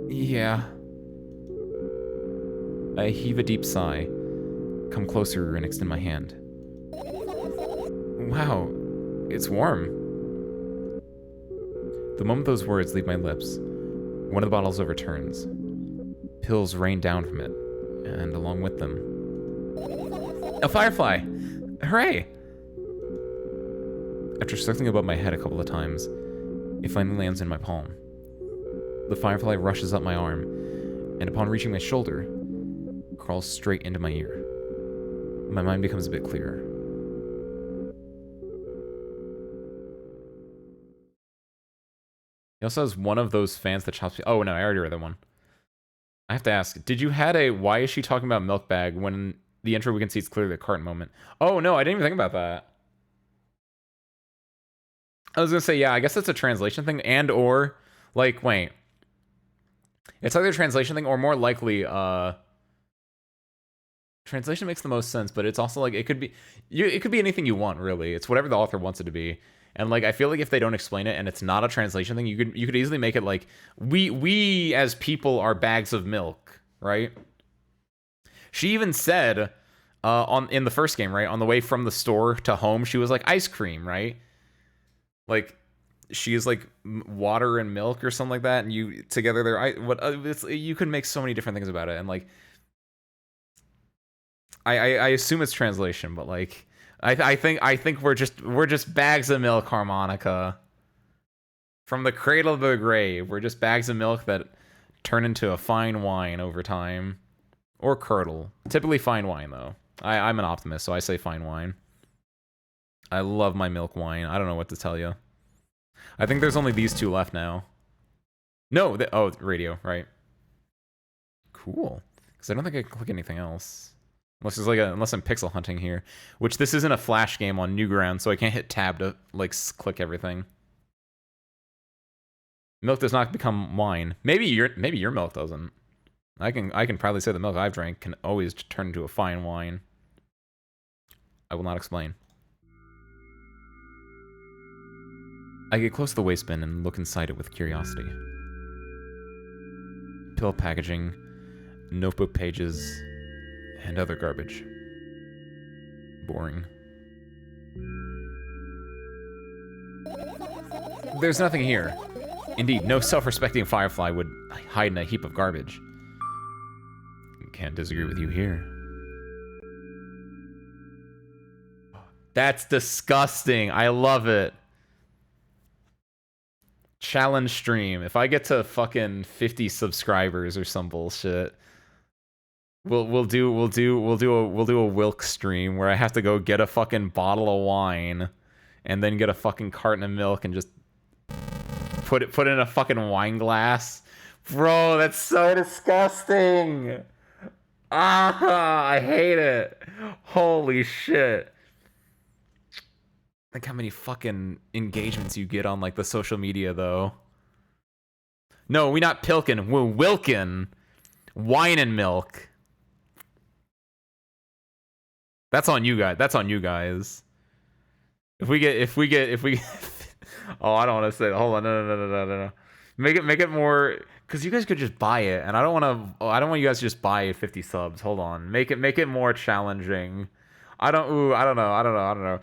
Yeah. I heave a deep sigh, come closer and extend my hand. Wow, it's warm. The moment those words leave my lips, one of the bottles overturns. Pills rain down from it, and along with them... A firefly! Hooray! After circling above my head a couple of times, it finally lands in my palm. The firefly rushes up my arm, and upon reaching my shoulder, crawls straight into my ear. My mind becomes a bit clearer. He also has one of those fans that chops... Oh, no, I already read that one. I have to ask, did you had a why is she talking about milk bag when the intro we can see it's clearly a carton moment? Oh, no, I didn't even think about that. I was going to say, yeah, I guess it's a translation thing and or, like, wait. It's either a translation thing or more likely, translation makes the most sense, but it's also like, it could be anything you want, really. It's whatever the author wants it to be. And like, I feel like if they don't explain it and it's not a translation thing, you could easily make it like, we as people are bags of milk, right? She even said, in the first game, right, on the way from the store to home, she was like, ice cream, right? Like, she is like water and milk or something like that, and you together you could make so many different things about it, and like I assume it's translation, but like I think we're just bags of milk, harmonica. From the cradle to the grave, we're just bags of milk that turn into a fine wine over time. Or curdle. Typically fine wine, though. I'm an optimist, so I say fine wine. I love my milk wine. I don't know what to tell you. I think there's only these two left now. No, oh, radio, right. Cool. Because I don't think I can click anything else. Unless I'm pixel hunting here. Which this isn't a Flash game on Newgrounds, so I can't hit tab to, like, click everything. Milk does not become wine. Maybe your milk doesn't. I can proudly say the milk I've drank can always turn into a fine wine. I will not explain. I get close to the waste bin and look inside it with curiosity. Pill packaging, notebook pages, and other garbage. Boring. There's nothing here. Indeed, no self-respecting Firefly would hide in a heap of garbage. Can't disagree with you here. That's disgusting. I love it. Challenge stream. If I get to fucking 50 subscribers or some bullshit, we'll do a Wilk stream where I have to go get a fucking bottle of wine and then get a fucking carton of milk and just put it in a fucking wine glass. Bro, that's so disgusting. I hate it. Holy shit. Think how many fucking engagements you get on like the social media though. No, we not pilkin', we're wilkin'. Wine and milk. That's on you guys. That's on you guys. If we get oh, I don't want to say it. Hold on. No. Make it more, because you guys could just buy it, and I don't want you guys to just buy 50 subs. Hold on. Make it more challenging. I don't know.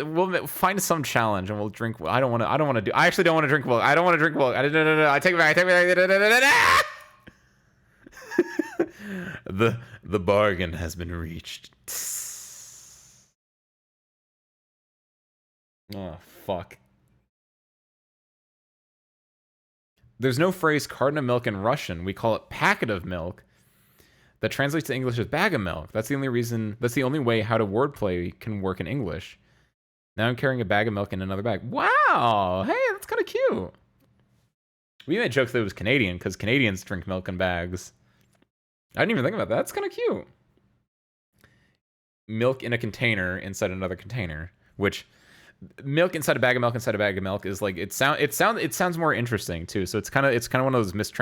We'll find some challenge and we'll drink. I actually don't want to drink milk. I don't want to drink milk. No. I take it back. The bargain has been reached. Oh, fuck. There's no phrase carton of milk in Russian. We call it packet of milk. That translates to English as bag of milk. That's the only way how to wordplay can work in English. Now I'm carrying a bag of milk in another bag. Wow! Hey, that's kind of cute. We made jokes that it was Canadian, because Canadians drink milk in bags. I didn't even think about that. That's kind of cute. Milk in a container inside another container, which milk inside a bag of milk inside a bag of milk is like it sounds more interesting too. So it's kind of one of those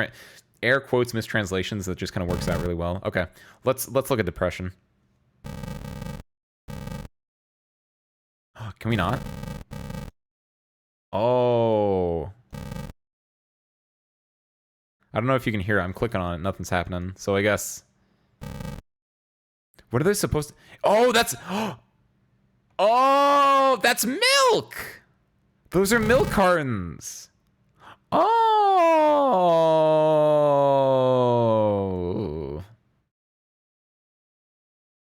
air quotes mistranslations that just kind of works out really well. Okay, let's look at depression. Oh, can we not? Oh, I don't know if you can hear it. I'm clicking on it. Nothing's happening. So I guess. What are they supposed to? Oh, that's. Oh, that's milk. Those are milk cartons. Oh.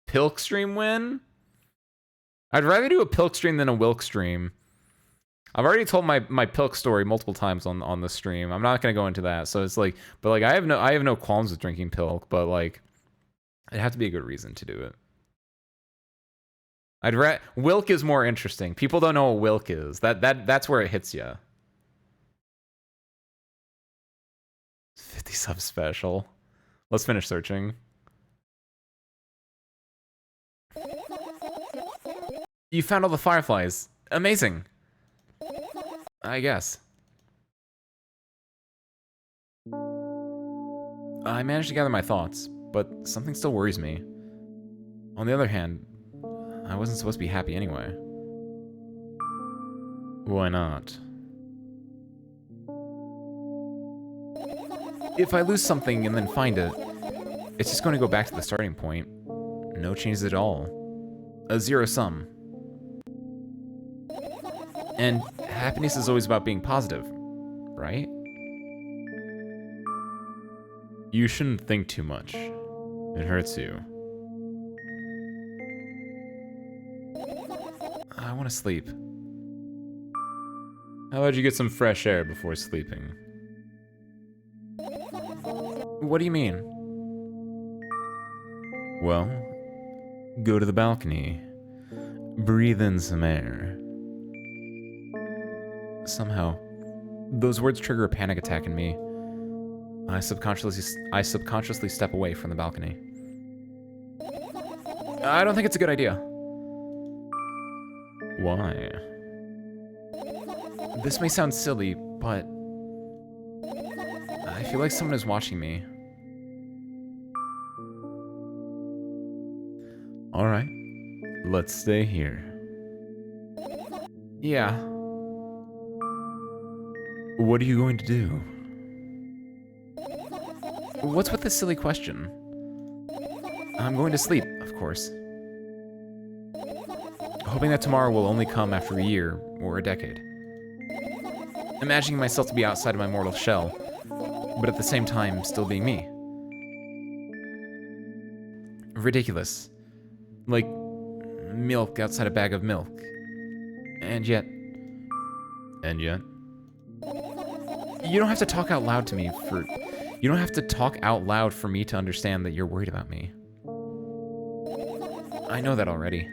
Pilk stream win? I'd rather do a Pilk stream than a Wilk stream. I've already told my Pilk story multiple times on the stream. I'm not gonna go into that. So it's like, but like I have no qualms with drinking Pilk, but like it'd have to be a good reason to do it. Wilk is more interesting. People don't know what Wilk is. That's where it hits you. 50 sub special. Let's finish searching. You found all the fireflies. Amazing. I guess. I managed to gather my thoughts, but something still worries me. On the other hand, I wasn't supposed to be happy anyway. Why not? If I lose something and then find it, it's just going to go back to the starting point. No changes at all. A zero sum. And happiness is always about being positive, right? You shouldn't think too much. It hurts you. I want to sleep. How about you get some fresh air before sleeping? What do you mean? Well, go to the balcony. Breathe in some air. Somehow, those words trigger a panic attack in me. I subconsciously step away from the balcony. I don't think it's a good idea. Why? This may sound silly, but I feel like someone is watching me. Alright, let's stay here. Yeah. What are you going to do? What's with this silly question? I'm going to sleep, of course. Hoping that tomorrow will only come after a year or a decade. Imagining myself to be outside of my mortal shell, but at the same time still being me. Ridiculous. Like milk outside a bag of milk. And yet... You don't have to talk out loud to me for... You don't have to talk out loud for me to understand that you're worried about me. I know that already.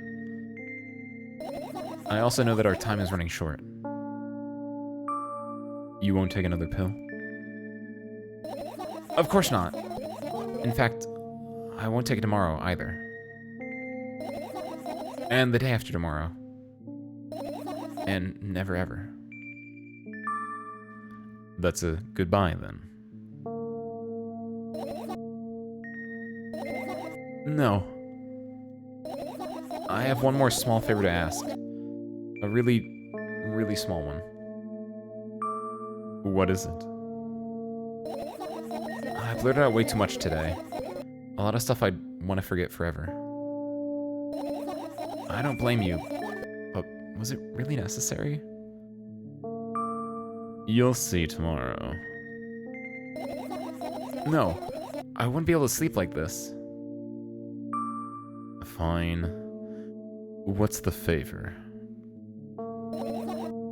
I also know that our time is running short. You won't take another pill? Of course not. In fact, I won't take it tomorrow either. And the day after tomorrow. And never ever. That's a goodbye then. No. I have one more small favor to ask. A really, really small one. What is it? I blurted out way too much today. A lot of stuff I'd want to forget forever. I don't blame you, but was it really necessary? You'll see tomorrow. No, I wouldn't be able to sleep like this. Fine. What's the favor?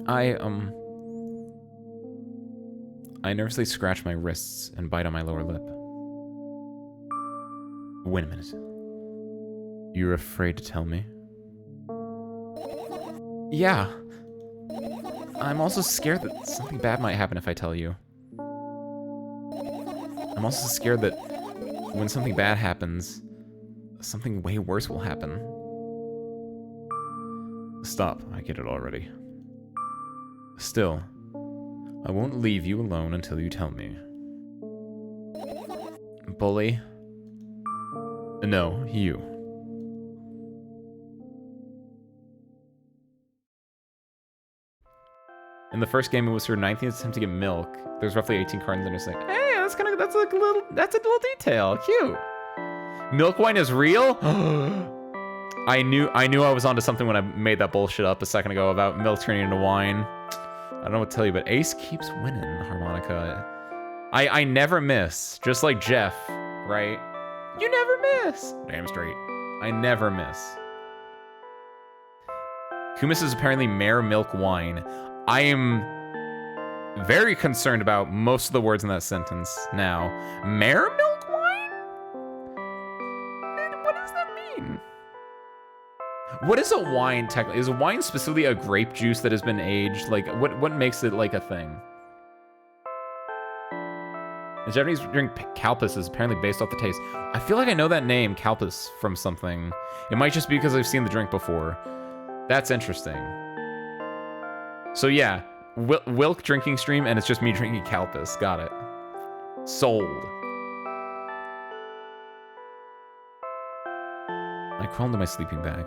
I nervously scratch my wrists and bite on my lower lip. Wait a minute. You're afraid to tell me? Yeah. I'm also scared that something bad might happen if I tell you. I'm also scared that when something bad happens, something way worse will happen. Stop, I get it already. Still, I won't leave you alone until you tell me. Bully? No, you. In the first game, it was her 19th attempt to get milk. There's roughly 18 cartons in her sink. Hey, that's a little detail. Cute. Milk wine is real? I knew I was onto something when I made that bullshit up a second ago about milk turning into wine. I don't know what to tell you, but Ace keeps winning the harmonica. I never miss, just like Jeff, right? You never miss. Damn straight. I never miss. Kumis is apparently Mare Milk Wine. I am very concerned about most of the words in that sentence now. Mare Milk Wine? What does that mean? What is a wine technically? Is a wine specifically a grape juice that has been aged? Like, what makes it like a thing? The Japanese drink Calpis is apparently based off the taste. I feel like I know that name, Calpis, from something. It might just be because I've seen the drink before. That's interesting. So yeah, Wilk drinking stream, and it's just me drinking Calpis. Got it. Sold. I crawl into my sleeping bag.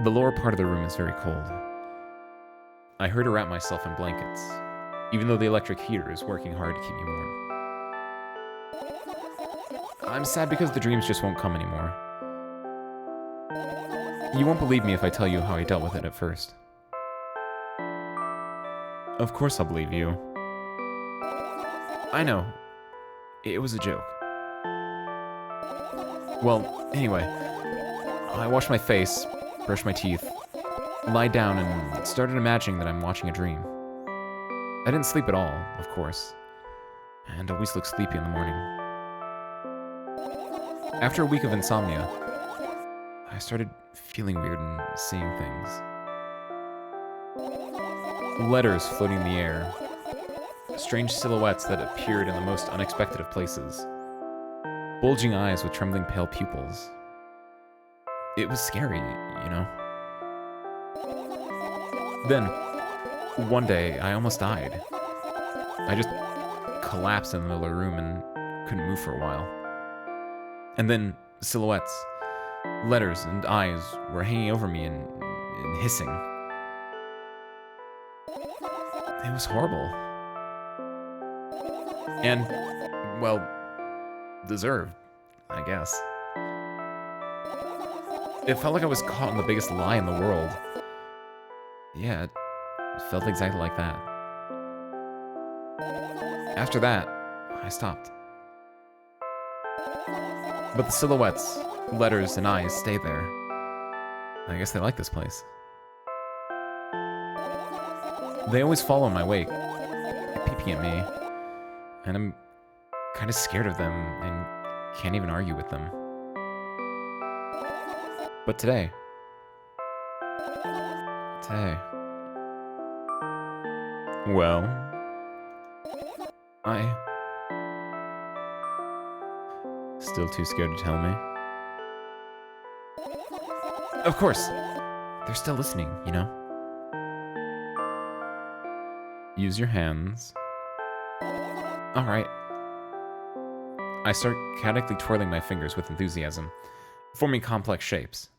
The lower part of the room is very cold. I hurry to wrap myself in blankets, even though the electric heater is working hard to keep me warm. I'm sad because the dreams just won't come anymore. You won't believe me if I tell you how I dealt with it at first. Of course I'll believe you. I know. It was a joke. Well, anyway, I washed my face, brushed my teeth, lied down, and started imagining that I'm watching a dream. I didn't sleep at all, of course, and always look sleepy in the morning. After a week of insomnia, I started feeling weird and seeing things. Letters floating in the air, strange silhouettes that appeared in the most unexpected of places, bulging eyes with trembling pale pupils. It was scary, you know? Then, one day, I almost died. I just collapsed in the middle of the room and couldn't move for a while. And then, silhouettes, letters, and eyes were hanging over me and hissing. It was horrible. And, well, deserved, I guess. It felt like I was caught in the biggest lie in the world. Yeah, it felt exactly like that. After that, I stopped. But the silhouettes, letters, and eyes stayed there. I guess they like this place. They always follow in my wake, peeping at me, and I'm kind of scared of them and can't even argue with them. But today, well, still too scared to tell me? Of course, they're still listening, you know? Use your hands. Alright. I start chaotically twirling my fingers with enthusiasm, forming complex shapes.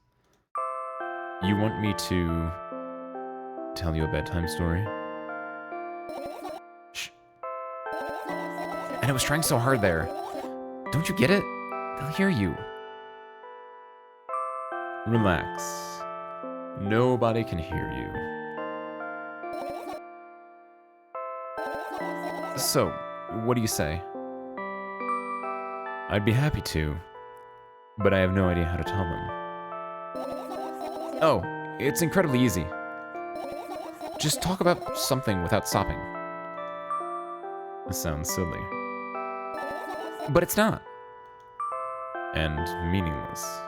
You want me to tell you a bedtime story? Shh. And I was trying so hard there. Don't you get it? They'll hear you. Relax. Nobody can hear you. So, what do you say? I'd be happy to, but I have no idea how to tell them. Oh, it's incredibly easy. Just talk about something without stopping. This sounds silly. But it's not. And meaningless.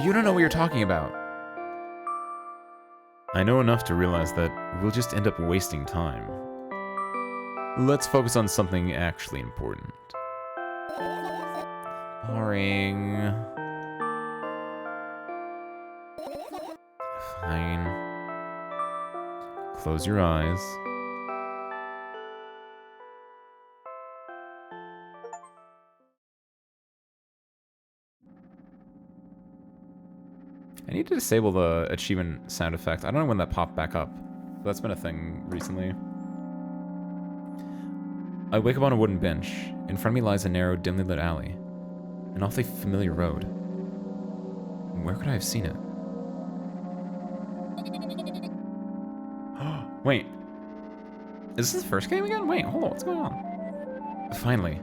You don't know what you're talking about. I know enough to realize that we'll just end up wasting time. Let's focus on something actually important. Boring. Fine. Close your eyes. I need to disable the achievement sound effect. I don't know when that popped back up. That's been a thing recently. I wake up on a wooden bench. In front of me lies a narrow, dimly lit alley. An awfully familiar road. Where could I have seen it? Wait. Is this the first game again? Wait, hold on, what's going on? Finally.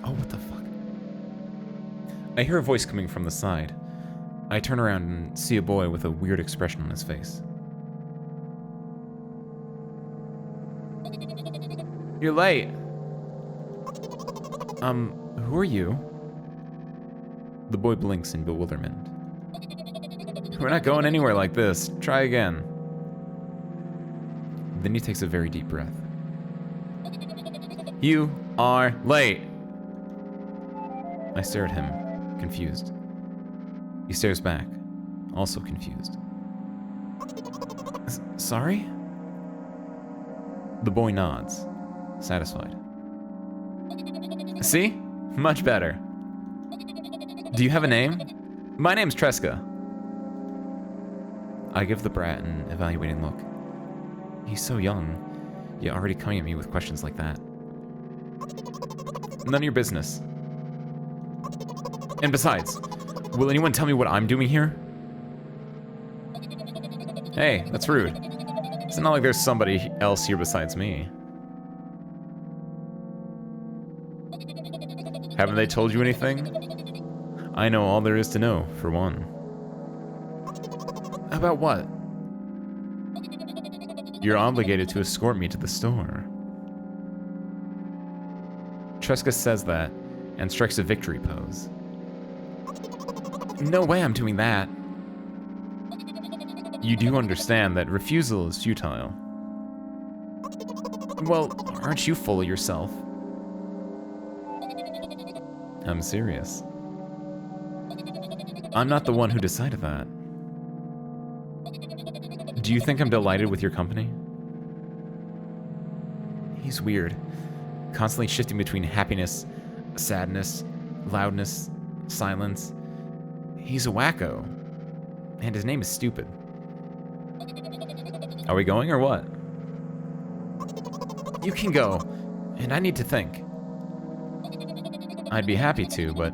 Oh, what the fuck? I hear a voice coming from the side. I turn around and see a boy with a weird expression on his face. You're late. Who are you? The boy blinks in bewilderment. We're not going anywhere like this. Try again. Then he takes a very deep breath. You are late. I stare at him, confused. He stares back, also confused. Sorry? The boy nods, satisfied. See? Much better. Do you have a name? My name's Tresca. I give the brat an evaluating look. He's so young, yet already coming at me with questions like that. None of your business. And besides, will anyone tell me what I'm doing here? Hey, that's rude. It's not like there's somebody else here besides me. Haven't they told you anything? I know all there is to know, for one. About what? You're obligated to escort me to the store. Tresca says that, and strikes a victory pose. No way I'm doing that. You do understand that refusal is futile. Well, aren't you full of yourself? I'm serious. I'm not the one who decided that. Do you think I'm delighted with your company? He's weird. Constantly shifting between happiness, sadness, loudness, silence. He's a wacko. And his name is stupid. Are we going or what? You can go, and I need to think. I'd be happy to, but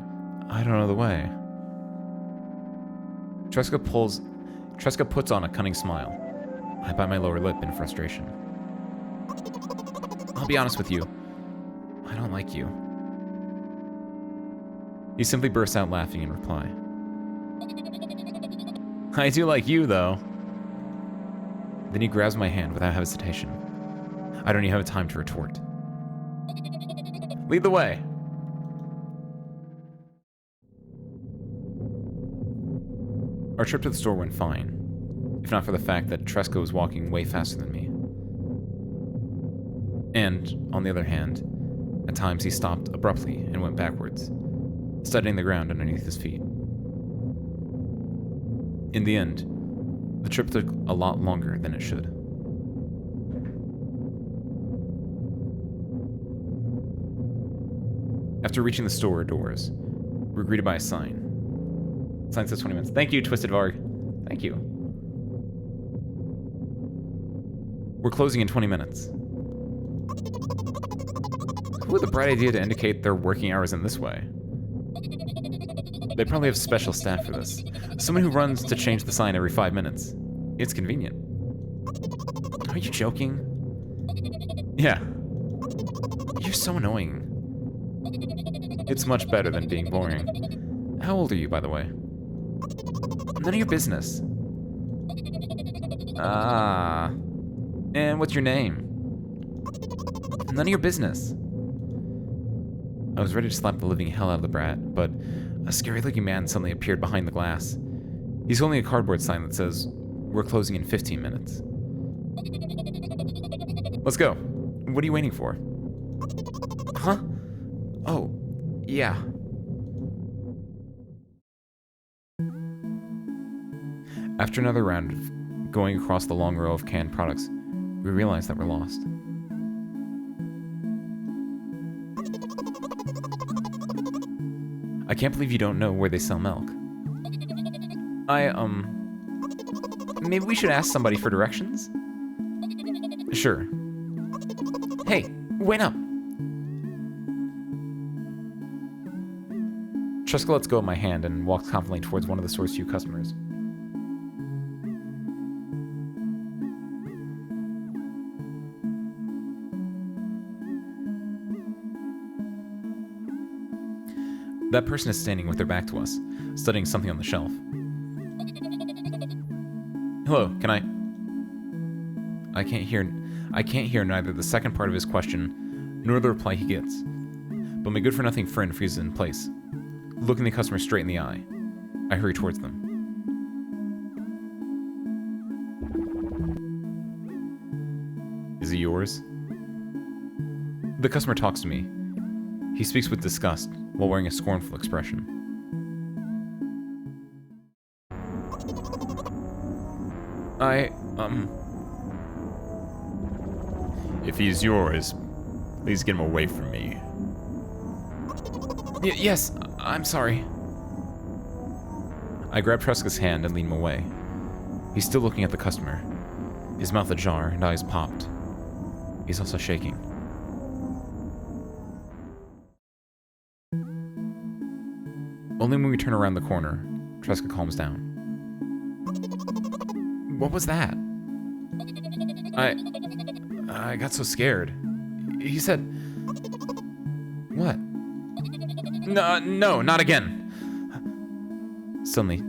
I don't know the way. Tresca puts on a cunning smile. I bite my lower lip in frustration. I'll be honest with you. I don't like you. He simply bursts out laughing in reply. I do like you, though. Then he grabs my hand without hesitation. I don't even have time to retort. Lead the way. Our trip to the store went fine, if not for the fact that Tresca was walking way faster than me. And, on the other hand, at times he stopped abruptly and went backwards, studying the ground underneath his feet. In the end, the trip took a lot longer than it should. After reaching the store doors, we were greeted by a sign. The sign says 20 minutes. Thank you, Twisted Varg. Thank you. We're closing in 20 minutes. Who had the bright idea to indicate their working hours in this way? They probably have special staff for this. Someone who runs to change the sign every 5 minutes. It's convenient. Are you joking? Yeah. You're so annoying. It's much better than being boring. How old are you, by the way? None of your business. Ah. And what's your name? None of your business. I was ready to slap the living hell out of the brat, but a scary-looking man suddenly appeared behind the glass. He's holding a cardboard sign that says, "We're closing in 15 minutes." Let's go. What are you waiting for? Huh? Oh, yeah. After another round of going across the long row of canned products, we realized that we're lost. I can't believe you don't know where they sell milk. Maybe we should ask somebody for directions? Sure. Hey, wait up! Tresca lets go of my hand and walks confidently towards one of the store's few customers. That person is standing with their back to us, studying something on the shelf. Hello, can I can't hear neither the second part of his question, nor the reply he gets. But my good-for-nothing friend freezes in place, looking the customer straight in the eye. I hurry towards them. Is he yours? The customer talks to me. He speaks with disgust, while wearing a scornful expression. If he's yours, please get him away from me. Yes, I'm sorry. I grab Tresca's hand and lead him away. He's still looking at the customer, his mouth ajar and eyes popped. He's also shaking. Only when we turn around the corner, Tresca calms down. What was that? I got so scared. He said... What? No, not again. Suddenly,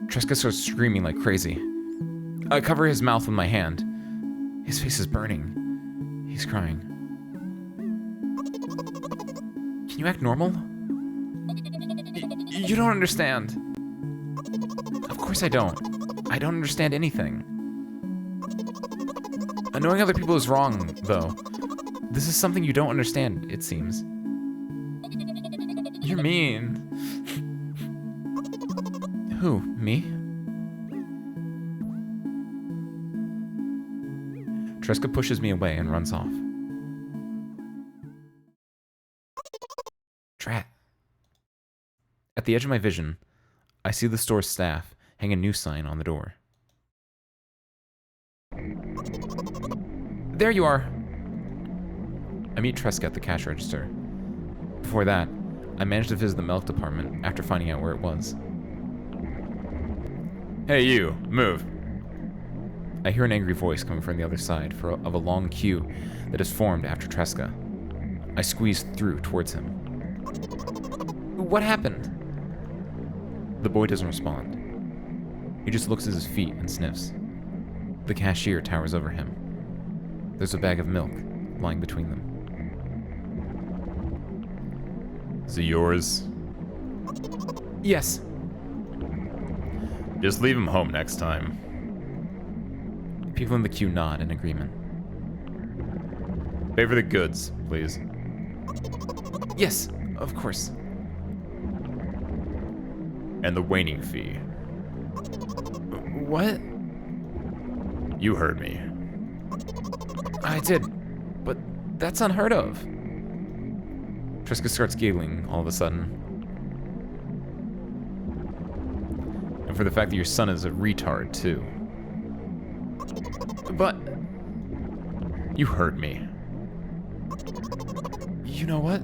Tresca starts screaming like crazy. I cover his mouth with my hand. His face is burning. He's crying. Can you act normal? You don't understand. Of course I don't. I don't understand anything. Annoying other people is wrong, though. This is something you don't understand, it seems. You're mean. Who, me? Tresca pushes me away and runs off. Drat. At the edge of my vision, I see the store's staff hang a new sign on the door. There you are! I meet Tresca at the cash register. Before that, I managed to visit the milk department after finding out where it was. Hey you, move. I hear an angry voice coming from the other side of a long queue that has formed after Tresca. I squeeze through towards him. What happened? The boy doesn't respond. He just looks at his feet and sniffs. The cashier towers over him. There's a bag of milk lying between them. Is it yours? Yes. Just leave him home next time. People in the queue nod in agreement. Pay for the goods, please. Yes, of course. And the waning fee. What? You heard me. I did, but that's unheard of. Tresca starts giggling all of a sudden. And for the fact that your son is a retard, too. But... You heard me. You know what?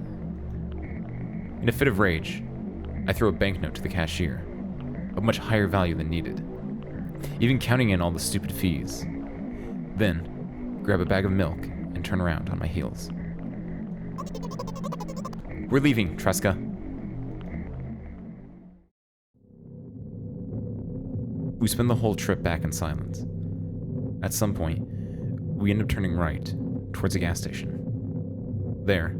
In a fit of rage, I throw a banknote to the cashier, of much higher value than needed, even counting in all the stupid fees. Then, grab a bag of milk and turn around on my heels. We're leaving, Tresca. We spend the whole trip back in silence. At some point, we end up turning right, towards a gas station. There,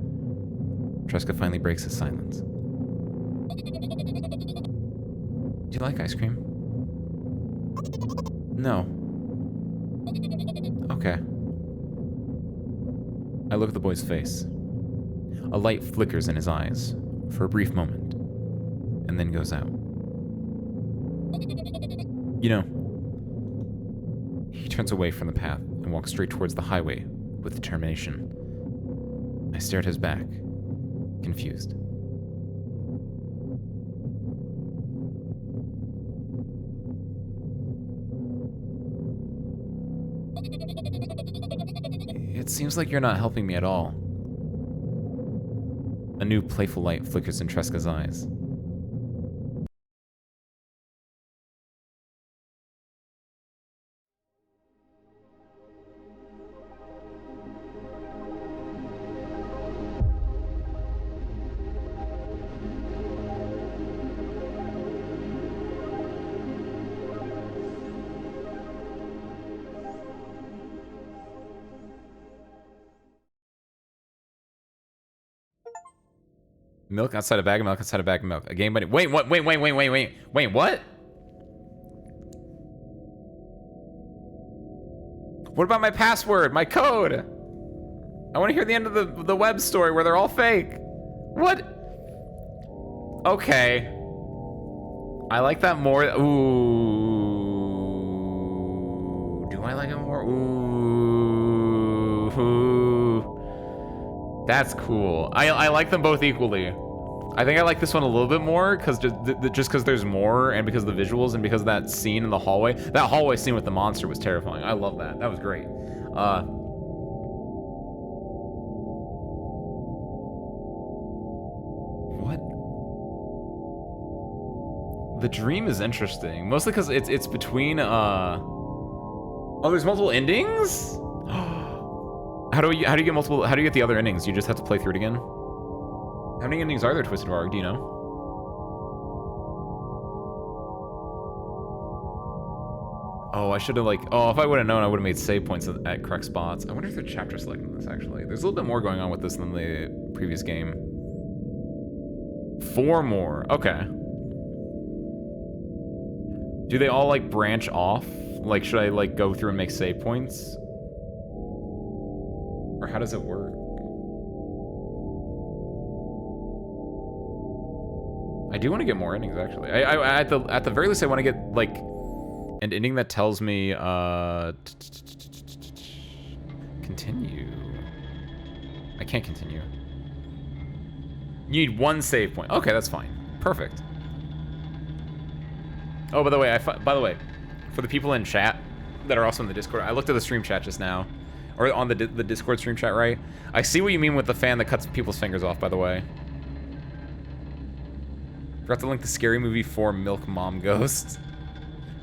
Tresca finally breaks his silence. Do you like ice cream? No. Okay. I look at the boy's face. A light flickers in his eyes for a brief moment, and then goes out. You know, he turns away from the path and walks straight towards the highway with determination. I stare at his back, confused. It seems like you're not helping me at all. A new playful light flickers in Tresca's eyes. Milk outside a bag of milk outside a bag of milk. A game buddy. Wait, what? Wait, what? What about my password? My code? I want to hear the end of the web story where they're all fake. What? Okay. I like that more. Ooh. Do I like it more? Ooh. That's cool. I like them both equally. I think I like this one a little bit more because just because there's more and because of the visuals and because of that scene in the hallway. That hallway scene with the monster was terrifying. I love that. That was great. What? The dream is interesting, mostly because it's between Oh, there's multiple endings? How do you get multiple? How do you get the other endings? You just have to play through it again. How many endings are there, Twisted Varg? Do you know? Oh, I should have like. Oh, if I would have known, I would have made save points at correct spots. I wonder if they're chapter selecting this actually. There's a little bit more going on with this than the previous game. 4 more. Okay. Do they all like branch off? Like, should I like go through and make save points? Or how does it work? I do want to get more endings actually. I at the very least I want to get like an ending that tells me continue. I can't continue. You need 1 save point. Okay, that's fine. Perfect. Oh, by the way, for the people in chat that are also in the Discord, I looked at the stream chat just now, or on the Discord stream chat, right? I see what you mean with the fan that cuts people's fingers off. By the way, forgot to link the Scary Movie 4 Milk Mom Ghost.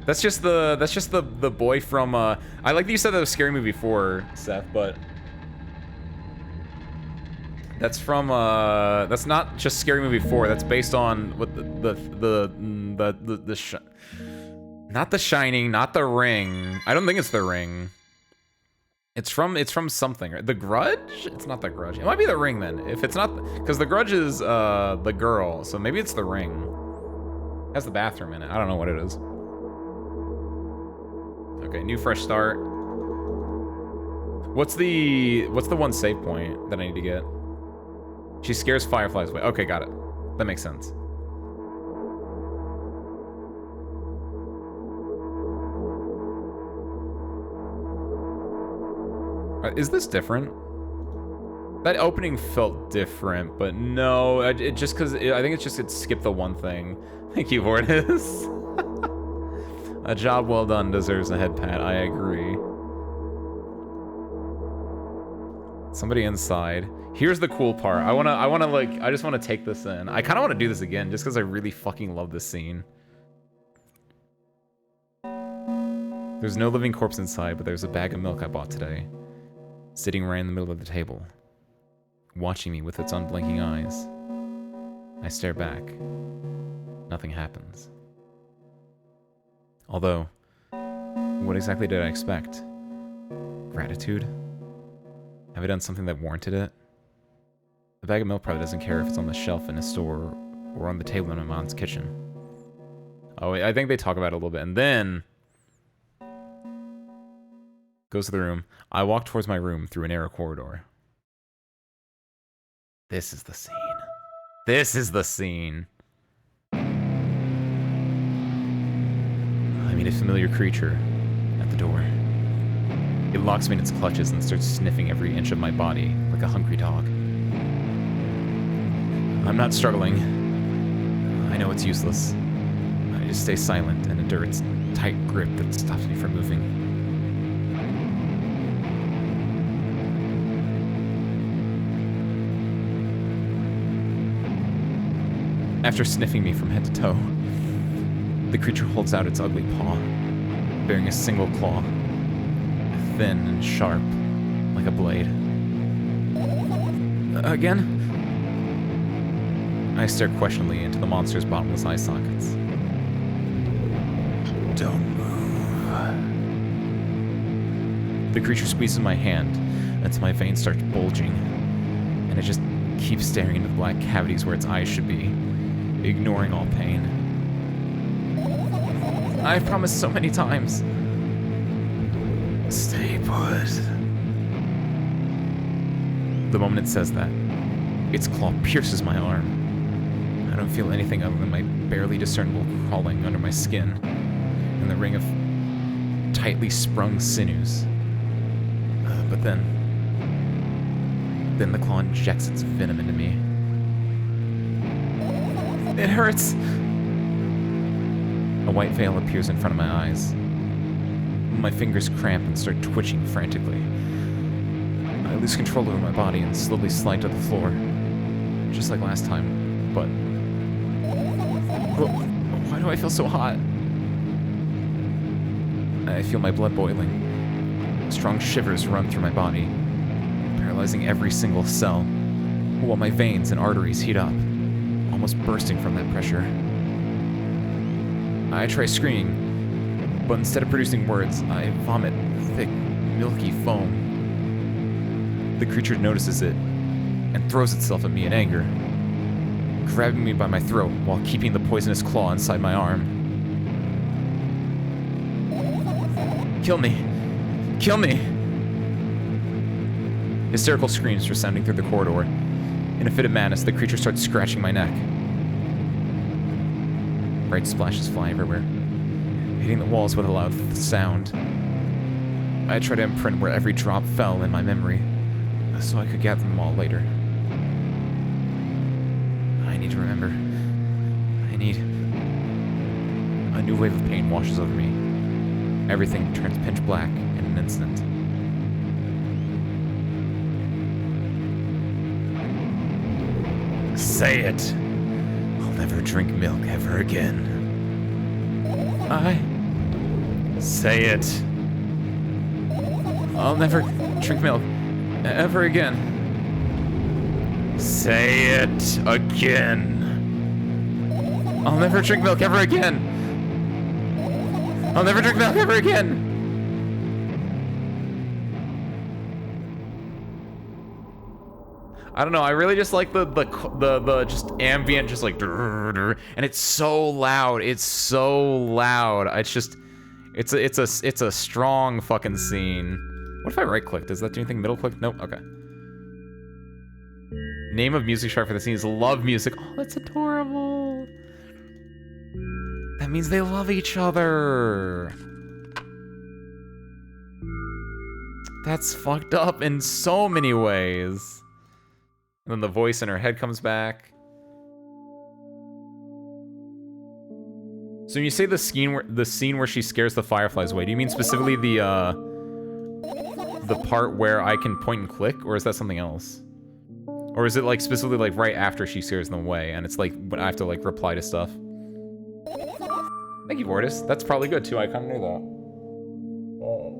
That's just the boy from. I like that you said that was Scary Movie 4, Seth, but that's from. That's not just Scary Movie 4. That's based on what not The Shining, not The Ring. I don't think it's The Ring. It's from something. The Grudge? It's not The Grudge. It might be The Ring then. If it's not, because The Grudge is the girl, so maybe it's The Ring. It has the bathroom in it. I don't know what it is. Okay, new fresh start. What's the 1 save point that I need to get? She scares fireflies away. Okay, got it. That makes sense. Is this different? That opening felt different, but no, it just because I think it's just it skipped the one thing. Thank you, Vortis. A job well done deserves a head pat. I agree. Somebody inside. Here's the cool part. I just wanna take this in. I kind of want to do this again just because I really fucking love this scene. There's no living corpse inside, but there's a bag of milk I bought today, sitting right in the middle of the table, watching me with its unblinking eyes. I stare back. Nothing happens. Although, what exactly did I expect? Gratitude? Have I done something that warranted it? The bag of milk probably doesn't care if it's on the shelf in a store or on the table in my mom's kitchen. Oh, I think they talk about it a little bit, and then goes to the room. I walk towards my room through a narrow corridor. This is the scene. This is the scene. I meet a familiar creature at the door. It locks me in its clutches and starts sniffing every inch of my body like a hungry dog. I'm not struggling. I know it's useless. I just stay silent and endure its tight grip that stops me from moving. After sniffing me from head to toe, the creature holds out its ugly paw, bearing a single claw, thin and sharp, like a blade. Again? I stare questioningly into the monster's bottomless eye sockets. Don't move. The creature squeezes my hand until my veins start bulging, and it just keeps staring into the black cavities where its eyes should be, ignoring all pain. I've promised so many times. Stay put. The moment it says that, its claw pierces my arm. I don't feel anything other than my barely discernible crawling under my skin and the ring of tightly sprung sinews. But then the claw injects its venom into me. It hurts. A white veil appears in front of my eyes. My fingers cramp and start twitching frantically. I lose control over my body and slowly slide to the floor, just like last time, but why do I feel so hot? I feel my blood boiling, Strong shivers run through my body, paralyzing every single cell, while my veins and arteries heat up, almost bursting from that pressure. I try screaming, but instead of producing words, I vomit thick, milky foam. The creature notices it and throws itself at me in anger, grabbing me by my throat while keeping the poisonous claw inside my arm. Kill me! Kill me! Hysterical screams resounding through the corridor. In a fit of madness, the creature starts scratching my neck. Bright splashes fly everywhere, hitting the walls with a loud sound. I try to imprint where every drop fell in my memory, so I could gather them all later. I need to remember. I need... A new wave of pain washes over me. Everything turns pitch black in an instant. Say it! I'll never drink milk ever again. Say it! I'll never drink milk ever again. Say it again. I'll never drink milk ever again. I'll never drink milk ever again. I don't know. I really just like the just ambient, just like, and it's so loud. It's so loud. It's just, it's a strong fucking scene. What if I right click? Does that do anything? Middle click? Nope. Okay. Name of music chart for the scene is love music. Oh, that's adorable. That means they love each other. That's fucked up in so many ways. And then the voice in her head comes back. So when you say the scene where she scares the fireflies away, do you mean specifically the part where I can point and click, or is that something else? Or is it like specifically like right after she scares them away, and it's like when I have to like reply to stuff? Thank you, Vortis. That's probably good too. I kind of knew that. Oh.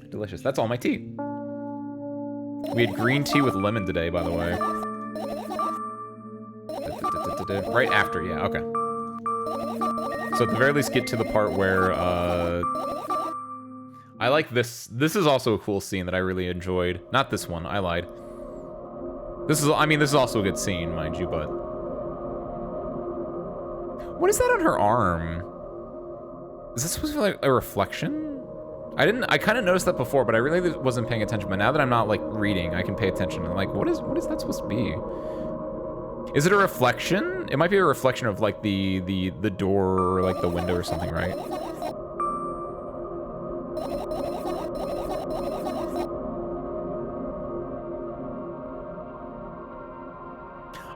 Delicious. That's all my tea. We had green tea with lemon today, by the way. Right after, yeah, okay. So at the very least, get to the part where, I like this. This is also a cool scene that I really enjoyed. Not this one, I lied. This is, I mean, this is also a good scene, mind you, but... What is that on her arm? Is this supposed to be like a reflection? I kind of noticed that before, but I really wasn't paying attention. But now that I'm not like reading, I can pay attention. And like, what is that supposed to be? Is it a reflection? It might be a reflection of like the door or like the window or something, right?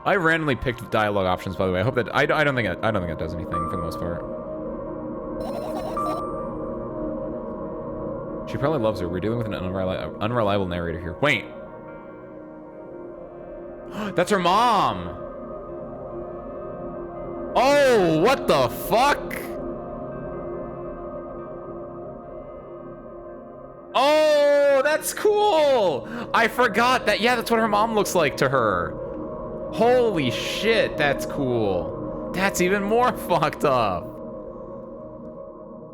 I randomly picked dialogue options, by the way. I hope that I don't think it does anything for the most part. She probably loves her. We're dealing with an unreliable narrator here. Wait. That's her mom! Oh, what the fuck? Oh, that's cool! I forgot that, yeah, that's what her mom looks like to her. Holy shit, that's cool. That's even more fucked up.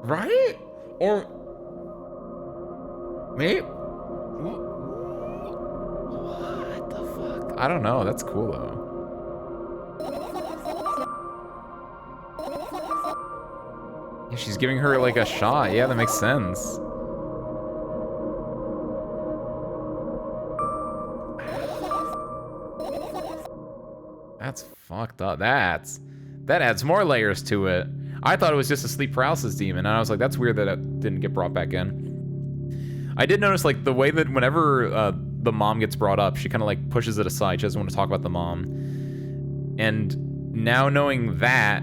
Right? Or... maybe... what the fuck? I don't know, that's cool though. Yeah, she's giving her like a shot. Yeah, that makes sense. That's fucked up. That adds more layers to it. I thought it was just a sleep paralysis demon, and I was like, that's weird that it didn't get brought back in. I did notice like the way that whenever the mom gets brought up, she kind of like pushes it aside. She doesn't want to talk about the mom. And now knowing that,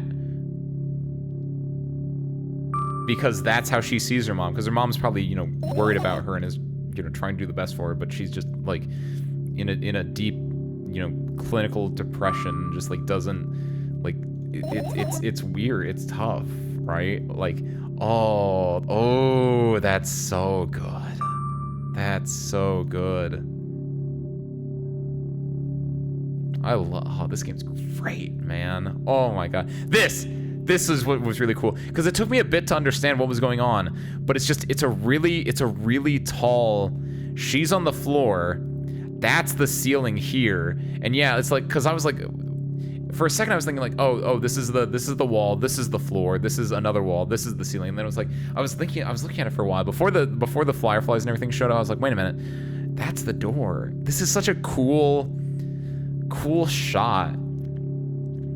because that's how she sees her mom, because her mom's probably, you know, worried about her and is, you know, trying to do the best for her, but she's just like in a deep, you know, clinical depression, just like doesn't like it's weird, it's tough, right? Like Oh, that's so good. That's so good. Oh, this game's great, man. Oh my god. This is what was really cool, because it took me a bit to understand what was going on, but it's a really tall, she's on the floor, that's the ceiling here, and yeah, it's like, because I was like, for a second I was thinking like, oh, this is the wall, this is the floor, this is another wall, this is the ceiling, and then it was like, I was looking at it for a while before the fireflies and everything showed up. I was like, wait a minute, that's the door. This is such a cool shot.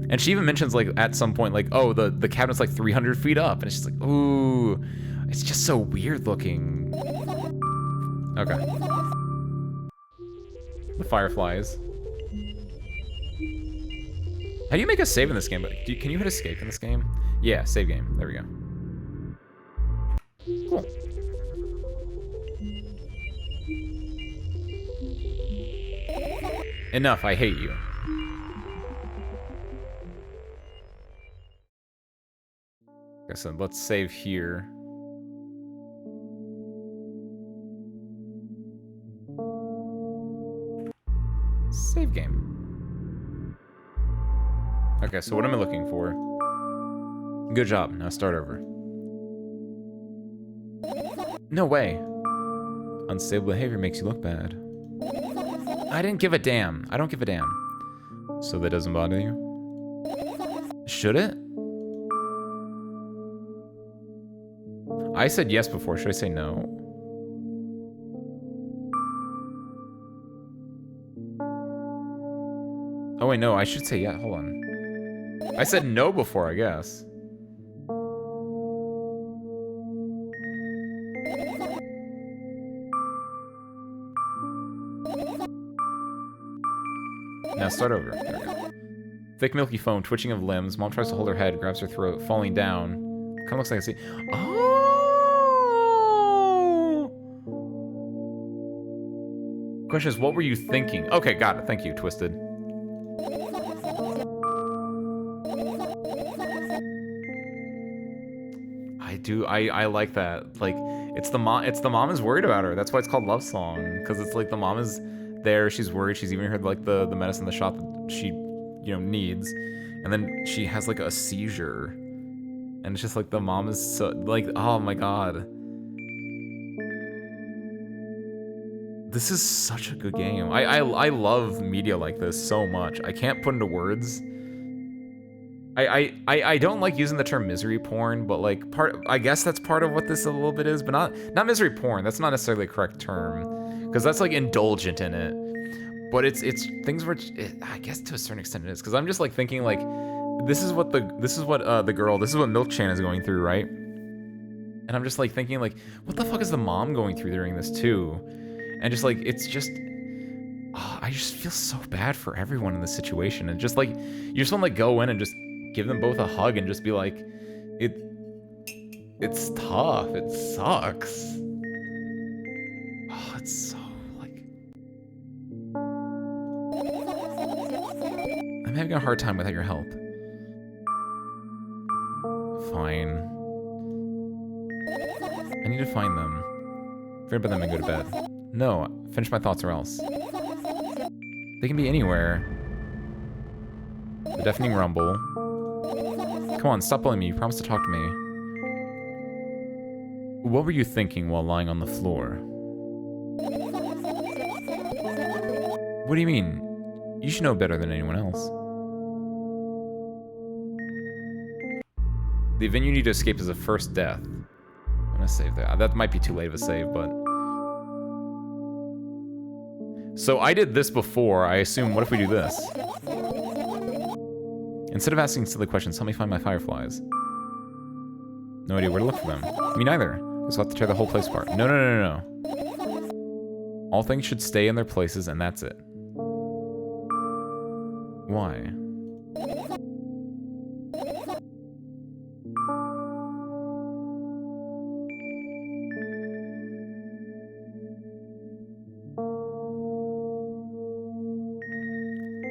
And she even mentions, like, at some point, like, oh, the cabinet's like 300 feet up, and it's just like, ooh, it's just so weird looking. Okay. The fireflies. How do you make a save in this game? Can you hit escape in this game? Yeah, save game. There we go. Cool. Enough, I hate you. Okay, so let's save here. Save game. Okay, so what am I looking for? Good job, now start over. No way. Unstable behavior makes you look bad. I didn't give a damn. I don't give a damn. So that doesn't bother you? Should it? I said yes before. Should I say no? Oh wait, no. I should say yeah. Hold on. I said no before, I guess. Now start over. There we go. Thick milky foam, twitching of limbs. Mom tries to hold her head, grabs her throat, falling down. Kind of looks like I see. Oh! Question is, what were you thinking? Okay, got it. Thank you, Twisted. I like that. Like, it's the mom is worried about her. That's why it's called Love Song, because it's like the mom is there, she's worried, she's even heard like the medicine in the shop that she, you know, needs, and then she has like a seizure, and it's just like the mom is so like, oh my god, this is such a good game. I love media like this so much. I can't put into words. I don't like using the term misery porn, but like I guess that's part of what this a little bit is, but not misery porn. That's not necessarily a correct term, because that's like indulgent in it. But it's things where I guess to a certain extent it is, because I'm just like thinking like, this is what Milk Chan is going through, right? And I'm just like thinking like, what the fuck is the mom going through during this too? And just like, it's just, I just feel so bad for everyone in this situation, and just like, you just want to like go in and just give them both a hug and just be like, it's tough, it sucks. Oh, it's so like, I'm having a hard time without your help. Fine. I need to find them. Forget about them and go to bed. No, finish my thoughts or else. They can be anywhere. The deafening rumble. Come on, stop bullying me. You promised to talk to me. What were you thinking while lying on the floor? What do you mean? You should know better than anyone else. The event you need to escape is a first death. I'm gonna save that. That might be too late of a save, but... So I did this before. I assume, what if we do this? Instead of asking silly questions, help me find my fireflies. No idea where to look for them. Me neither. Just have to tear the whole place apart. No. All things should stay in their places, and that's it. Why?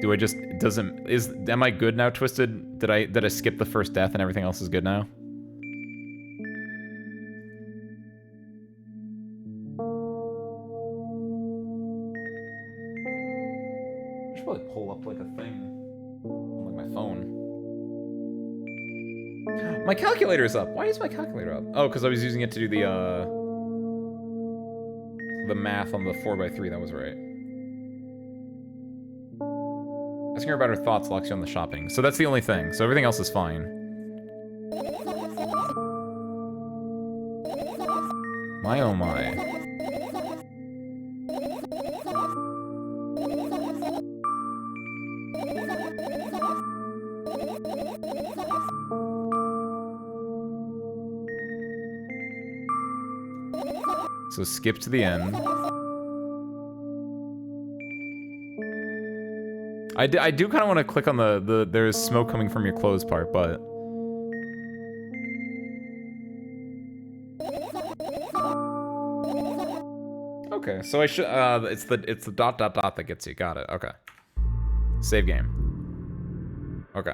Do I just, am I good now, Twisted? Did I skip the first death and everything else is good now? probably pull up like a thing on like my phone. My calculator's up. Why is my calculator up? Oh, because I was using it to do the math on the 4x3. That was right. Asking her about her thoughts locks you on the shopping. So that's the only thing. So everything else is fine. My oh my. So skip to the end. I do kind of want to click on the there's smoke coming from your clothes part, but okay. So I should it's the ... that gets you. Got it. Okay. Save game. Okay.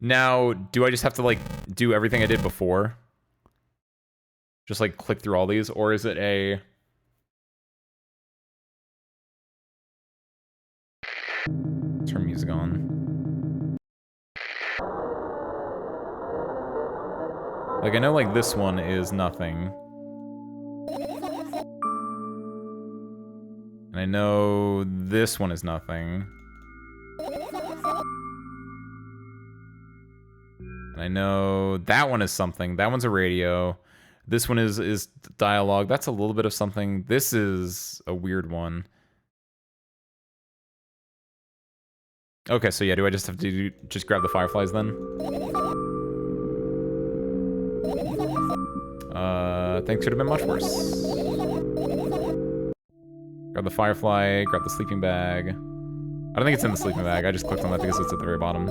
Now, do I just have to like do everything I did before? Just like click through all these, or is it a turn music on? Like I know like this one is nothing. And I know this one is nothing. And I know that one is something. That one's a radio. This one is dialogue. That's a little bit of something. This is a weird one. Okay, so yeah, do I just have to just grab the fireflies then? Things could have been much worse. Grab the firefly, grab the sleeping bag. I don't think it's in the sleeping bag. I just clicked on that because it's at the very bottom.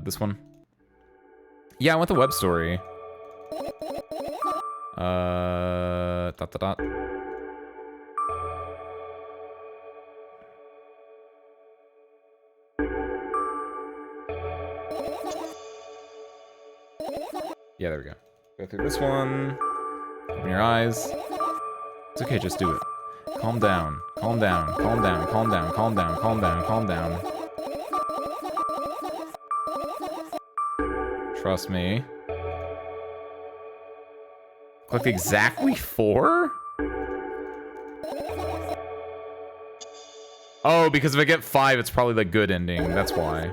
This one. Yeah, I want the web story. Dot. Yeah, there we go. Go through this one. Open your eyes. It's okay, just do it. Calm down. Calm down. Calm down. Calm down. Calm down. Calm down. Calm down. Trust me. Click exactly 4? Oh, because if I get 5, it's probably the good ending. That's why.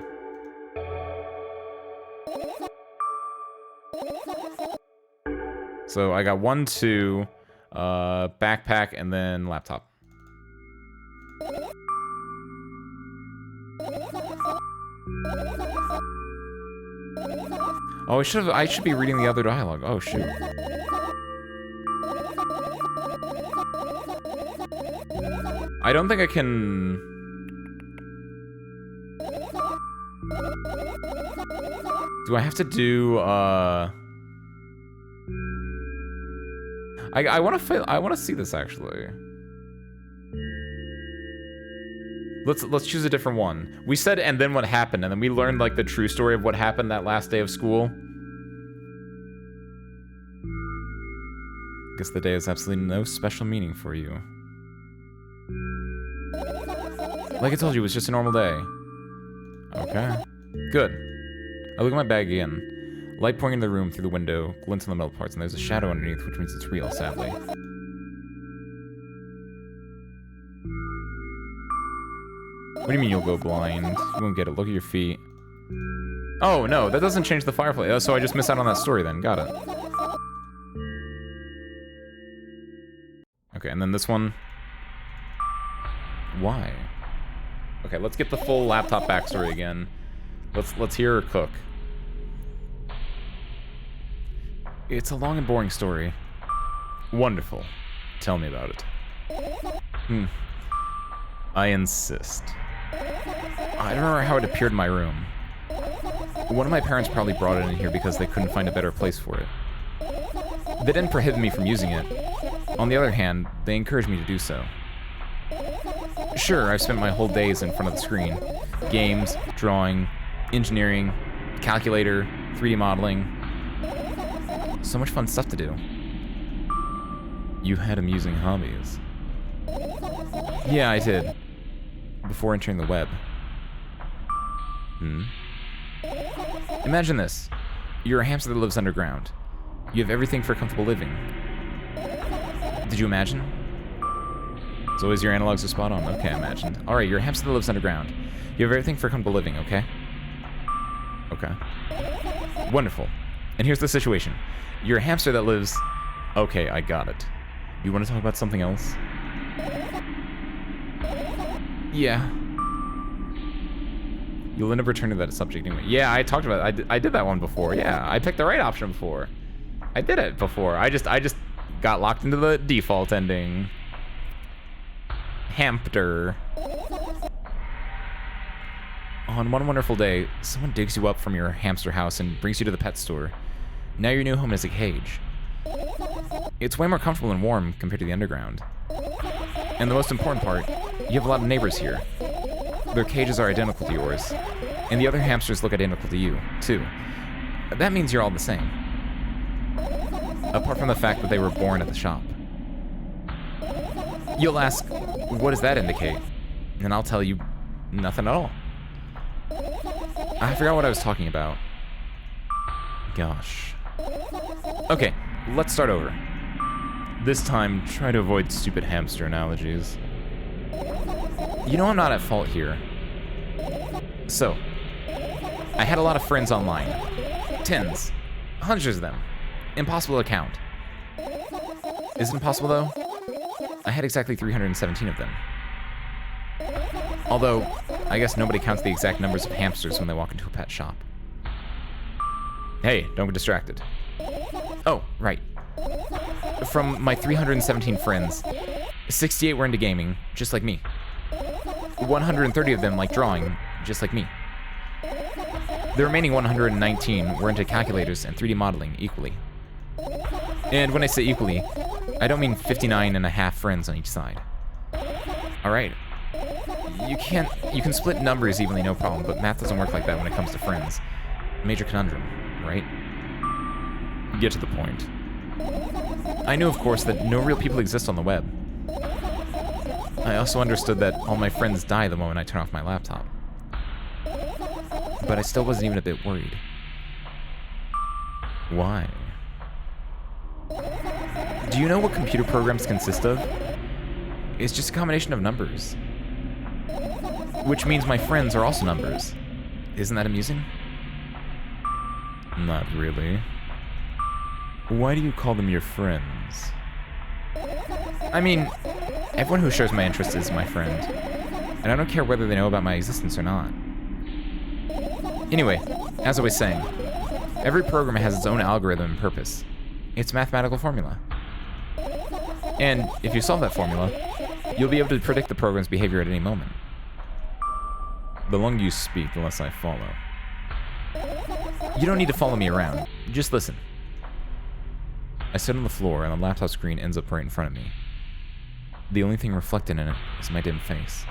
So I got 1, 2, backpack, and then laptop. Oh, I should be reading the other dialogue. Oh shoot. I don't think I can. Do I have to do I want to see this actually. Let's choose a different one. We said, and then what happened, and then we learned like the true story of what happened that last day of school. Guess the day has absolutely no special meaning for you. Like I told you, it was just a normal day. Okay. Good. I look at my bag again. Light pouring into the room through the window, glints on the metal parts, and there's a shadow underneath, which means it's real, sadly. What do you mean you'll go blind? You won't get it. Look at your feet. Oh, no, that doesn't change the firefly. Oh, so I just missed out on that story then. Got it. Okay, and then this one. Why? Okay, let's get the full laptop backstory again. Let's hear her cook. It's a long and boring story. Wonderful. Tell me about it. I insist. I don't remember how it appeared in my room. One of my parents probably brought it in here because they couldn't find a better place for it. They didn't prohibit me from using it. On the other hand, they encouraged me to do so. Sure, I've spent my whole days in front of the screen. Games, drawing, engineering, calculator, 3D modeling. So much fun stuff to do. You had amusing hobbies. Yeah, I did. Before entering the web. Imagine this. You're a hamster that lives underground. You have everything for comfortable living. Did you imagine? As always, your analogs are spot on. Okay, I imagined. Alright, you're a hamster that lives underground. You have everything for comfortable living, okay? Okay. Wonderful. And here's the situation. You're a hamster that lives... Okay, I got it. You want to talk about something else? Yeah. You'll end up returning to that subject anyway. Yeah, I talked about it. I did that one before. Yeah, I picked the right option before. I did it before. I just got locked into the default ending. Hamster. On one wonderful day, someone digs you up from your hamster house and brings you to the pet store. Now your new home is a cage. It's way more comfortable and warm compared to the underground. And the most important part, you have a lot of neighbors here. Their cages are identical to yours, and the other hamsters look identical to you, too. That means you're all the same. Apart from the fact that they were born at the shop. You'll ask, what does that indicate? And I'll tell you, nothing at all. I forgot what I was talking about. Gosh. Okay, let's start over. This time, try to avoid stupid hamster analogies. You know I'm not at fault here. So, I had a lot of friends online. Tens. Hundreds of them. Impossible to count. Is it impossible, though? I had exactly 317 of them. Although, I guess nobody counts the exact numbers of hamsters when they walk into a pet shop. Hey, don't get distracted. Oh, right. From my 317 friends, 68 were into gaming, just like me. 130 of them like drawing, just like me. The remaining 119 were into calculators and 3D modeling equally. And when I say equally, I don't mean 59 and a half friends on each side. Alright. You can split numbers evenly, no problem, but math doesn't work like that when it comes to friends. Major conundrum, right? Get to the point. I knew, of course, that no real people exist on the web. I also understood that all my friends die the moment I turn off my laptop. But I still wasn't even a bit worried. Why? Do you know what computer programs consist of? It's just a combination of numbers. Which means my friends are also numbers. Isn't that amusing? Not really. Why do you call them your friends? I mean, everyone who shares my interests is my friend. And I don't care whether they know about my existence or not. Anyway, as I was saying, every program has its own algorithm and purpose. It's a mathematical formula. And if you solve that formula, you'll be able to predict the program's behavior at any moment. The longer you speak, the less I follow. You don't need to follow me around. Just listen. I sit on the floor and the laptop screen ends up right in front of me. The only thing reflected in it is my dim face.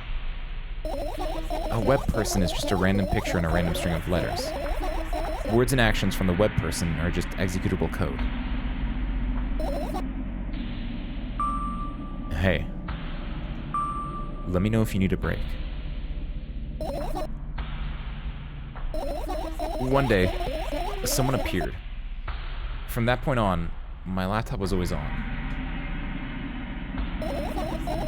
A web person is just a random picture and a random string of letters. Words and actions from the web person are just executable code. Hey. Let me know if you need a break. One day, someone appeared. From that point on, my laptop was always on.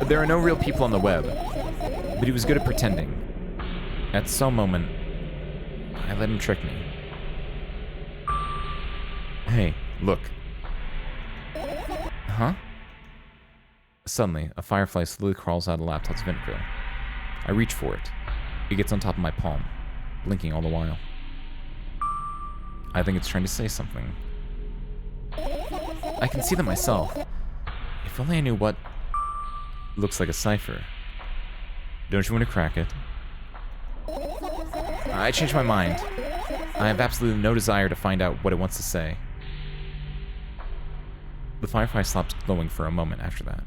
There are no real people on the web, but he was good at pretending. At some moment, I let him trick me. Hey, look. Huh? Suddenly, a firefly slowly crawls out of the laptop's vent grill. I reach for it. It gets on top of my palm, blinking all the while. I think it's trying to say something. I can see them myself. If only I knew what... Looks like a cipher. Don't you want to crack it? I changed my mind. I have absolutely no desire to find out what it wants to say. The firefly stops glowing for a moment after that.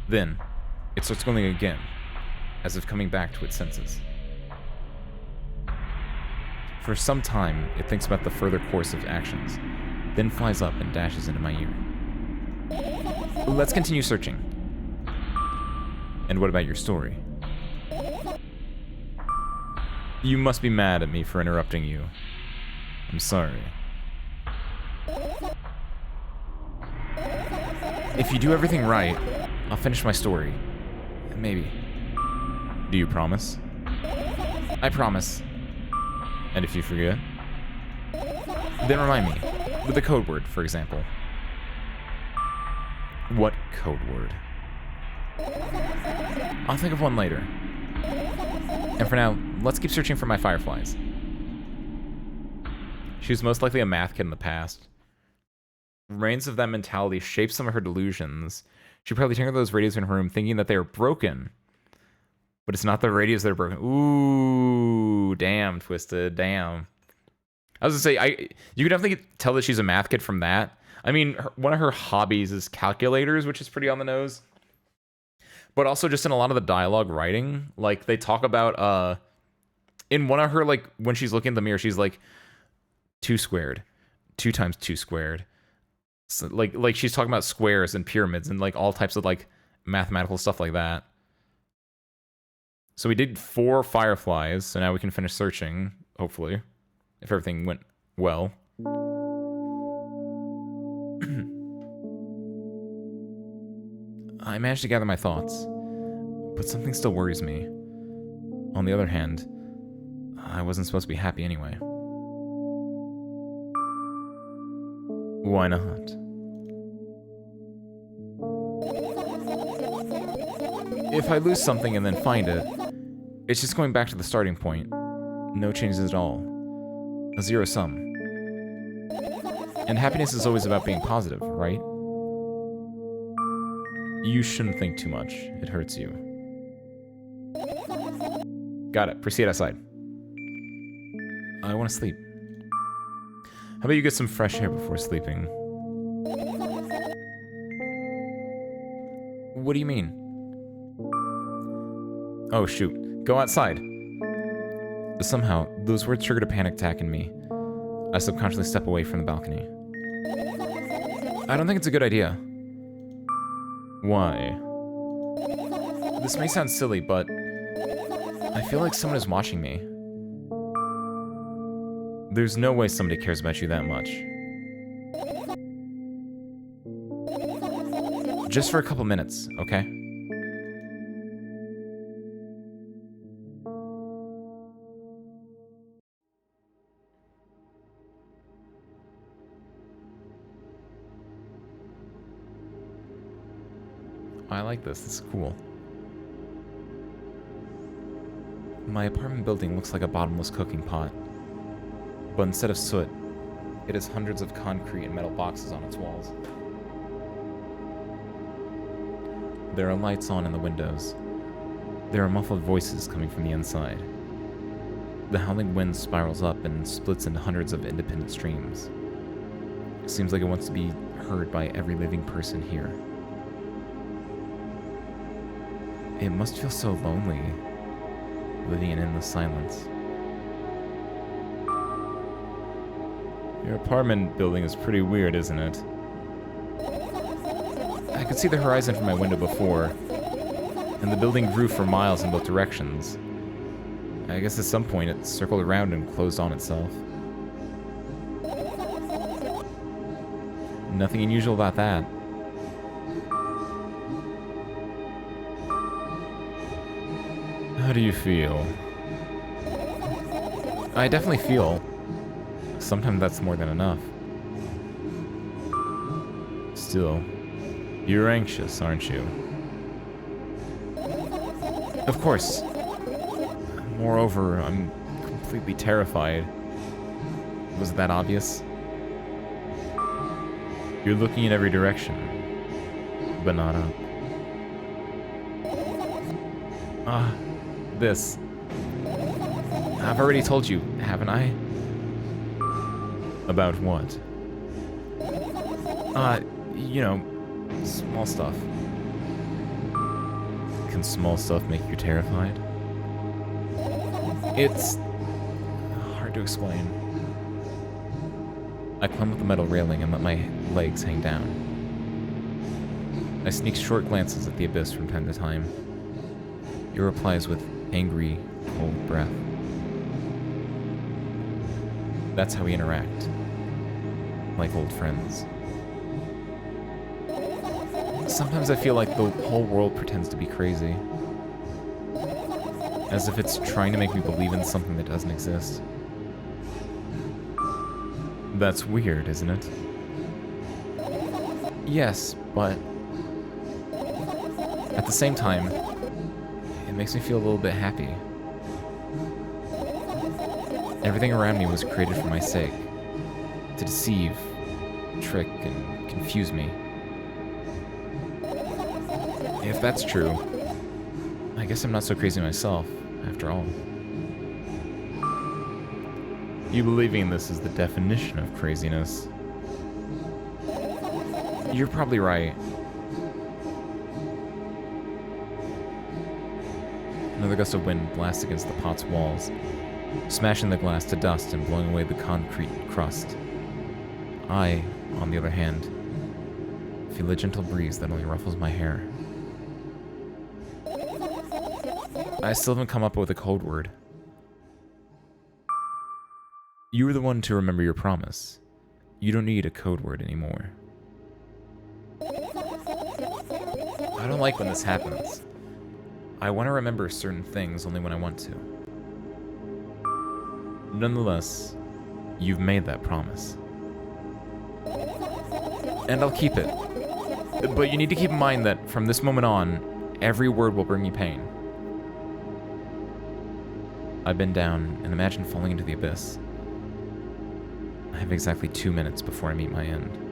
Then, it starts glowing again, as if coming back to its senses. For some time, it thinks about the further course of actions, then flies up and dashes into my ear. Let's continue searching. And what about your story? You must be mad at me for interrupting you. I'm sorry. If you do everything right, I'll finish my story. Maybe. Do you promise? I promise. And if you forget? Then remind me. With a code word, for example. What code word? I'll think of one later. And for now, let's keep searching for my fireflies. She was most likely a math kid in the past. Reigns of that mentality shaped some of her delusions. She probably tinkered those radios in her room thinking that they were broken. But it's not the radios that are broken. Ooh, damn, Twisted, damn. I was gonna say, you could definitely tell that she's a math kid from that. I mean, one of her hobbies is calculators, which is pretty on the nose. But also just in a lot of the dialogue writing, like they talk about, in one of her, like when she's looking in the mirror, she's like, 2 squared, 2 times 2 squared. So like she's talking about squares and pyramids and like all types of like mathematical stuff like that. So we did 4 fireflies, so now we can finish searching, hopefully, if everything went well. I managed to gather my thoughts, but something still worries me. On the other hand, I wasn't supposed to be happy anyway. Why not? If I lose something and then find it, it's just going back to the starting point. No changes at all. A zero sum. And happiness is always about being positive, right? You shouldn't think too much. It hurts you. Got it. Proceed outside. I want to sleep. How about you get some fresh air before sleeping? What do you mean? Oh, shoot. Go outside. Somehow, those words triggered a panic attack in me. I subconsciously step away from the balcony. I don't think it's a good idea. Why? This may sound silly, but I feel like someone is watching me. There's no way somebody cares about you that much. Just for a couple minutes, okay? I like this. This is cool. My apartment building looks like a bottomless cooking pot. But instead of soot, it has hundreds of concrete and metal boxes on its walls. There are lights on in the windows. There are muffled voices coming from the inside. The howling wind spirals up and splits into hundreds of independent streams. It seems like it wants to be heard by every living person here. It must feel so lonely, living in endless silence. Your apartment building is pretty weird, isn't it? I could see the horizon from my window before, and the building grew for miles in both directions. I guess at some point it circled around and closed on itself. Nothing unusual about that. How do you feel? I definitely feel. Sometimes that's more than enough. Still, you're anxious, aren't you? Of course. Moreover, I'm completely terrified. Was that obvious? You're looking in every direction, but not up. This. I've already told you, haven't I? About what? You know, small stuff. Can small stuff make you terrified? It's hard to explain. I climb up the metal railing and let my legs hang down. I sneak short glances at the abyss from time to time. He replies with angry, cold breath. That's how we interact. Like old friends. Sometimes I feel like the whole world pretends to be crazy. As if it's trying to make me believe in something that doesn't exist. That's weird, isn't it? Yes, but at the same time, it makes me feel a little bit happy. Everything around me was created for my sake. To deceive, trick, and confuse me. If that's true, I guess I'm not so crazy myself, after all. You believing in this is the definition of craziness. You're probably right. Another gust of wind blasts against the pot's walls, smashing the glass to dust and blowing away the concrete crust. I, on the other hand, feel a gentle breeze that only ruffles my hair. I still haven't come up with a code word. You were the one to remember your promise. You don't need a code word anymore. I don't like when this happens. I want to remember certain things only when I want to. Nonetheless, you've made that promise. And I'll keep it. But you need to keep in mind that from this moment on, every word will bring you pain. I bend down and imagine falling into the abyss. I have exactly 2 minutes before I meet my end.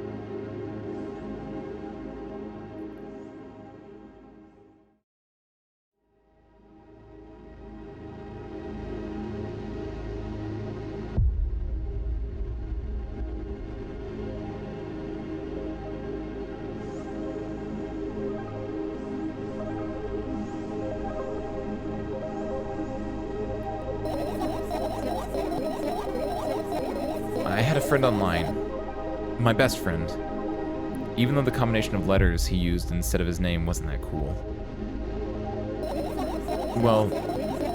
I had a friend online, my best friend, even though the combination of letters he used instead of his name wasn't that cool. Well,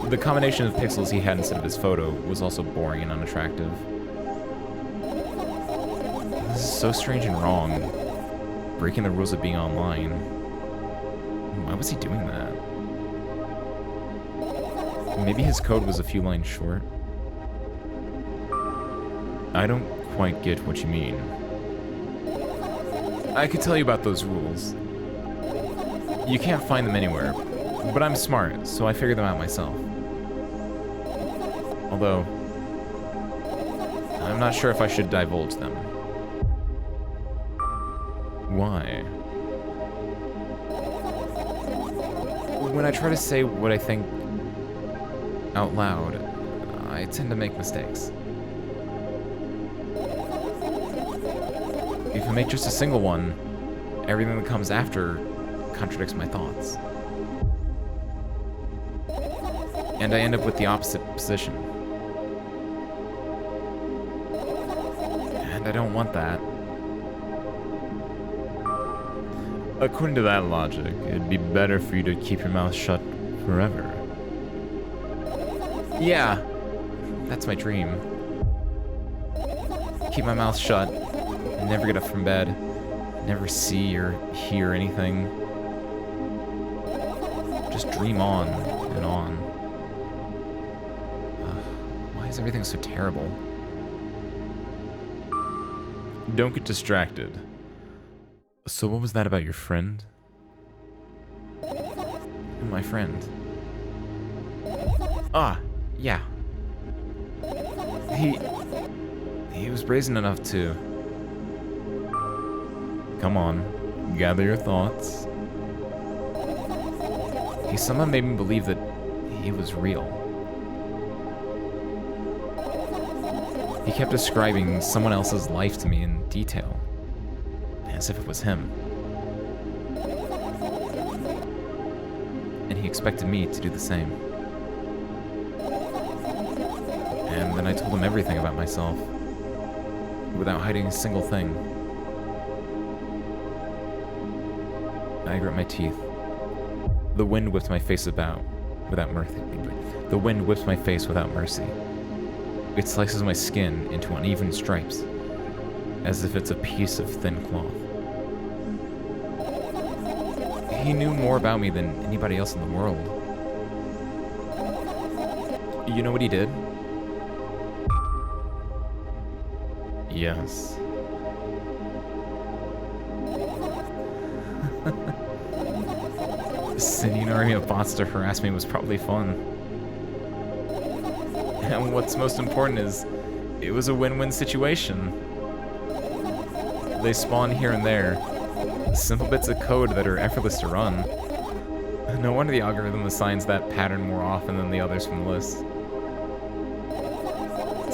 the combination of pixels he had instead of his photo was also boring and unattractive. This is so strange and wrong, breaking the rules of being online. Why was he doing that? Maybe his code was a few lines short. I don't quite get what you mean. I could tell you about those rules. You can't find them anywhere, but I'm smart, so I figured them out myself. Although, I'm not sure if I should divulge them. Why? When I try to say what I think out loud, I tend to make mistakes. If I make just a single one, everything that comes after contradicts my thoughts. And I end up with the opposite position. And I don't want that. According to that logic, it'd be better for you to keep your mouth shut forever. Yeah, that's my dream. Keep my mouth shut, never get up from bed, never see or hear anything. Just dream on and on. Why is everything so terrible? Don't get distracted. So what was that about your friend? My friend. Ah, yeah. He was brazen enough to... Come on, gather your thoughts. He somehow made me believe that he was real. He kept describing someone else's life to me in detail, as if it was him. And he expected me to do the same. And then I told him everything about myself, without hiding a single thing. I grit my teeth. The wind whips my face about without mercy. The wind whips my face without mercy. It slices my skin into uneven stripes, as if it's a piece of thin cloth. He knew more about me than anybody else in the world. You know what he did? Yes. Sending an army of bots to harass me was probably fun. And what's most important is, it was a win-win situation. They spawn here and there, simple bits of code that are effortless to run. No wonder the algorithm assigns that pattern more often than the others from the list.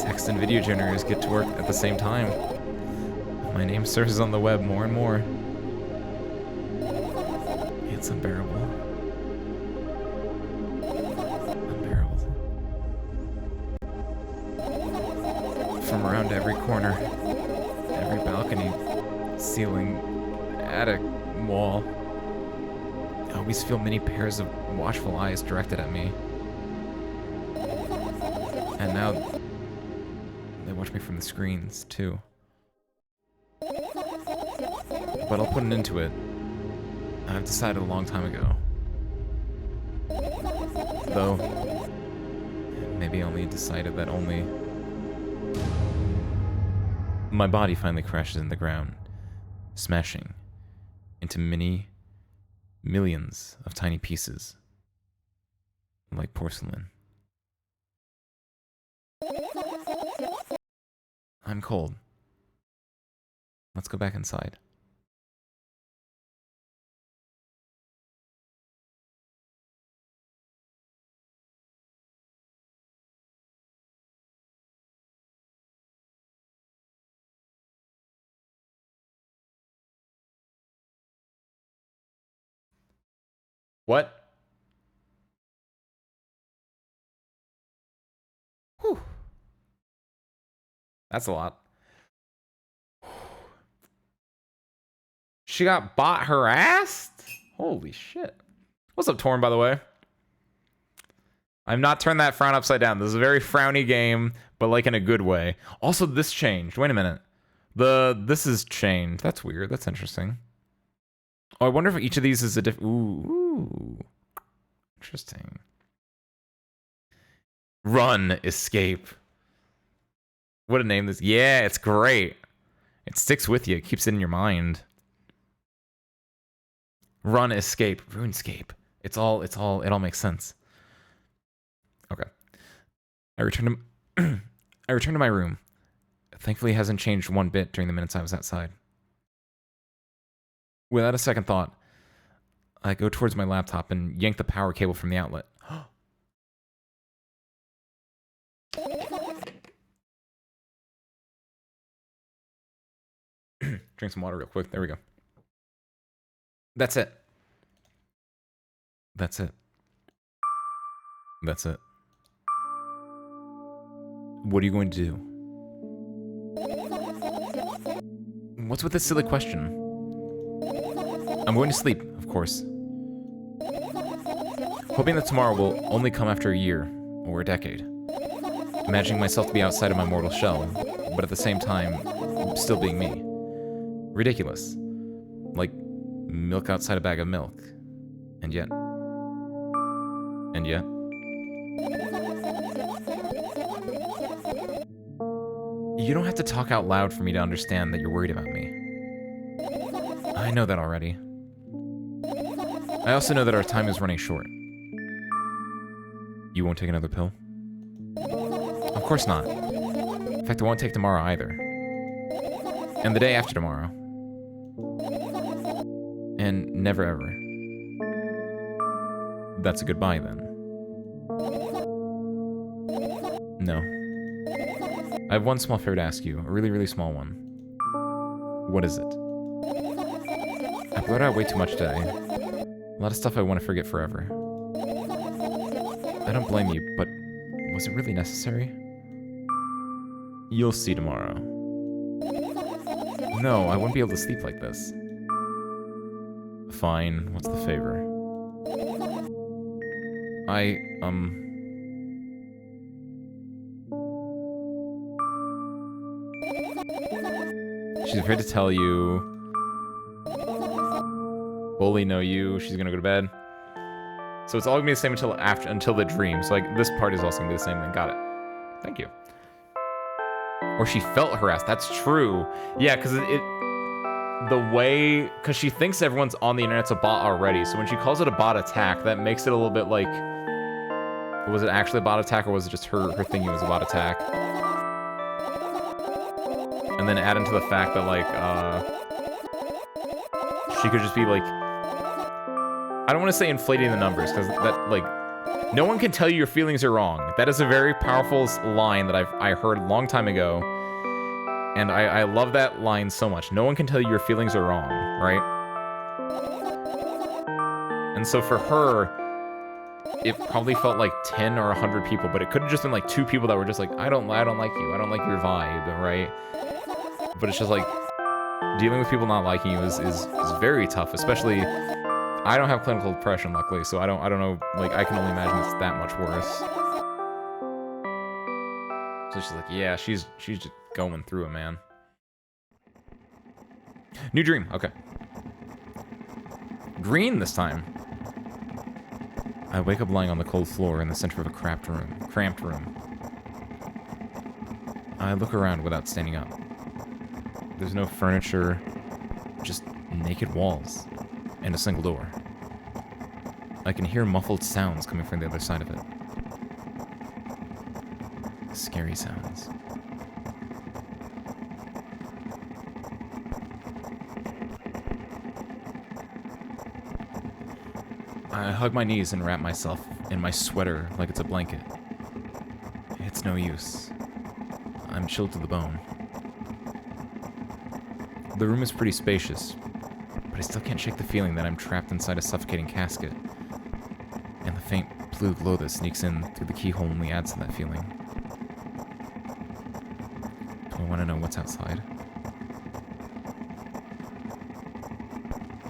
Text and video generators get to work at the same time. My name surfaces on the web more and more. It's unbearable. Unbearable. From around every corner, every balcony, ceiling, attic, wall, I always feel many pairs of watchful eyes directed at me. And now, they watch me from the screens, too. But I'll put an end to it. I've decided a long time ago. Though, maybe I only decided that only... My body finally crashes in the ground, smashing into millions of tiny pieces, like porcelain. I'm cold. Let's go back inside. What? Whew. That's a lot. She got bot harassed? Holy shit. What's up, Torn, by the way? I've not turned that frown upside down. This is a very frowny game, but like in a good way. Also, this changed. Wait a minute. This is changed. That's weird. That's interesting. Oh, I wonder if each of these is a different... Ooh. Interesting. Run, escape. What a name this... Yeah, it's great. It sticks with you. It keeps it in your mind. Run, escape, RuneScape. It all makes sense. Okay. I return to my room. Thankfully, it hasn't changed one bit during the minutes I was outside. Without a second thought, I go towards my laptop and yank the power cable from the outlet. Drink some water real quick. There we go. That's it. That's it. That's it. What are you going to do? What's with this silly question? I'm going to sleep, of course. Hoping that tomorrow will only come after a year, or a decade. Imagining myself to be outside of my mortal shell, but at the same time, still being me. Ridiculous. Like milk outside a bag of milk. And yet. You don't have to talk out loud for me to understand that you're worried about me. I know that already. I also know that our time is running short. You won't take another pill? Of course not. In fact, I won't take tomorrow either. And the day after tomorrow. And never ever. That's a goodbye then. No. I have one small favor to ask you. A really, really small one. What is it? I blurted out way too much today. A lot of stuff I want to forget forever. I don't blame you, but was it really necessary? You'll see tomorrow. No, I wouldn't be able to sleep like this. fine. What's the favor? She's afraid to tell you. Bully know you. She's gonna go to bed. So it's all gonna be the same until the dream. So like this part is also gonna be the same thing. Got it. Thank you. Or she felt harassed. That's true. Yeah, because because she thinks everyone's on the internet's a bot already. So when she calls it a bot attack, that makes it a little bit like, was it actually a bot attack or was it just her thinking it was a bot attack? And then add into the fact that like, she could just be like, I don't want to say inflating the numbers because that like, no one can tell you your feelings are wrong. That is a very powerful line that I heard a long time ago. And I love that line so much. No one can tell you your feelings are wrong, right? And so for her, it probably felt like 10 or 100 people, but it could have just been like 2 people that were just like, I don't like you. I don't like your vibe, right? But it's just like, dealing with people not liking you is very tough, especially, I don't have clinical depression, luckily, so I don't know, like, I can only imagine it's that much worse. So she's like, yeah, she's just going through it, man. New dream, okay. Green this time. I wake up lying on the cold floor in the center of a cramped room. I look around without standing up. There's no furniture, just naked walls, and a single door. I can hear muffled sounds coming from the other side of it. Scary sounds. I hug my knees and wrap myself in my sweater like it's a blanket. It's no use. I'm chilled to the bone. The room is pretty spacious, but I still can't shake the feeling that I'm trapped inside a suffocating casket, and the faint blue glow that sneaks in through the keyhole only adds to that feeling. Do I want to know what's outside?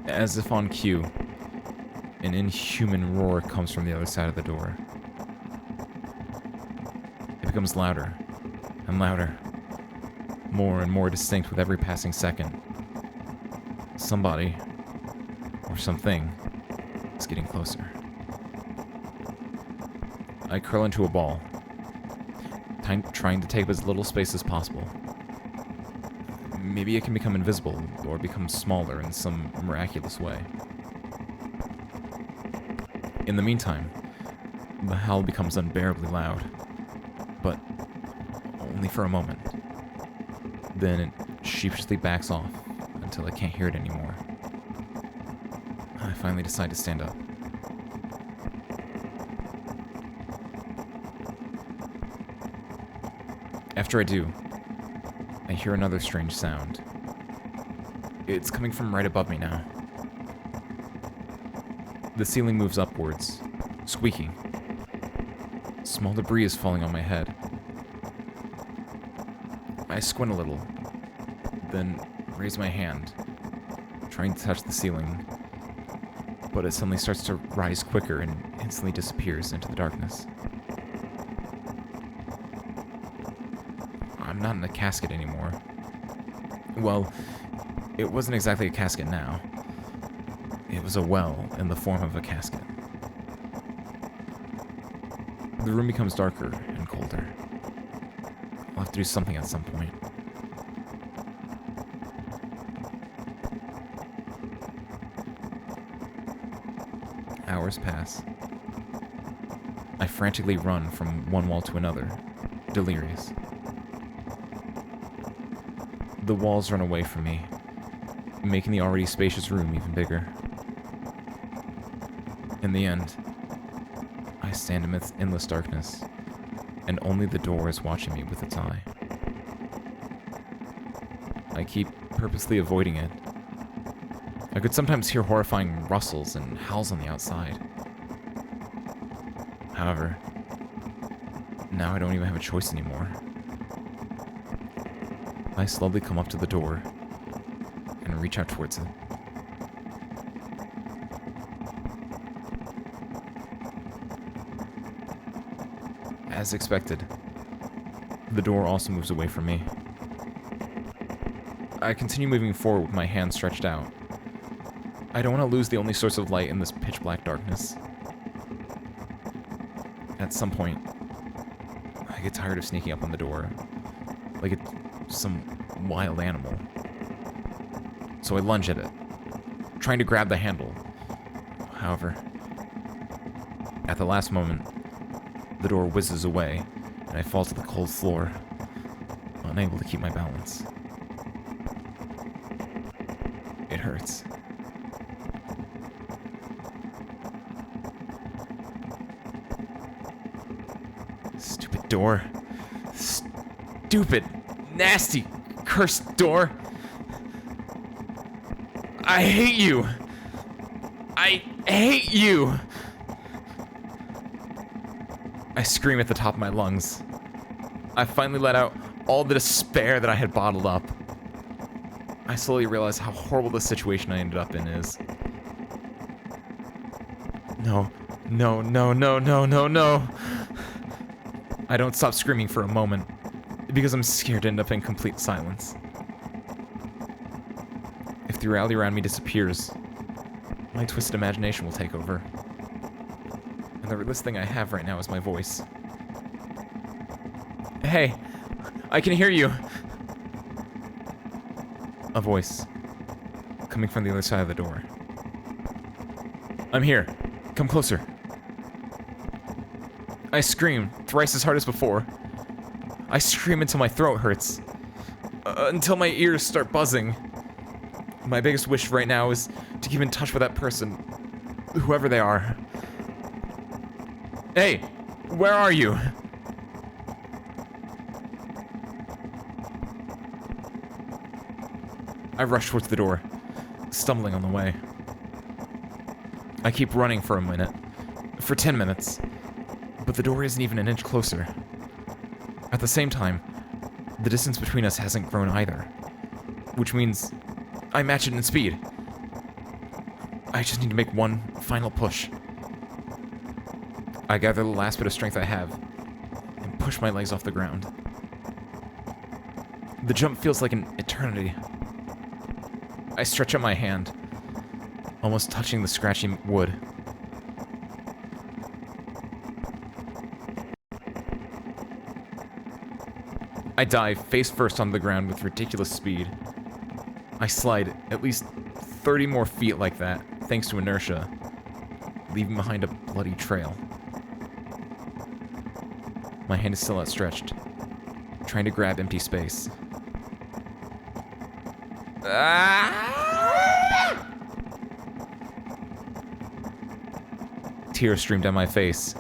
As if on cue, an inhuman roar comes from the other side of the door. It becomes louder and louder, more and more distinct with every passing second. Somebody, or something, is getting closer. I curl into a ball, trying to take up as little space as possible. Maybe it can become invisible, or become smaller in some miraculous way. In the meantime, the howl becomes unbearably loud, but only for a moment. Then it sheepishly backs off until I can't hear it anymore. I finally decide to stand up. After I do, I hear another strange sound. It's coming from right above me now. The ceiling moves upwards, squeaking. Small debris is falling on my head. I squint a little, then raise my hand, trying to touch the ceiling, but it suddenly starts to rise quicker and instantly disappears into the darkness. I'm not in a casket anymore. Well, it wasn't exactly a casket now. It was a well in the form of a casket. The room becomes darker and colder. I'll have to do something at some point. Hours pass. I frantically run from one wall to another, delirious. The walls run away from me, making the already spacious room even bigger. In the end, I stand amidst endless darkness, and only the door is watching me with its eye. I keep purposely avoiding it. I could sometimes hear horrifying rustles and howls on the outside. However, now I don't even have a choice anymore. I slowly come up to the door and reach out towards it. As expected, the door also moves away from me. I continue moving forward with my hand stretched out. I don't want to lose the only source of light in this pitch black darkness. At some point, I get tired of sneaking up on the door, like it's some wild animal. So I lunge at it, trying to grab the handle. However, at the last moment, the door whizzes away, and I fall to the cold floor, unable to keep my balance. It hurts. Stupid door. Stupid, nasty, cursed door. I hate you. I hate you. I scream at the top of my lungs. I finally let out all the despair that I had bottled up. I slowly realize how horrible the situation I ended up in is. No, no, no, no, no, no, no. I don't stop screaming for a moment, because I'm scared to end up in complete silence. If the reality around me disappears, my twisted imagination will take over. And the realest thing I have right now is my voice. Hey, I can hear you. A voice coming from the other side of the door. I'm here. Come closer. I scream thrice as hard as before. I scream until my throat hurts. Until my ears start buzzing. My biggest wish right now is to keep in touch with that person, whoever they are. Hey, where are you? I rush towards the door, stumbling on the way. I keep running for a minute, for 10 minutes, but the door isn't even an inch closer. At the same time, the distance between us hasn't grown either, which means I match it in speed. I just need to make one final push. I gather the last bit of strength I have and push my legs off the ground. The jump feels like an eternity. I stretch out my hand, almost touching the scratchy wood. I dive face first onto the ground with ridiculous speed. I slide at least 30 more feet like that, thanks to inertia, leaving behind a bloody trail. My hand is still outstretched, trying to grab empty space. Tears stream down my face,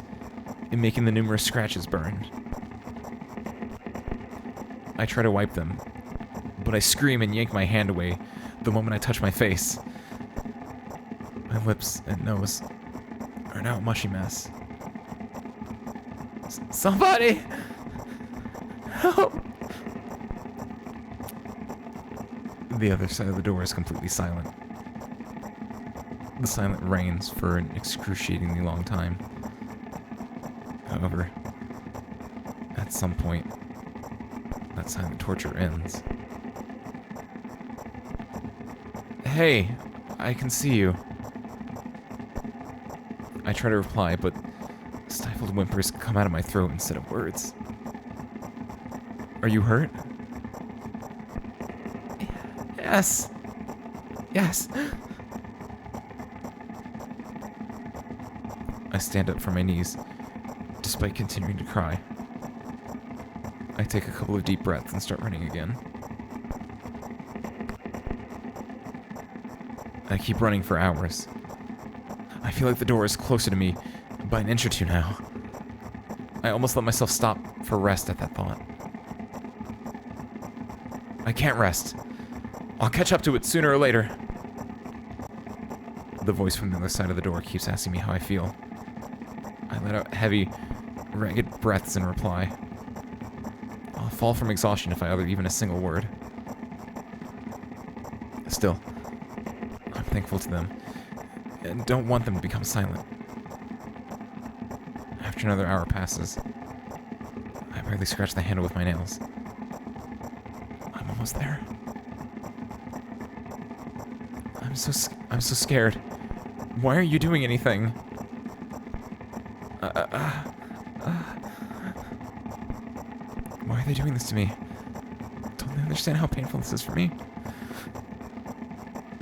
and making the numerous scratches burn. I try to wipe them, but I scream and yank my hand away the moment I touch my face. My lips and nose are now a mushy mess. Somebody! Help! The other side of the door is completely silent. The silence reigns for an excruciatingly long time. However, at some point, that silent torture ends. Hey, I can see you. I try to reply, but stifled whimpers come out of my throat instead of words. Are you hurt? Yes. Yes. I stand up from my knees, despite continuing to cry. I take a couple of deep breaths and start running again. I keep running for hours. I feel like the door is closer to me by an inch or two now. I almost let myself stop for rest at that thought. I can't rest. I'll catch up to it sooner or later. The voice from the other side of the door keeps asking me how I feel. I let out heavy, ragged breaths in reply. I'll fall from exhaustion if I utter even a single word. Still, I'm thankful to them, and don't want them to become silent. After another hour passes, barely scratch the handle with my nails. I'm almost there. I'm so scared. Why aren't you doing anything? Why are they doing this to me? Don't they understand how painful this is for me?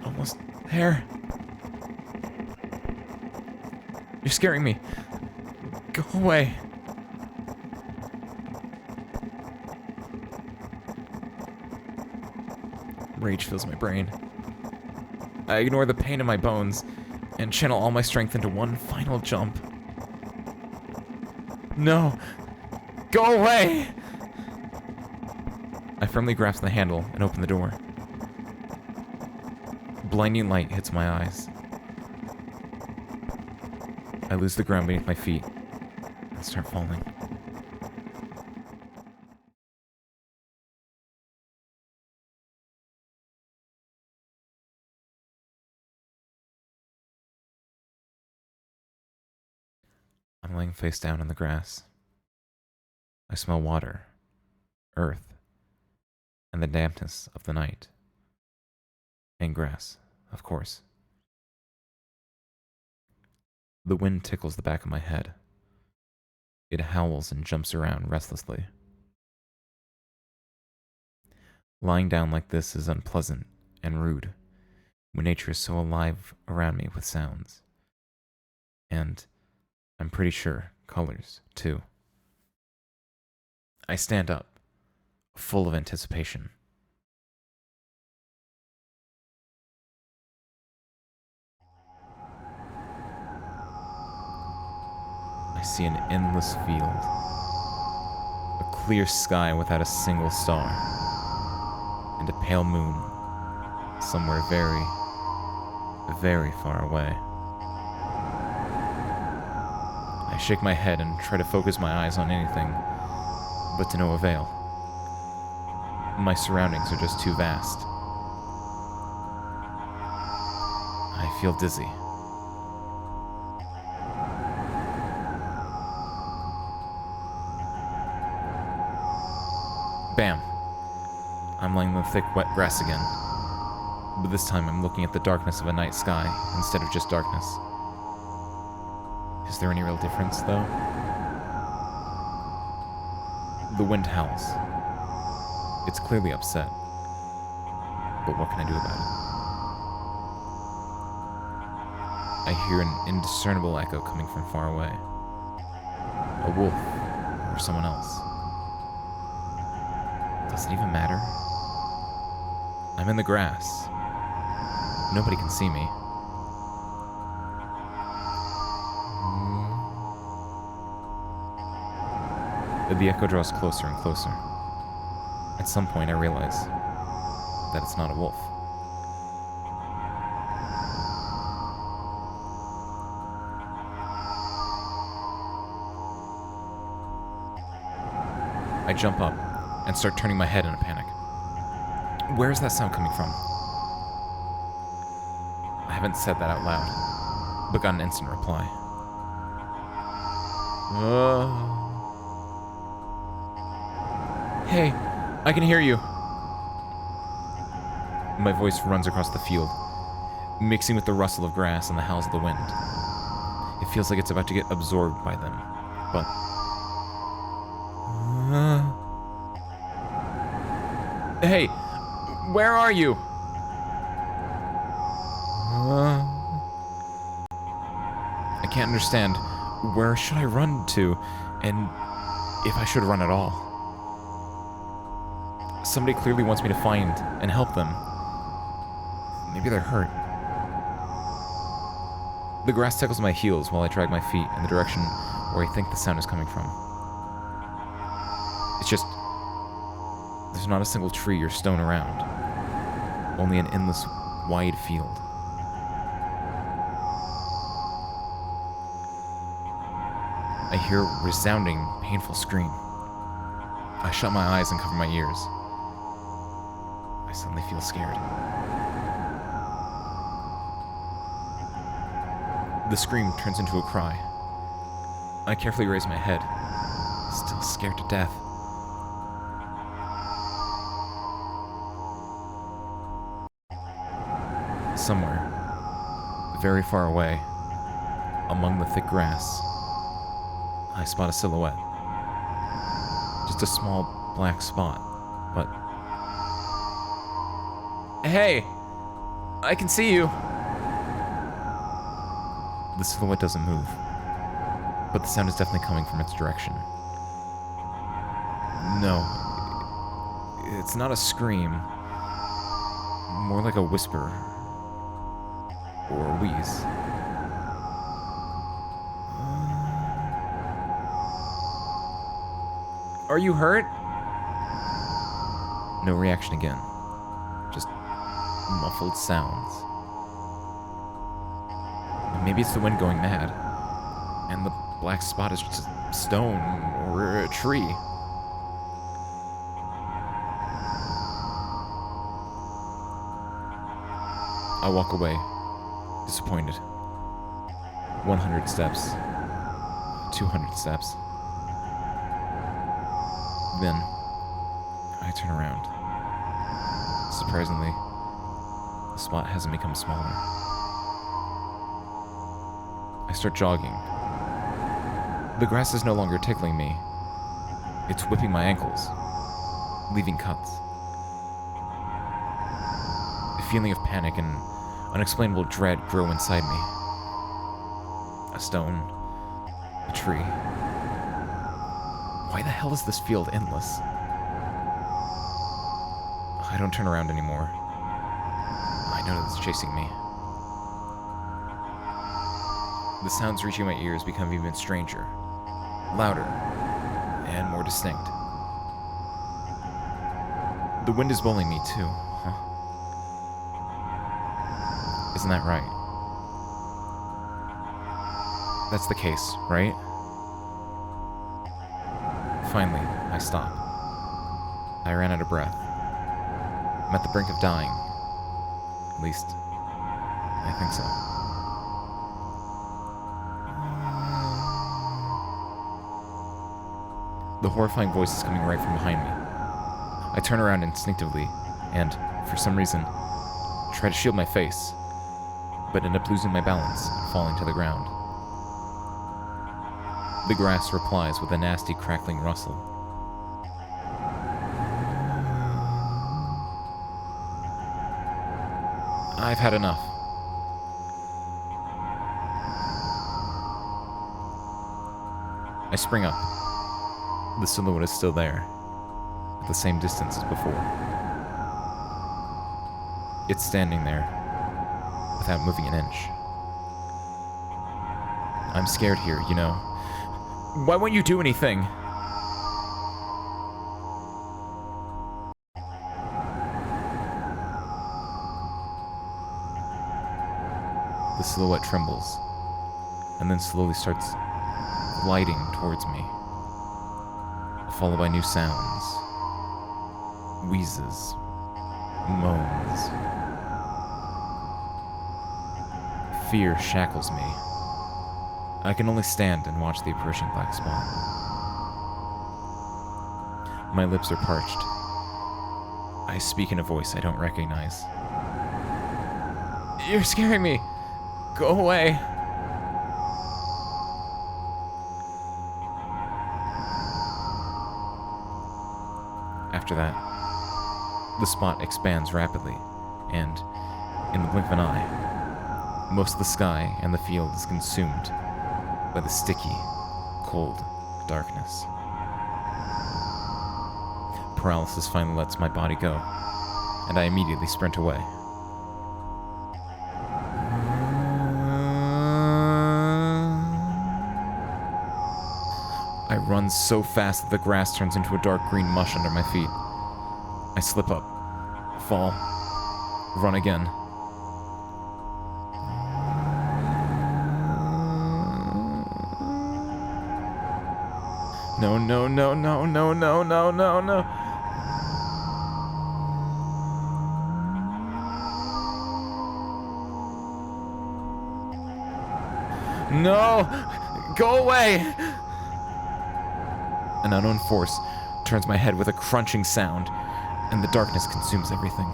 Almost there. You're scaring me. Go away. Rage fills my brain. I ignore the pain in my bones and channel all my strength into one final jump. No! Go away! I firmly grasp the handle and open the door. Blinding light hits my eyes. I lose the ground beneath my feet and start falling. I'm laying face down in the grass. I smell water, earth, and the dampness of the night. And grass, of course. The wind tickles the back of my head. It howls and jumps around restlessly. Lying down like this is unpleasant and rude when nature is so alive around me with sounds. And I'm pretty sure colors, too. I stand up, full of anticipation. I see an endless field, a clear sky without a single star, and a pale moon somewhere very, very far away. I shake my head and try to focus my eyes on anything, but to no avail. My surroundings are just too vast. I feel dizzy. Bam! I'm lying in the thick, wet grass again. But this time I'm looking at the darkness of a night sky instead of just darkness. Is there any real difference, though? The wind howls. It's clearly upset. But what can I do about it? I hear an indiscernible echo coming from far away. A wolf, or someone else. Does it even matter? I'm in the grass. Nobody can see me. The echo draws closer and closer. At some point I realize that it's not a wolf. I jump up and start turning my head in a panic. Where is that sound coming from? I haven't said that out loud, but got an instant reply. Hey, I can hear you. My voice runs across the field, mixing with the rustle of grass and the howls of the wind. It feels like it's about to get absorbed by them, but... Hey, where are you? I can't understand. Where should I run to? And if I should run at all? Somebody clearly wants me to find and help them. Maybe they're hurt. The grass tickles my heels while I drag my feet in the direction where I think the sound is coming from. It's just... there's not a single tree or stone around. Only an endless, wide field. I hear a resounding, painful scream. I shut my eyes and cover my ears. I suddenly feel scared. The scream turns into a cry. I carefully raise my head, still scared to death. Somewhere, very far away, among the thick grass, I spot a silhouette. Just a small black spot, but... Hey! I can see you! The silhouette doesn't move, but the sound is definitely coming from its direction. No, it's not a scream, more like a whisper or a wheeze. Are you hurt? No reaction again, just muffled sounds. Maybe it's the wind going mad, and the black spot is just a stone or a tree. I walk away, disappointed. 100 steps. 200 steps. Then, I turn around. Surprisingly, the spot hasn't become smaller. I start jogging. The grass is no longer tickling me. It's whipping my ankles, leaving cuts. A feeling of panic and unexplainable dread grow inside me. A stone, a tree. Why the hell does this feel endless? I don't turn around anymore. I know that it's chasing me. The sounds reaching my ears become even stranger, louder, and more distinct. The wind is blowing me too, huh? Isn't that right? That's the case, right? Finally, I stop. I ran out of breath. I'm at the brink of dying. At least, I think so. The horrifying voice is coming right from behind me. I turn around instinctively and, for some reason, try to shield my face, but end up losing my balance and falling to the ground. The grass replies with a nasty crackling rustle. I've had enough. I spring up. The silhouette is still there, at the same distance as before. It's standing there, without moving an inch. I'm scared here, you know. Why won't you do anything? The silhouette trembles, and then slowly starts gliding towards me, followed by new sounds, wheezes, moans. Fear shackles me. I can only stand and watch the approaching black spot. My lips are parched. I speak in a voice I don't recognize. You're scaring me! Go away! After that, the spot expands rapidly, and, in the blink of an eye, most of the sky and the field is consumed by the sticky, cold darkness. Paralysis finally lets my body go, and I immediately sprint away. I run so fast that the grass turns into a dark green mush under my feet. I slip up, fall, run again. No, no, no, no, no, no, no, no, no. No! Go away! An unknown force turns my head with a crunching sound, and the darkness consumes everything.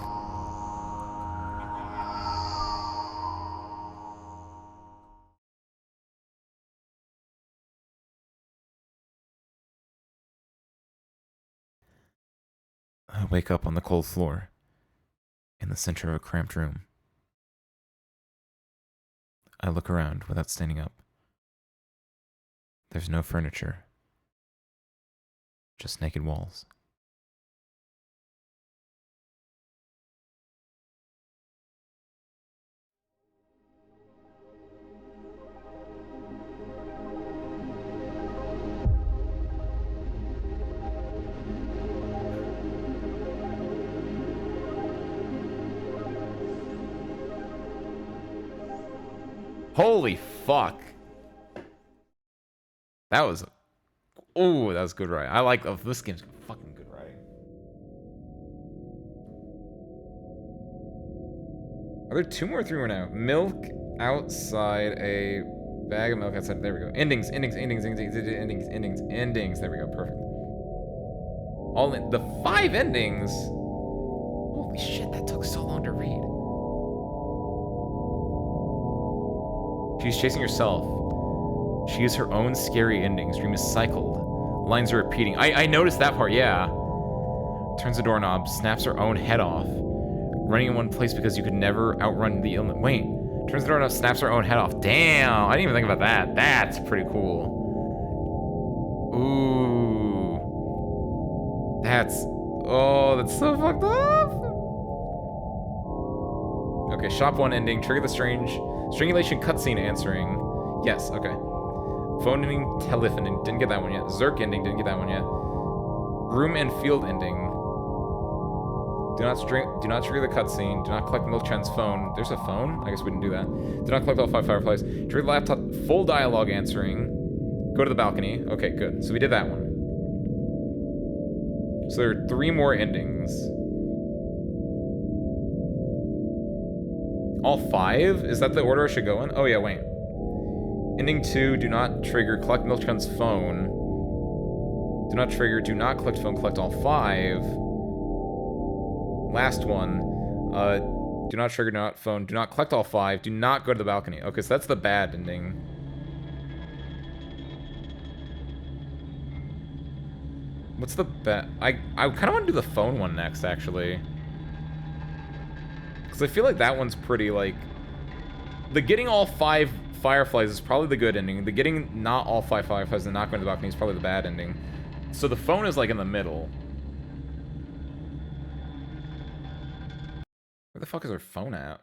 I wake up on the cold floor in the center of a cramped room. I look around without standing up. There's no furniture, just naked walls. Holy fuck. That was... Ooh, that was good writing. I like... Oh, this game's fucking good writing. Are there 2 more or 3 more now? Milk outside a bag of milk outside. There we go. Endings. There we go. Perfect. All in... The 5 endings? Holy shit, that took so long to read. She's chasing herself. She is her own scary endings. Dream is cycled. Lines are repeating. I noticed that part, yeah. Turns the doorknob, snaps her own head off. Running in one place because you could never outrun the illness. Wait. Turns the doorknob, snaps her own head off. Damn, I didn't even think about that. That's pretty cool. Ooh. That's... Oh, that's so fucked up. Okay, shop 1 ending. Trigger the strangulation cutscene answering. Yes, okay. Phone ending, telephone ending. Didn't get that one yet. Zerk ending, didn't get that one yet. Room and field ending. Do not trigger the cutscene. Do not collect Milk-chan's phone. There's a phone? I guess we didn't do that. Do not collect all 5 fireflies. Trigger the laptop, full dialogue answering. Go to the balcony. Okay, good. So we did that one. So there are 3 more endings. All 5? Is that the order I should go in? Oh yeah, wait. Ending 2, do not trigger, collect Milk-chan's phone. Do not trigger, do not collect phone, collect all 5. Last one, do not trigger, do not phone, do not collect all 5, do not go to the balcony. Okay, so that's the bad ending. What's the bad? I kind of want to do the phone one next, actually. Because I feel like that one's pretty, like... The getting all 5 fireflies is probably the good ending. The getting not all 5 fireflies and not going to the balcony is probably the bad ending. So the phone is, like, in the middle. Where the fuck is our phone at?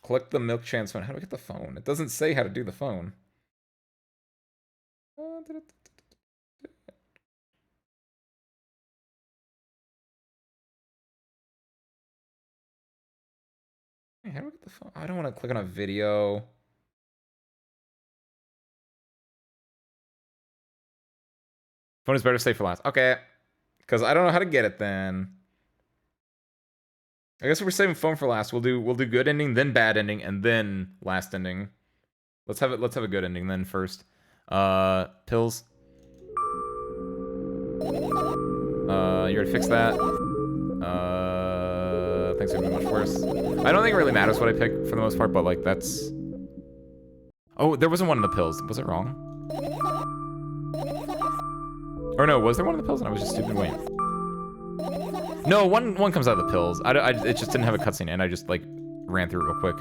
Collect the Milk-chan's phone. How do I get the phone? It doesn't say how to do the phone. How do I get the phone? I don't want to click on a video. Phone is better to save for last. Okay. Because I don't know how to get it then. I guess if we're saving phone for last, we'll do good ending, then bad ending, and then last ending. Let's have a good ending then first. Pills. You already fixed that. Things are gonna be much worse. I don't think it really matters what I pick for the most part, but like that's... Oh, there wasn't one in the pills. Was it wrong? Or no, was there one in the pills and I was just stupid? Wait. No, one comes out of the pills. It just didn't have a cutscene and I just like ran through it real quick.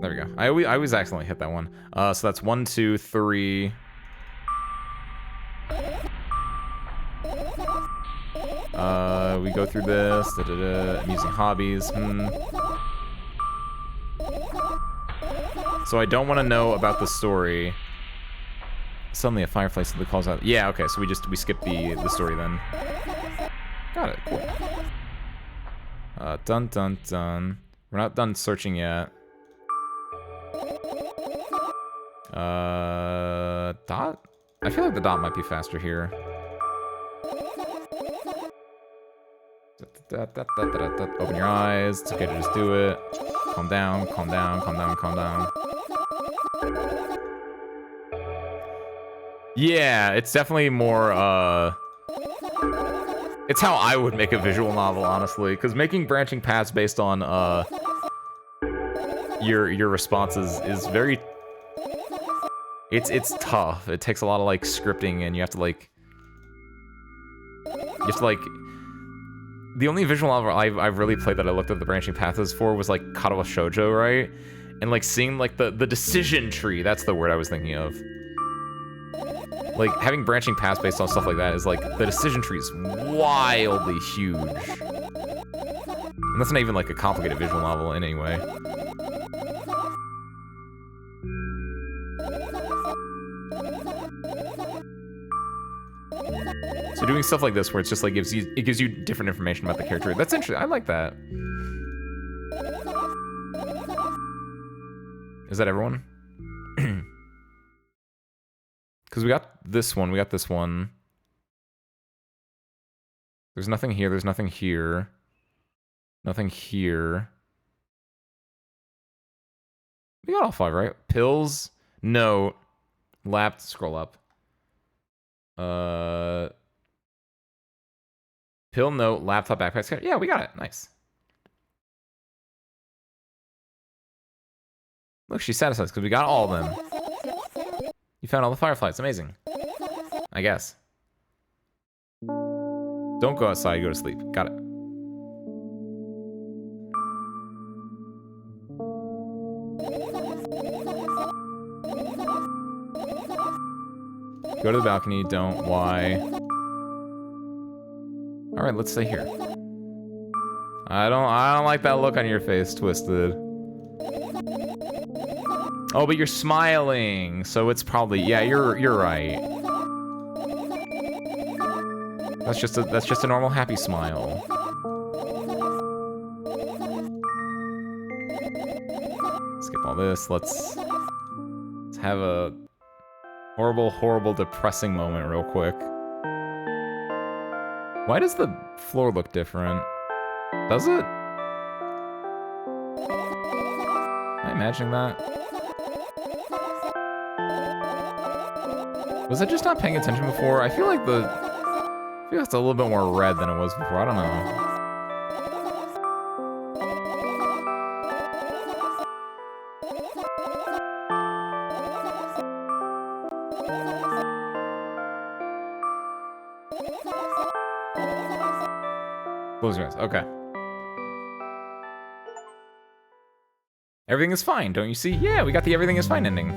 There we go. I always accidentally hit that one. So that's 1, 2, 3... We go through this. Amusing hobbies. So I don't want to know about the story. Suddenly a firefly simply calls out. Yeah, okay, so we skip the story then. Got it, cool. Dun dun dun. We're not done searching yet. Dot? I feel like the dot might be faster here. Open your eyes. It's okay to just do it. Calm down, calm down, calm down, calm down. Yeah, it's definitely more, it's how I would make a visual novel, honestly. Because making branching paths based on, your responses is very... It's tough. It takes a lot of like scripting, and you have to like the only visual novel I've really played that I looked at the branching paths for was like Katawa Shoujo, right? And like seeing like the decision tree, that's the word I was thinking of. Like having branching paths based on stuff like that is like the decision tree is wildly huge. And that's not even like a complicated visual novel in any way. So doing stuff like this where it's just like gives you different information about the character. That's interesting. I like that. Is that everyone? Because we got this one. We got this one. There's nothing here. There's nothing here. Nothing here. We got all 5, right? Pills, note, lap, scroll up. Pill, note, laptop, backpack, scanner. Yeah, we got it. Nice. Look, she's satisfied because we got all of them. You found all the fireflies. Amazing. I guess. Don't go outside. Go to sleep. Got it. Go to the balcony. Don't. Why? All right, let's stay here. I don't like that look on your face, Twisted. Oh, but you're smiling, so it's probably, yeah, you're right. That's just a normal happy smile. Skip all this. Let's have a horrible, depressing moment real quick. Why does the floor look different? Does it? Am I imagining that? Was I just not paying attention before? I feel like it's a little bit more red than it was before. I don't know. Close your eyes. Okay. Everything is fine, don't you see? Yeah, we got the everything is fine ending.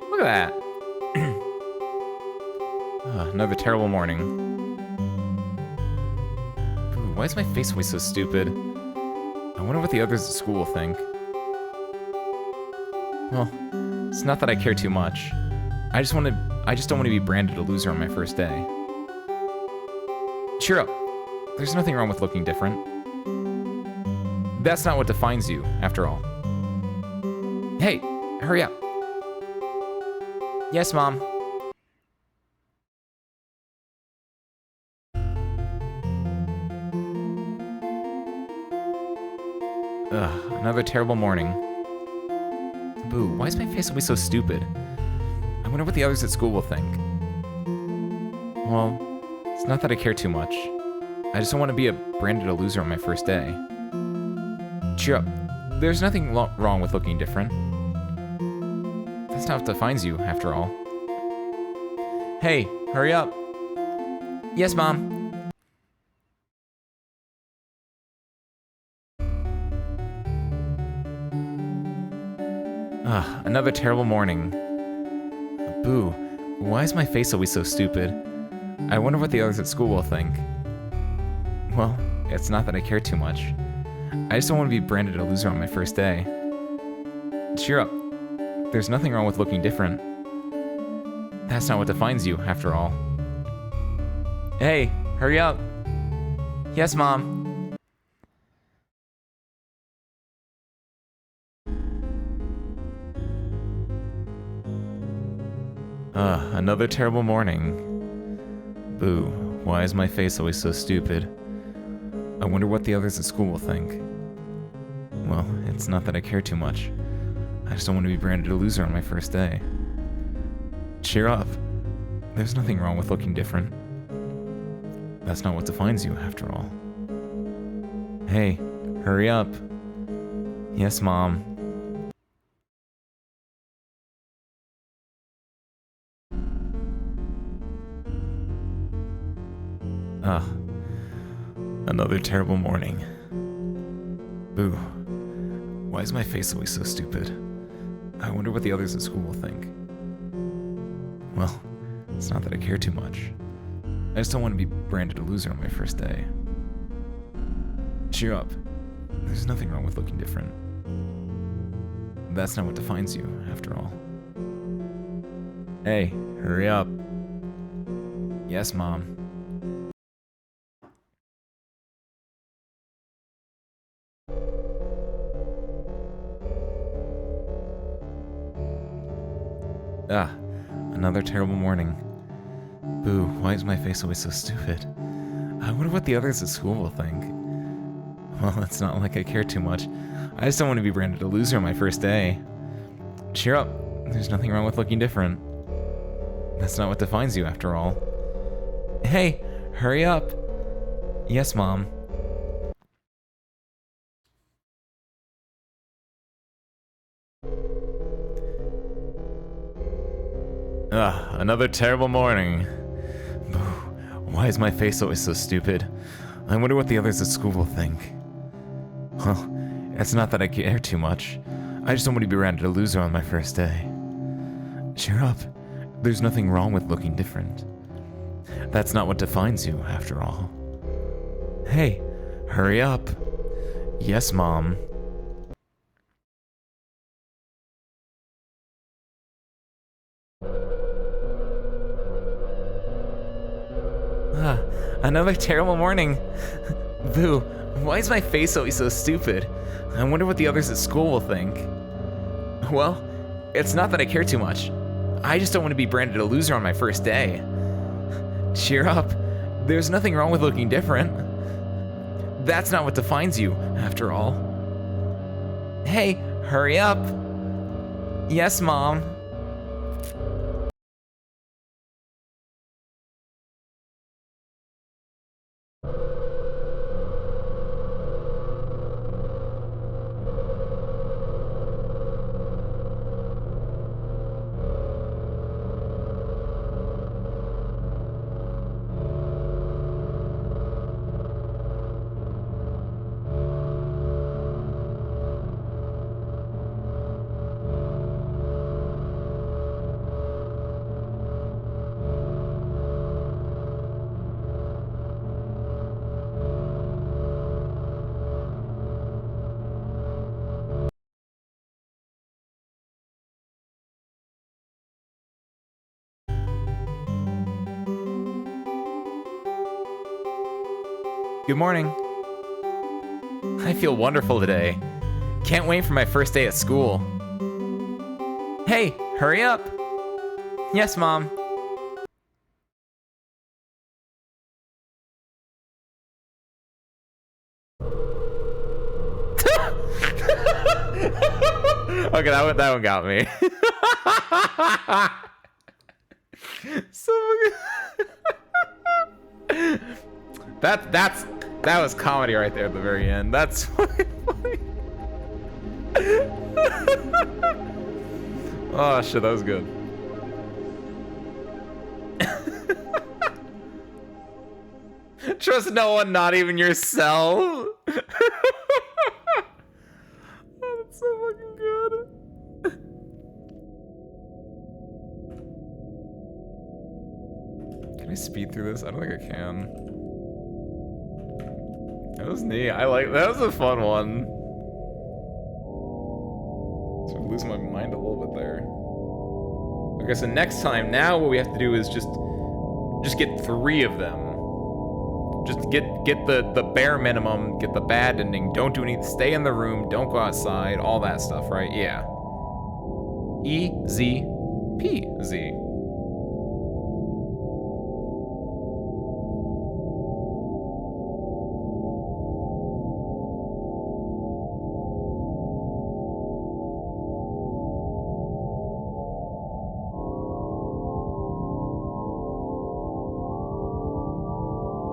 Look at that. Another terrible morning. Ooh, why is my face always so stupid? I wonder what the others at school will think. Well, it's not that I care too much. I just don't want to be branded a loser on my first day. Cheer up. There's nothing wrong with looking different. That's not what defines you, after all. Hey, hurry up. Yes, Mom. Ugh, another terrible morning. Boo, why is my face always so stupid? I wonder what the others at school will think. Well, it's not that I care too much. I just don't want to be branded a loser on my first day. Cheer up. There's nothing wrong with looking different. That's not what defines you, after all. Hey, hurry up. Yes, Mom. Another terrible morning. Boo, why is my face always so stupid? I wonder what the others at school will think. Well, it's not that I care too much. I just don't want to be branded a loser on my first day. Cheer up. There's nothing wrong with looking different. That's not what defines you, after all. Hey, hurry up. Yes, Mom. Another terrible morning. Boo, why is my face always so stupid? I wonder what the others at school will think. Well, it's not that I care too much. I just don't want to be branded a loser on my first day. Cheer up. There's nothing wrong with looking different. That's not what defines you, after all. Hey, hurry up. Yes, Mom. Ah, another terrible morning. Boo. Why is my face always so stupid? I wonder what the others at school will think. Well, it's not that I care too much. I just don't want to be branded a loser on my first day. Cheer up. There's nothing wrong with looking different. That's not what defines you, after all. Hey, hurry up. Yes, Mom. Ah, another terrible morning. Boo, why is my face always so stupid? I wonder what the others at school will think. Well, it's not like I care too much. I just don't want to be branded a loser on my first day. Cheer up. There's nothing wrong with looking different. That's not what defines you, after all. Hey, hurry up. Yes, Mom. Ah, another terrible morning. Boo, why is my face always so stupid? I wonder what the others at school will think. Well, it's not that I care too much. I just don't want to be branded a loser on my first day. Cheer up. There's nothing wrong with looking different. That's not what defines you, after all. Hey, hurry up. Yes, Mom. Ah, another terrible morning. Boo, why is my face always so stupid? I wonder what the others at school will think. Well, it's not that I care too much. I just don't want to be branded a loser on my first day. Cheer up. There's nothing wrong with looking different. That's not what defines you, after all. Hey, hurry up. Yes, Mom. Good morning. I feel wonderful today. Can't wait for my first day at school. Hey, hurry up. Yes, Mom. Okay, that one got me. So that was comedy right there at the very end. That's fucking funny. Oh shit, that was good. Trust no one, not even yourself. Oh, that's so fucking good. Can I speed through this? I don't think I can. That was neat. That was a fun one. So I'm losing my mind a little bit there. Okay, so next time, now what we have to do is just get 3 of them. Just get the bare minimum, get the bad ending, don't do anything, stay in the room, don't go outside, all that stuff, right? Yeah. E-Z-P-Z.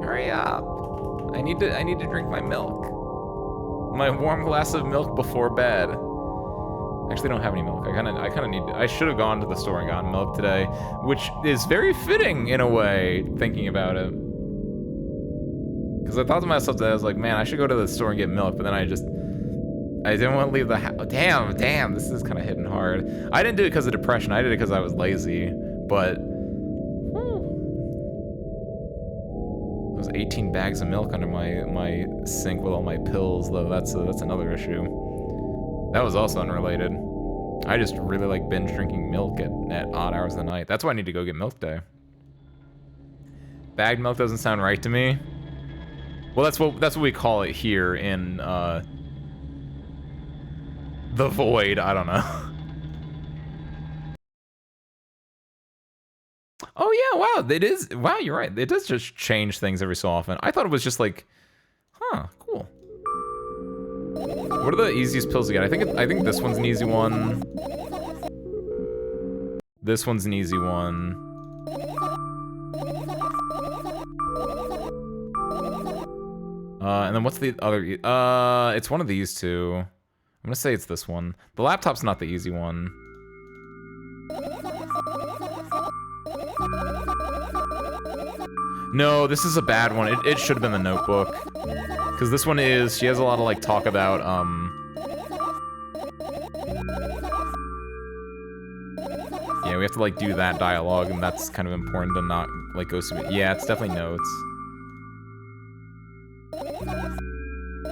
Hurry up. I need to drink my milk. My warm glass of milk before bed. I actually don't have any milk. I kinda need I should have gone to the store and gotten milk today, which is very fitting in a way, thinking about it. because I thought to myself that I was like, man, I should go to the store and get milk, but then I didn't want to leave the house. Damn, this is kind of hitting hard. I didn't do it because of depression. I did it because I was lazy, but those 18 bags of milk under my sink with all my pills, though, that's another issue. That was also unrelated. I just really like binge drinking milk at odd hours of the night. That's why I need to go get milk day. Bagged milk doesn't sound right to me. Well, that's what we call it here in the void. I don't know. Oh yeah, wow, it is. Wow, you're right. It does just change things every so often. I thought it was just like, huh, cool. What are the easiest pills to get? I think this one's an easy one. This one's an easy one. And then what's the other? It's one of these two. I'm gonna say it's this one. The laptop's not the easy one. No, this is a bad one. It should have been the Notebook. Because this one is, she has a lot of like talk about, yeah, we have to like do that dialogue, and that's kind of important to not like go through it. Yeah, it's definitely Notes.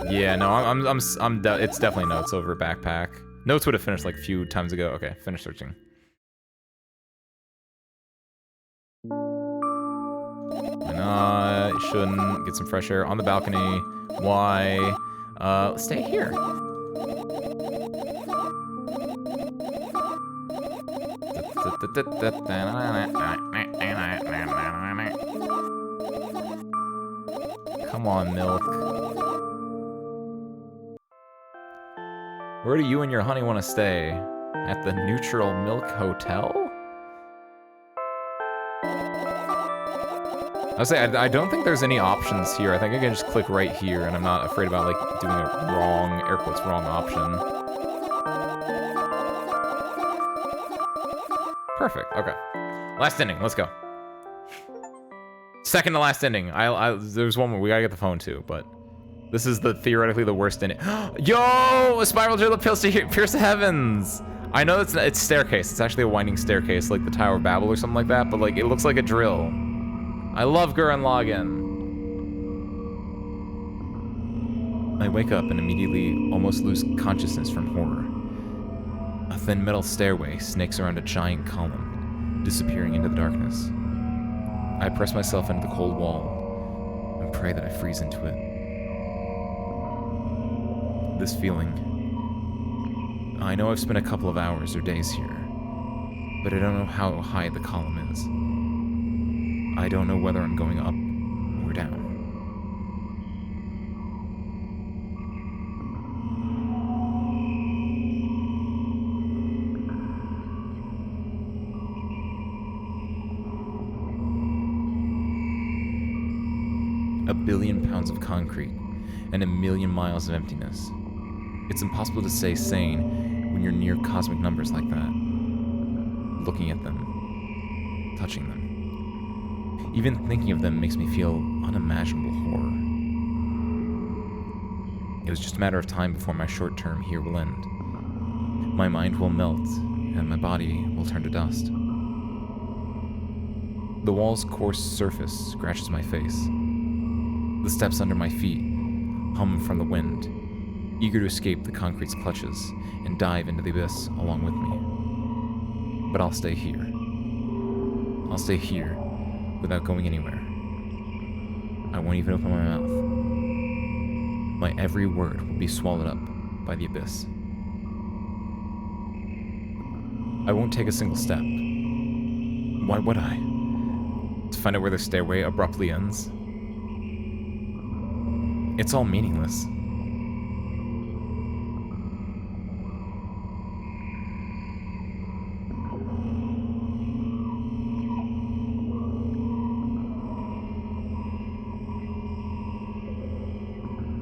Yeah, no, it's definitely Notes over Backpack. Notes would have finished like a few times ago. Okay, finish searching. Why not? Shouldn't. Get some fresh air on the balcony. Why? Stay here. Come on, Milk. Where do you and your honey want to stay? At the Neutral Milk Hotel? I'll say, I don't think there's any options here. I think I can just click right here, and I'm not afraid about, like, doing a wrong, air quotes, wrong option. Perfect, okay. Last ending, let's go. Second to last ending. There's one more, we gotta get the phone too, but this is theoretically the worst ending. Yo! A spiral drill that pierce the heavens! I know it's staircase. It's actually a winding staircase, like the Tower of Babel or something like that, but, like, it looks like a drill. I love Gurren Lagann. I wake up and immediately almost lose consciousness from horror. A thin metal stairway snakes around a giant column, disappearing into the darkness. I press myself into the cold wall and pray that I freeze into it. This feeling. I know I've spent a couple of hours or days here, but I don't know how high the column is. I don't know whether I'm going up or down. A billion pounds of concrete and a million miles of emptiness. It's impossible to stay sane when you're near cosmic numbers like that. Looking at them, touching them. Even thinking of them makes me feel unimaginable horror. It was just a matter of time before my short term here will end. My mind will melt, and my body will turn to dust. The wall's coarse surface scratches my face. The steps under my feet hum from the wind, eager to escape the concrete's clutches and dive into the abyss along with me. But I'll stay here. I'll stay here without going anywhere. I won't even open my mouth. My every word will be swallowed up by the abyss. I won't take a single step. Why would I? To find out where the stairway abruptly ends? It's all meaningless.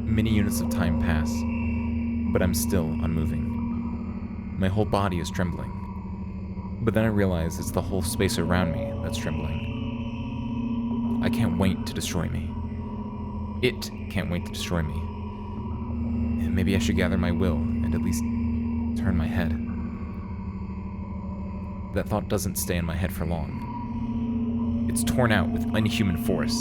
Many units of time pass, but I'm still unmoving. My whole body is trembling. But then I realize it's the whole space around me that's trembling. I can't wait to destroy me. It can't wait to destroy me. Maybe I should gather my will and at least turn my head. That thought doesn't stay in my head for long. It's torn out with inhuman force.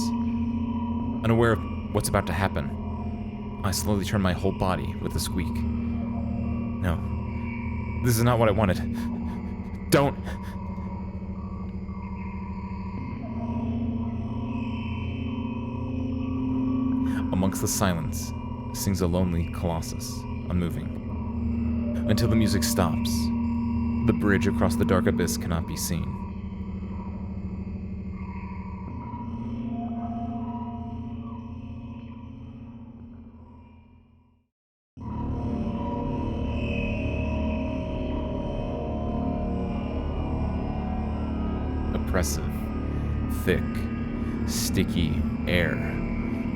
Unaware of what's about to happen, I slowly turn my whole body with a squeak. No, this is not what I wanted. Don't! Amongst the silence sings a lonely colossus, unmoving. Until the music stops, the bridge across the dark abyss cannot be seen. Oppressive, thick, sticky air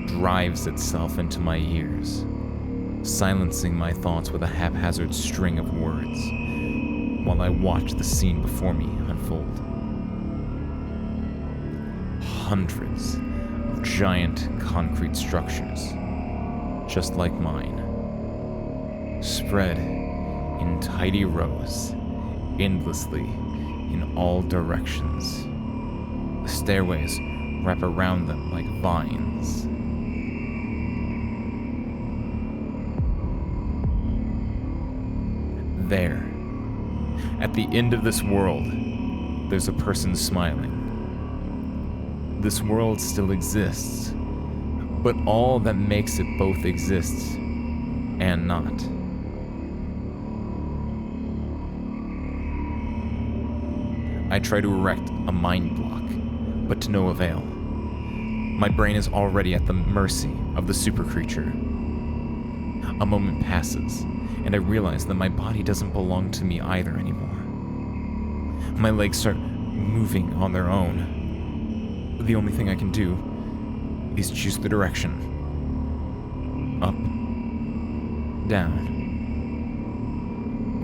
drives itself into my ears, silencing my thoughts with a haphazard string of words, while I watch the scene before me unfold. Hundreds of giant concrete structures, just like mine, spread in tidy rows, endlessly in all directions. The stairways wrap around them like vines. There, at the end of this world, there's a person smiling. This world still exists, but all that makes it both exists and not. I try to erect a mind block, but to no avail. My brain is already at the mercy of the super creature. A moment passes, and I realize that my body doesn't belong to me either anymore. My legs start moving on their own. The only thing I can do is choose the direction. Up, down,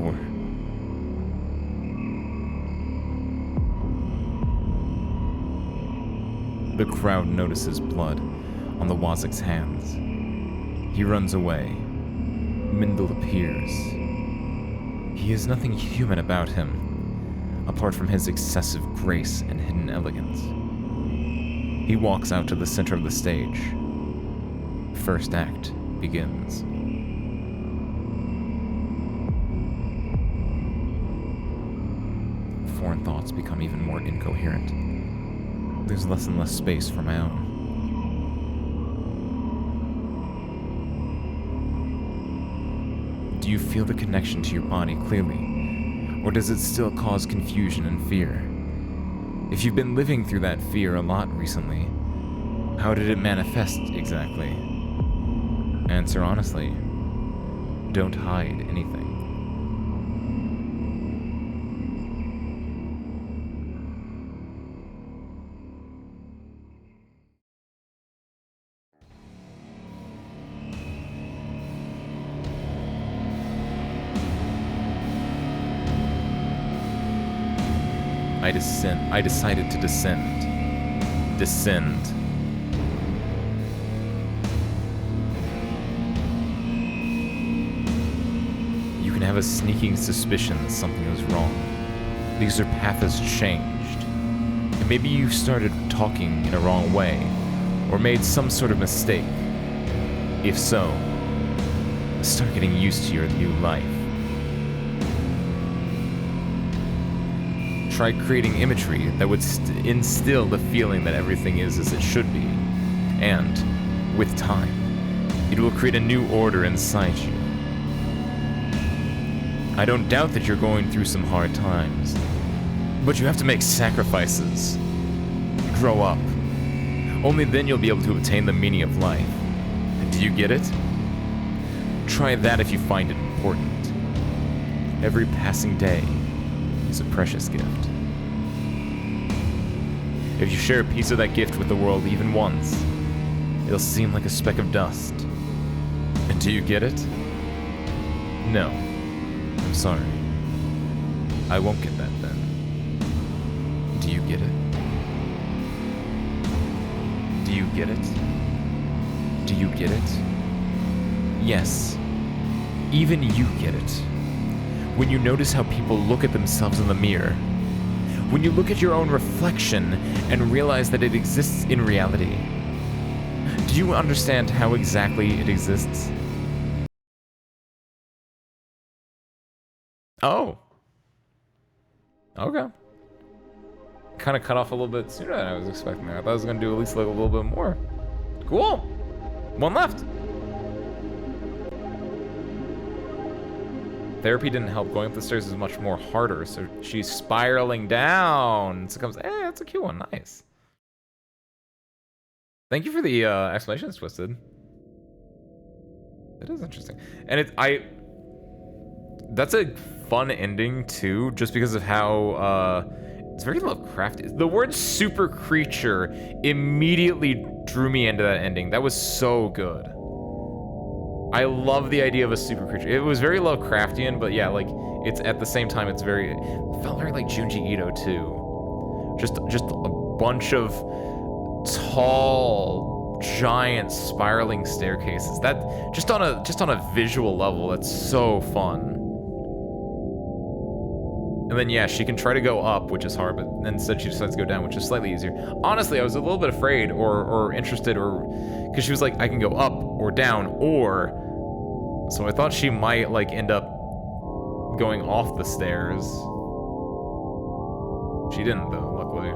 or... The crowd notices blood on the Wazik's hands. He runs away. Mindel appears. He has nothing human about him, apart from his excessive grace and hidden elegance. He walks out to the center of the stage. The first act begins. Foreign thoughts become even more incoherent. There's less and less space for my own. Do you feel the connection to your body clearly, or does it still cause confusion and fear? If you've been living through that fear a lot recently, how did it manifest exactly? Answer honestly. Don't hide anything. I decided to descend. Descend. You can have a sneaking suspicion that something is wrong, because your path has changed. And maybe you started talking in a wrong way, or made some sort of mistake. If so, start getting used to your new life. Try creating imagery that would instill the feeling that everything is as it should be. And, with time, it will create a new order inside you. I don't doubt that you're going through some hard times, but you have to make sacrifices. Grow up. Only then you'll be able to obtain the meaning of life. Do you get it? Try that if you find it important. Every passing day is a precious gift. If you share a piece of that gift with the world even once, it'll seem like a speck of dust. And do you get it? No. I'm sorry. I won't get that then. Do you get it? Do you get it? Do you get it? Yes. Even you get it. When you notice how people look at themselves in the mirror. When you look at your own reflection and realize that it exists in reality. Do you understand how exactly it exists? Oh. Okay. Kind of cut off a little bit sooner than I was expecting there. I thought I was going to do at least like a little bit more. Cool. One left. Therapy didn't help. Going up the stairs is much more harder, so she's spiraling down. So it comes, that's a cute one. Nice. Thank you for the explanation, it's Twisted. It is interesting. And that's a fun ending too, just because of how it's very Lovecraftian. The word super creature immediately drew me into that ending. That was so good. I love the idea of a super creature. It was very Lovecraftian, but yeah, like it's at the same time it felt very like Junji Ito too. Just a bunch of tall, giant, spiraling staircases. That just on a visual level, that's so fun. And then yeah, she can try to go up, which is hard, but instead she decides to go down, which is slightly easier. Honestly, I was a little bit afraid or interested, or because she was like, I can go up or down, or so I thought she might like end up going off the stairs. She didn't though, luckily.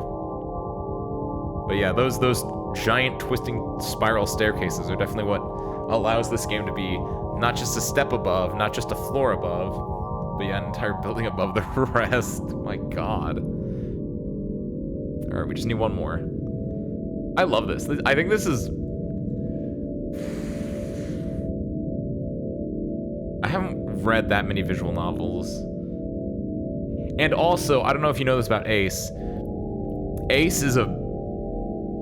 But yeah, those giant twisting spiral staircases are definitely what allows this game to be not just a step above, not just a floor above, but yeah, an entire building above the rest. My god. Alright, we just need one more. I love this. I think this is... I haven't read that many visual novels. And also, I don't know if you know this about Ace. Ace is a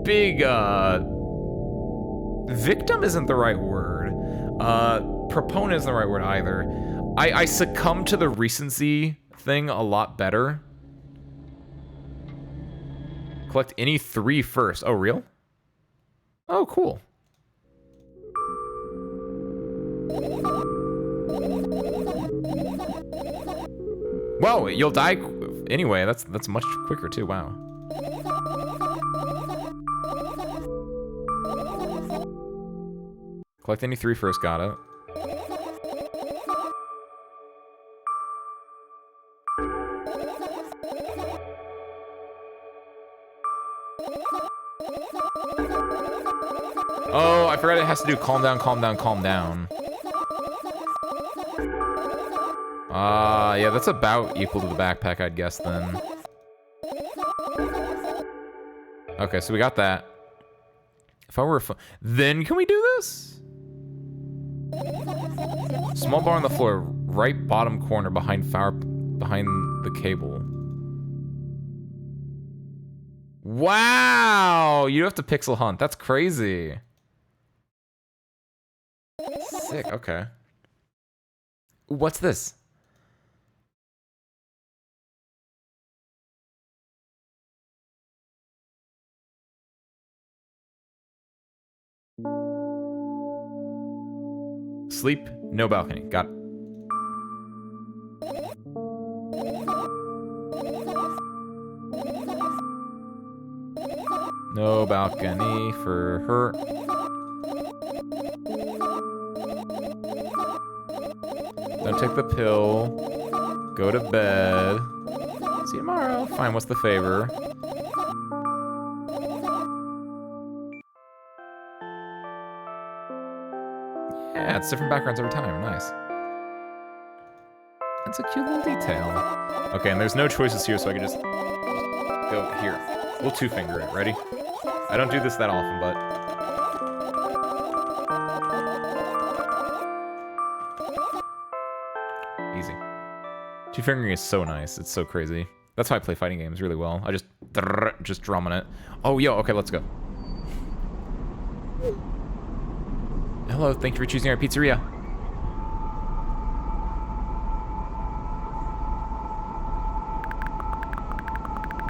big, victim isn't the right word. Proponent isn't the right word either. I succumb to the recency thing a lot better. Collect any 3 first. Oh, real? Oh, cool. Whoa, you'll die anyway. That's much quicker too. Wow. Collect any 3 first. Got it. Oh, I forgot it has to do calm down, calm down, calm down. Yeah, that's about equal to the backpack, I'd guess, then. Okay, so we got that. If I were then can we do this? Small bar on the floor, right bottom corner behind the cable. Wow! You have to pixel hunt. That's crazy. Sick, okay. What's this? Sleep, no balcony. Got it. No balcony for her. Don't take the pill. Go to bed. See you tomorrow. Fine, what's the favor? Yeah, it's different backgrounds every time. Nice. That's a cute little detail. Okay, and there's no choices here, so I can just go here. We'll 2-finger it. Ready? I don't do this that often, but... Easy. 2-fingering is so nice. It's so crazy. That's why I play fighting games really well. I just drum on it. Oh, yo, okay, let's go. Hello, thank you for choosing our pizzeria.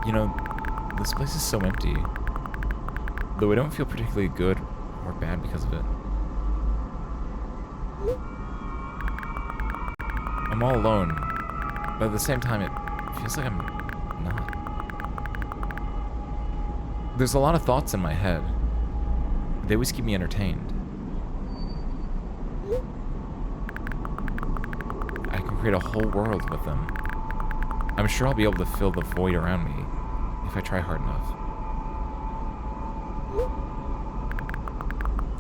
You know, this place is so empty. Though I don't feel particularly good or bad because of it. I'm all alone, but at the same time, it feels like I'm not. There's a lot of thoughts in my head. They always keep me entertained. I can create a whole world with them. I'm sure I'll be able to fill the void around me if I try hard enough.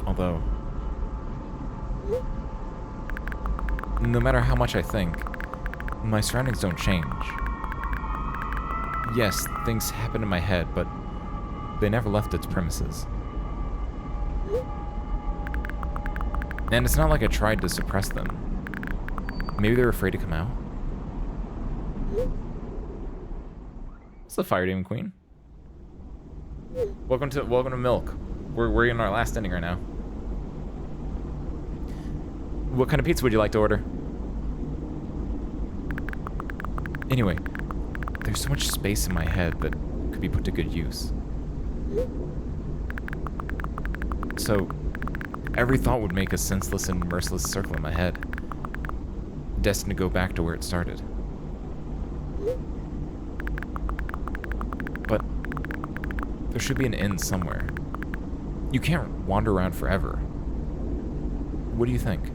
Although, no matter how much I think, my surroundings don't change. Yes, things happen in my head, but they never left its premises. And it's not like I tried to suppress them. Maybe they're afraid to come out. It's the Fire Demon Queen. Welcome to Milk. We're in our last ending right now. What kind of pizza would you like to order? Anyway, there's so much space in my head that could be put to good use. So, every thought would make a senseless and merciless circle in my head, destined to go back to where it started. But there should be an end somewhere. You can't wander around forever. What do you think?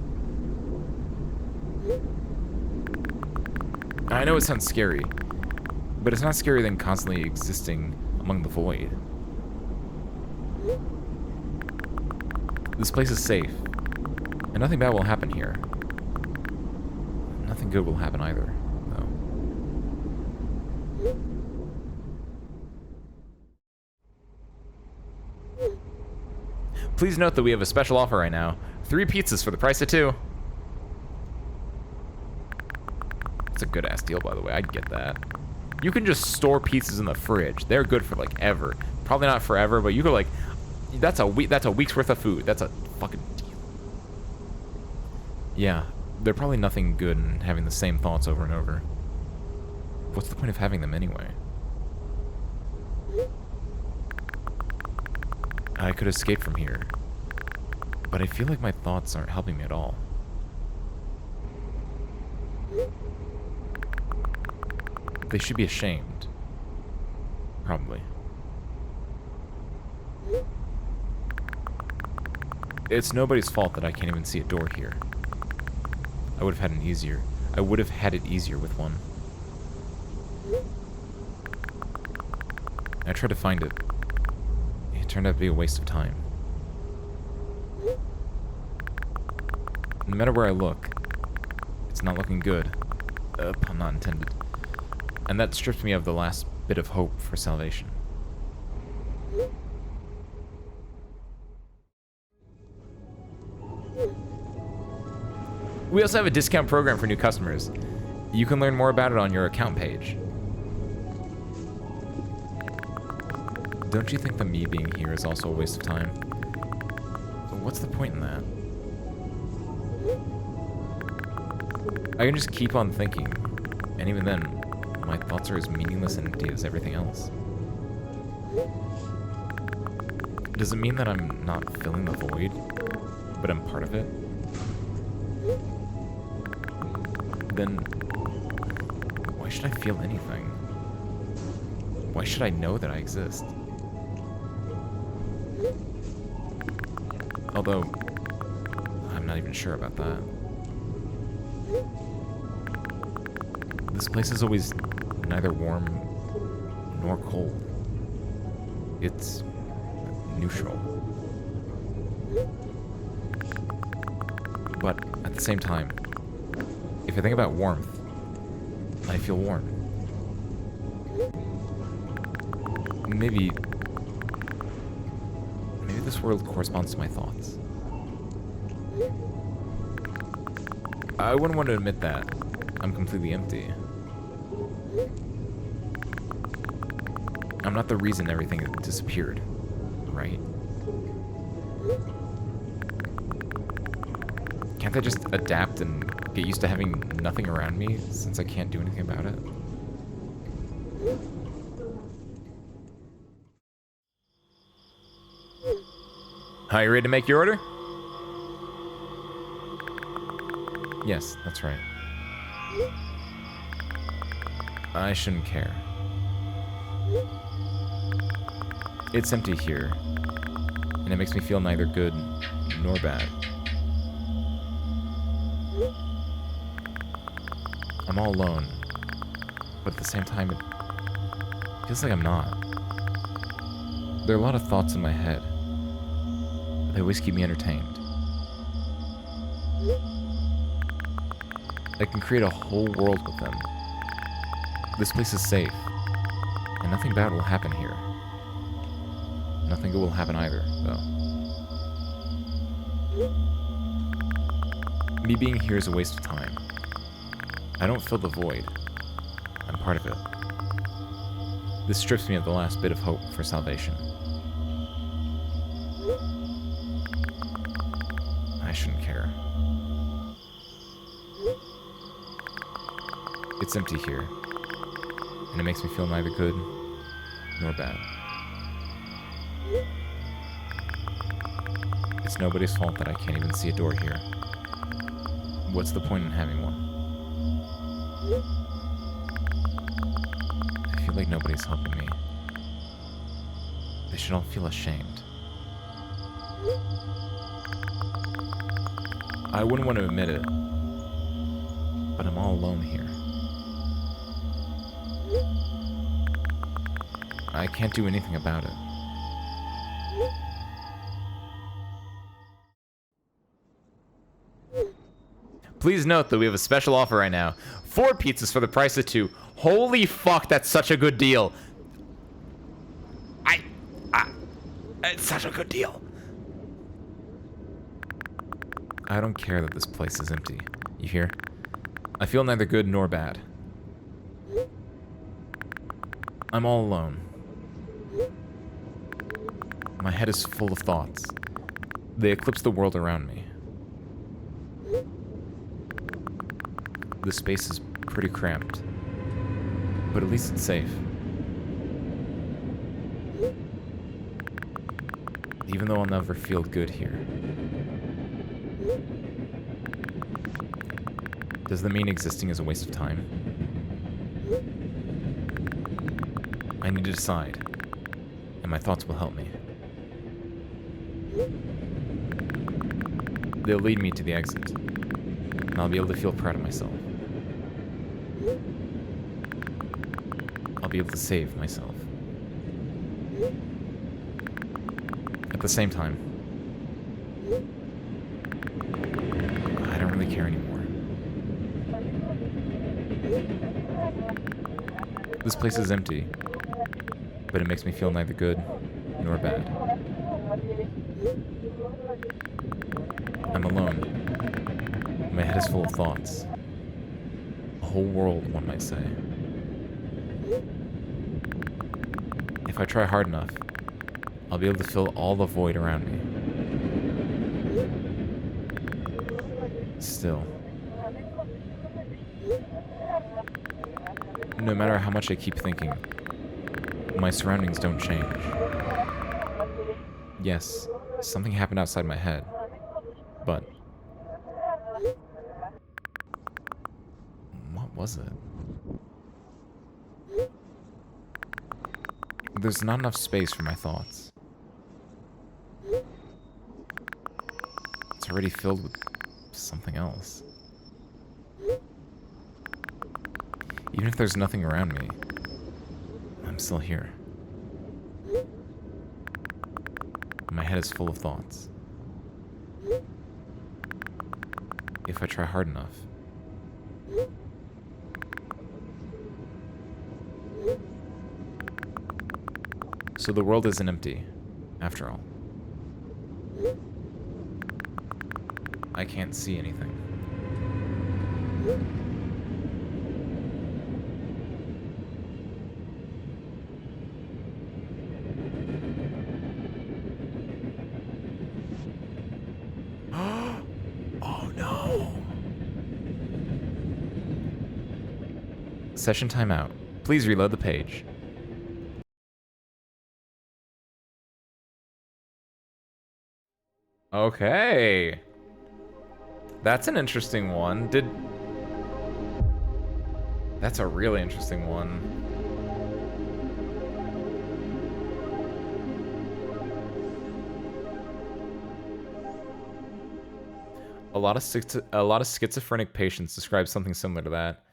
I know it sounds scary, but it's not scarier than constantly existing among the void. This place is safe, and nothing bad will happen here. Nothing good will happen either, though. Please note that we have a special offer right now. 3 pizzas for the price of 2. It's a good-ass deal, by the way. I'd get that. You can just store pizzas in the fridge. They're good for, like, ever. Probably not forever, but you could, like... That's a week's worth of food. That's a fucking deal. Yeah, they're probably nothing good in having the same thoughts over and over. What's the point of having them anyway? I could escape from here, but I feel like my thoughts aren't helping me at all. They should be ashamed. Probably. It's nobody's fault that I can't even see a door here. I would have had it easier with one. I tried to find it. It turned out to be a waste of time. No matter where I look, it's not looking good. Pun not intended. And that stripped me of the last bit of hope for salvation. We also have a discount program for new customers. You can learn more about it on your account page. Don't you think that me being here is also a waste of time? What's the point in that? I can just keep on thinking, and even then, my thoughts are as meaningless and empty as everything else. Does it mean that I'm not filling the void, but I'm part of it? Then, why should I feel anything? Why should I know that I exist? Although, I'm not even sure about that. This place is always neither warm nor cold. It's neutral. But at the same time, if I think about warmth, I feel warm. Maybe this world corresponds to my thoughts. I wouldn't want to admit that I'm completely empty. I'm not the reason everything disappeared, right? Can't I just adapt and get used to having nothing around me since I can't do anything about it? Hi, you ready to make your order? Yes, that's right. I shouldn't care. It's empty here, and it makes me feel neither good nor bad. I'm all alone, but at the same time, it feels like I'm not. There are a lot of thoughts in my head. They always keep me entertained. I can create a whole world with them. This place is safe, and nothing bad will happen here. Nothing good will happen either, though. Me being here is a waste of time. I don't fill the void. I'm part of it. This strips me of the last bit of hope for salvation. I shouldn't care. It's empty here, and it makes me feel neither good nor bad. It's nobody's fault that I can't even see a door here. What's the point in having one? I feel like nobody's helping me. They should all feel ashamed. I wouldn't want to admit it, but I'm all alone here. I can't do anything about it. Please note that we have a special offer right now. 4 pizzas for the price of 2. Holy fuck, that's such a good deal. It's such a good deal. I don't care that this place is empty. You hear? I feel neither good nor bad. I'm all alone. My head is full of thoughts. They eclipse the world around me. The space is pretty cramped, but at least it's safe. Even though I'll never feel good here. Does that mean existing is a waste of time? I need to decide, and my thoughts will help me. They'll lead me to the exit, and I'll be able to feel proud of myself. I'll be able to save myself. At the same time, I don't really care anymore. This place is empty, but it makes me feel neither good nor bad. I'm alone. My head is full of thoughts. A whole world, one might say. If I try hard enough, I'll be able to fill all the void around me. Still, no matter how much I keep thinking, my surroundings don't change. Yes, something happened outside my head, but what was it? There's not enough space for my thoughts. It's already filled with something else. Even if there's nothing around me, I'm still here. My head is full of thoughts. If I try hard enough, so the world isn't empty, after all. I can't see anything. Oh no! Session timeout. Please reload the page. Okay. That's an interesting one. That's a really interesting one. A lot of schizophrenic patients describe something similar to that.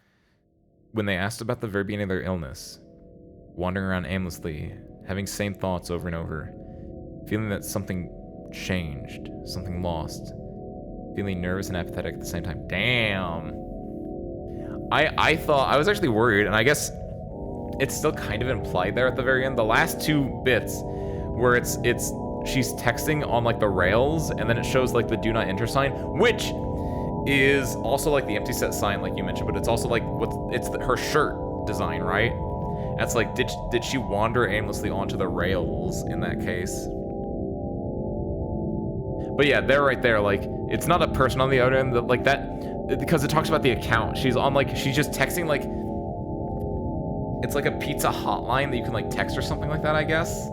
When they asked about the very beginning of their illness, wandering around aimlessly, having same thoughts over and over, feeling that something changed, something lost, feeling nervous and apathetic at the same time. Damn. I thought, I was actually worried, and I guess it's still kind of implied there at the very end. The last two bits where she's texting on like the rails, and then it shows like the do not enter sign, which is also like the empty set sign like you mentioned, but it's also like her shirt design, right? That's like, did she wander aimlessly onto the rails in that case? But yeah, they're right there, like, it's not a person on the other end, like that, because it talks about the account. She's on like, she's just texting like, it's like a pizza hotline that you can like text or something like that, I guess.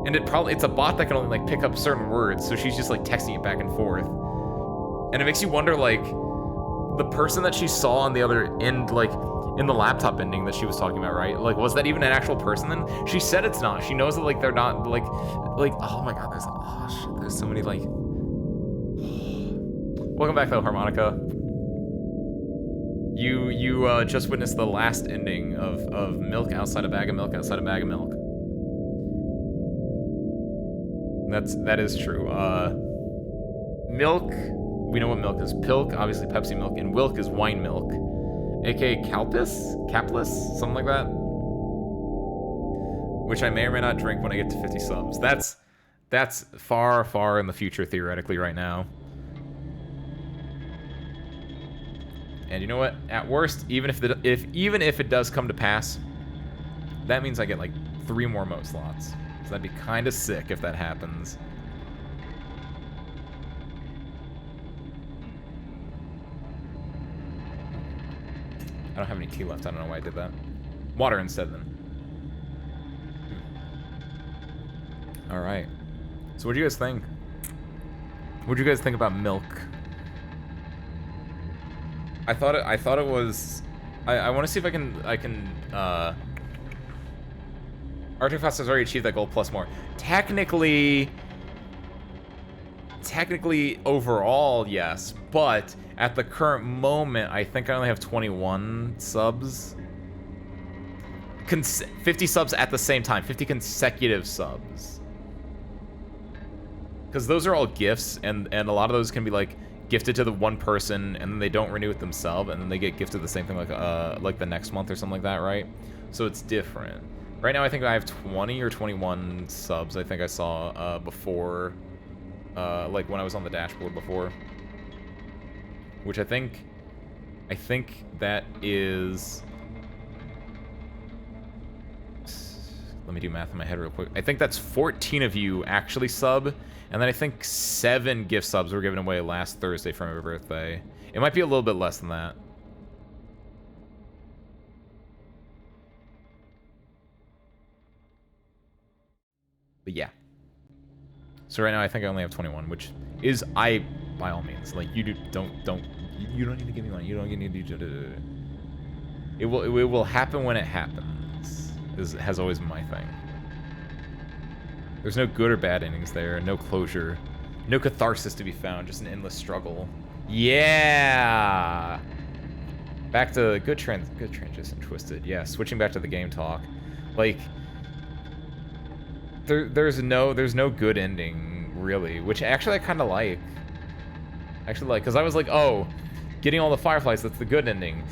And it's a bot that can only like pick up certain words, so she's just like texting it back and forth. And it makes you wonder, like, the person that she saw on the other end, like, in the laptop ending that she was talking about, right? Like, was that even an actual person then? She said it's not. She knows that, like, they're not, like, oh my god, there's so many, like... Welcome back, though, Harmonica. You just witnessed the last ending of Milk Outside a Bag of Milk Outside a Bag of Milk. That is true. Milk, we know what milk is. Pilk, obviously Pepsi milk, and Wilk is wine milk, aka Capless, something like that. Which I may or may not drink when I get to 50 subs. That's far, far in the future theoretically right now. And you know what? At worst, even if it does come to pass, that means I get like 3 more emote slots. So that'd be kind of sick if that happens. I don't have any tea left. I don't know why I did that. Water instead, then. All right. So what do you guys think? What do you guys think about milk? I thought it was. I want to see if I can. Artifacts has already achieved that goal plus more. Technically, overall, yes, but at the current moment, I think I only have 21 subs. 50 subs at the same time, 50 consecutive subs. Because those are all gifts, and a lot of those can be like gifted to the one person, and then they don't renew it themselves, and then they get gifted the same thing like the next month or something like that, right? So it's different. Right now, I think I have 20 or 21 subs. I think I saw before, like when I was on the dashboard before. Which I think that is. Let me do math in my head real quick. I think that's 14 of you actually sub, and then I think 7 gift subs were given away last Thursday for my birthday. It might be a little bit less than that. But yeah. So right now I think I only have 21, which is by all means, like, you don't need to give me money. You don't need to. It will happen when it happens. Has always been my thing. There's no good or bad endings there. No closure. No catharsis to be found. Just an endless struggle. Yeah. Back to good transition, Twisted. Yeah, switching back to the game talk. Like, there's no good ending really, which actually I kind of like. Because I was like, oh, getting all the fireflies, that's the good ending.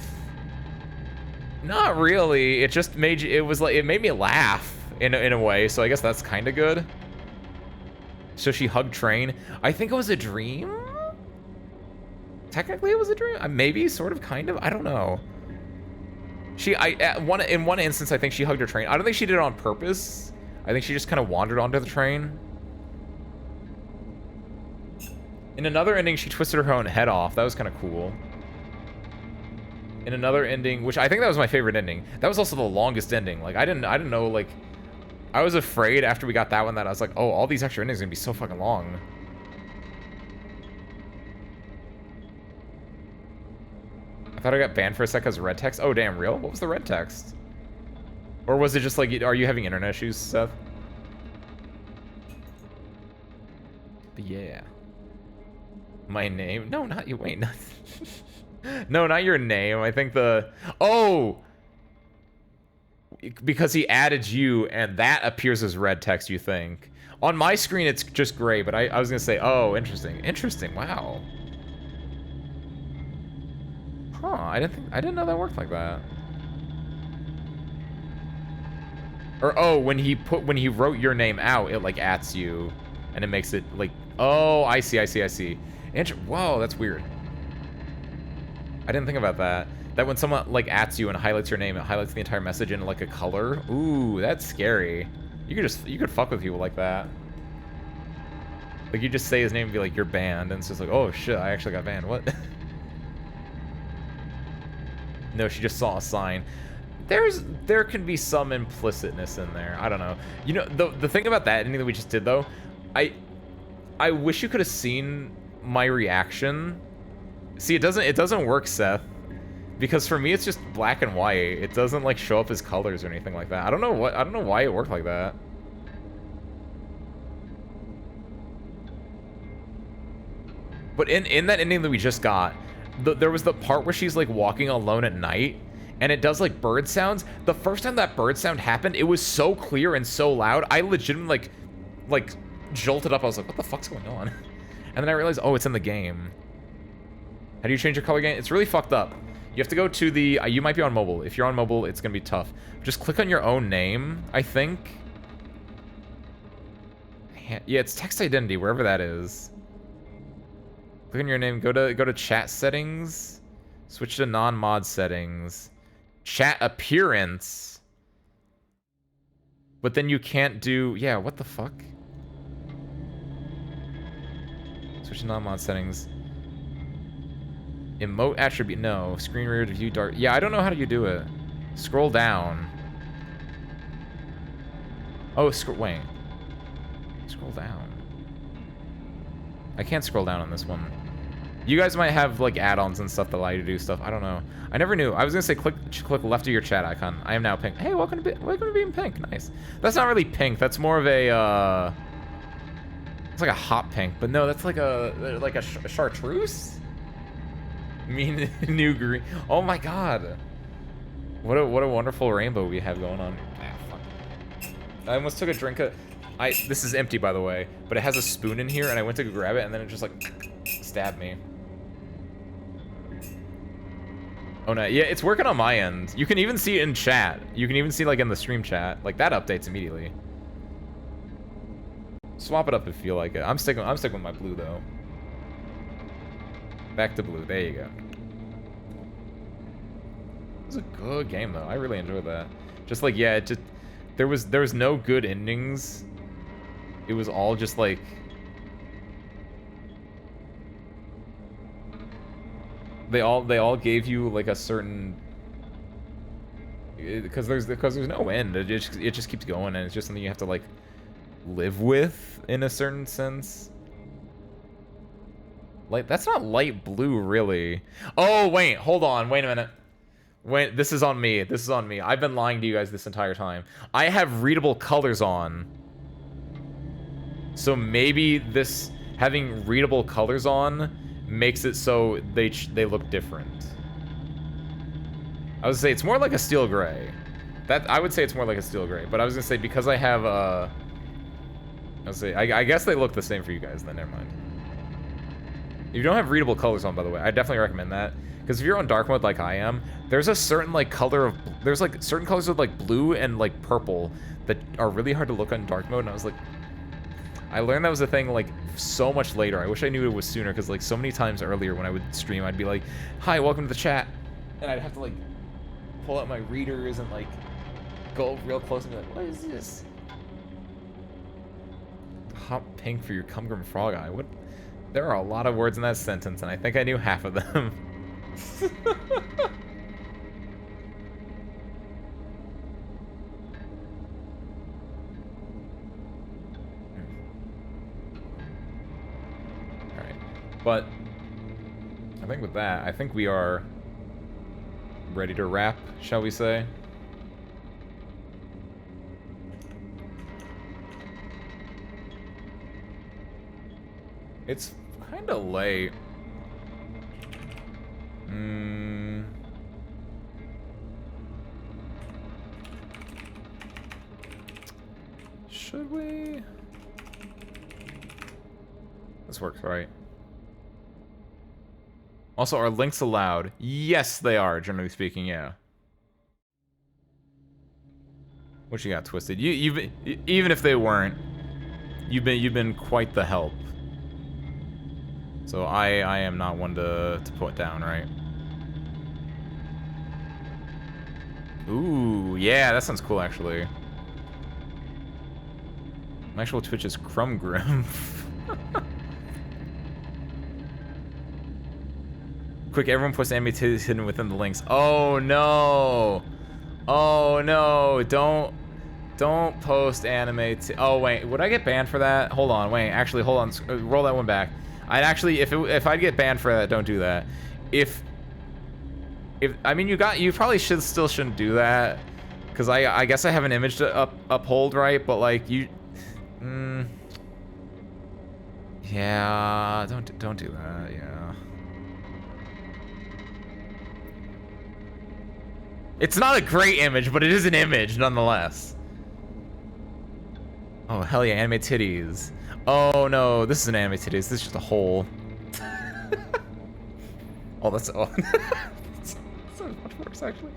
Not really. It just made you, it made me laugh in a way, so I guess that's kind of good. So she hugged Train. I think it was a dream? Technically it was a dream? Maybe, sort of, kind of, I don't know. In one instance, I think she hugged her train. I don't think she did it on purpose. I think she just kind of wandered onto the train. In another ending, she twisted her own head off. That was kind of cool. In another ending, which I think that was my favorite ending. That was also the longest ending. Like, I didn't know, like, I was afraid after we got that one that I was like, oh, all these extra endings are gonna be so fucking long. thought I got banned for a sec because red text. Oh, damn, real? What was the red text? Or was it just like, are you having internet issues, Seth? But yeah. My name? No, not you. Wait, not... No, not your name. I think the... Oh! Because he added you, and that appears as red text, you think. On my screen, it's just gray, but I was going to say, oh, interesting. Interesting, wow. Huh, I didn't know that worked like that. Or, oh, when he wrote your name out, it, like, ats you, and it makes it, like... Oh, I see. Whoa, that's weird. I didn't think about that. That when someone, like, ats you and highlights your name, it highlights the entire message in, like, a color. Ooh, that's scary. You could fuck with people like that. Like, you just say his name and be like, you're banned, and it's just like, oh, shit, I actually got banned. What? No, she just saw a sign. There can be some implicitness in there. I don't know. You know, the thing about that ending that we just did, though, I wish you could have seen my reaction. See, it doesn't work, Seth. Because for me, it's just black and white. It doesn't, like, show up as colors or anything like that. I don't know why it worked like that. But in that ending that we just got, there was the part where she's, like, walking alone at night, and it does, like, bird sounds. The first time that bird sound happened, it was so clear and so loud, I legitimately, like jolted up. I was like, what the fuck's going on? And then I realized, oh, it's in the game. How do you change your color again? It's really fucked up. You have to go to the... you might be on mobile. If you're on mobile, it's going to be tough. Just click on your own name, I think. Yeah, it's text identity, wherever that is. Click on your name. Go to chat settings. Switch to non-mod settings. Chat appearance. But then you can't do... Yeah, what the fuck? Switch to non-mod settings. Emote attribute, no. Screen reader to view dark. Yeah, I don't know how you do it. Scroll down. Oh, wait. Scroll down. I can't scroll down on this one. You guys might have, like, add-ons and stuff that allow you to do stuff. I don't know. I never knew. I was gonna say click left of your chat icon. I am now pink. Hey, welcome to being pink. Nice. That's not really pink. That's more of a, it's like a hot pink. But no, that's like a chartreuse? Mean new green. Oh my god. What a wonderful rainbow we have going on. Ah, fuck. I almost took a drink of... This is empty, by the way, but it has a spoon in here, and I went to go grab it, and then it just, like, stabbed me. Oh, no. Yeah, it's working on my end. You can even see it in chat. You can even see, like, in the stream chat. Like, that updates immediately. Swap it up if you feel like it. I'm sticking with my blue, though. Back to blue. There you go. It was a good game, though. I really enjoyed that. Just, like, yeah, it just... There was no good endings. It was all just, like... They all gave you, like, a certain... Because there's no end. It just keeps going, and it's just something you have to, like, live with, in a certain sense. Like, that's not light blue, really. Oh, wait, hold on, wait a minute. Wait, this is on me. This is on me. I've been lying to you guys this entire time. I have readable colors on. So maybe this having readable colors on makes it so they look different. I would say it's more like a steel gray. I would say it's more like a steel gray. But I was gonna say because I have I guess they look the same for you guys. Then never mind. If you don't have readable colors on, by the way, I definitely recommend that. Because if you're on dark mode like I am, there's a certain, like, color of... There's, like, certain colors of, like, blue and, like, purple that are really hard to look on dark mode, and I was like... I learned that was a thing, like, so much later. I wish I knew it was sooner, because, like, so many times earlier when I would stream, I'd be like, hi, welcome to the chat. And I'd have to, like, pull out my readers and, like, go real close and be like, what is this? Hot pink for your Cumgrim Frog Eye. What? There are a lot of words in that sentence, and I think I knew half of them. Alright. But I think with that, I think we are ready to wrap, shall we say? It's kind of late. Should we? This works, right? Also, are links allowed? Yes, they are, generally speaking, yeah. What you got, Twisted? You've even if they weren't, you've been quite the help. So I am not one to put down, right? Ooh, yeah, that sounds cool, actually. My actual Twitch is Crumgrim. Quick, everyone puts anime titties hidden within the links. Oh no! Oh no! Don't post anime. Oh wait, would I get banned for that? Hold on, wait. Actually, hold on. Roll that one back. I'd actually, if I'd get banned for that, don't do that. If I mean, you probably still shouldn't do that, because I guess I have an image to uphold, right? But like you, yeah, don't do that. Yeah. It's not a great image, but it is an image nonetheless. Oh hell yeah, anime titties. Oh no, this is an anime titties. This is just a hole. Oh, that's that's much worse actually.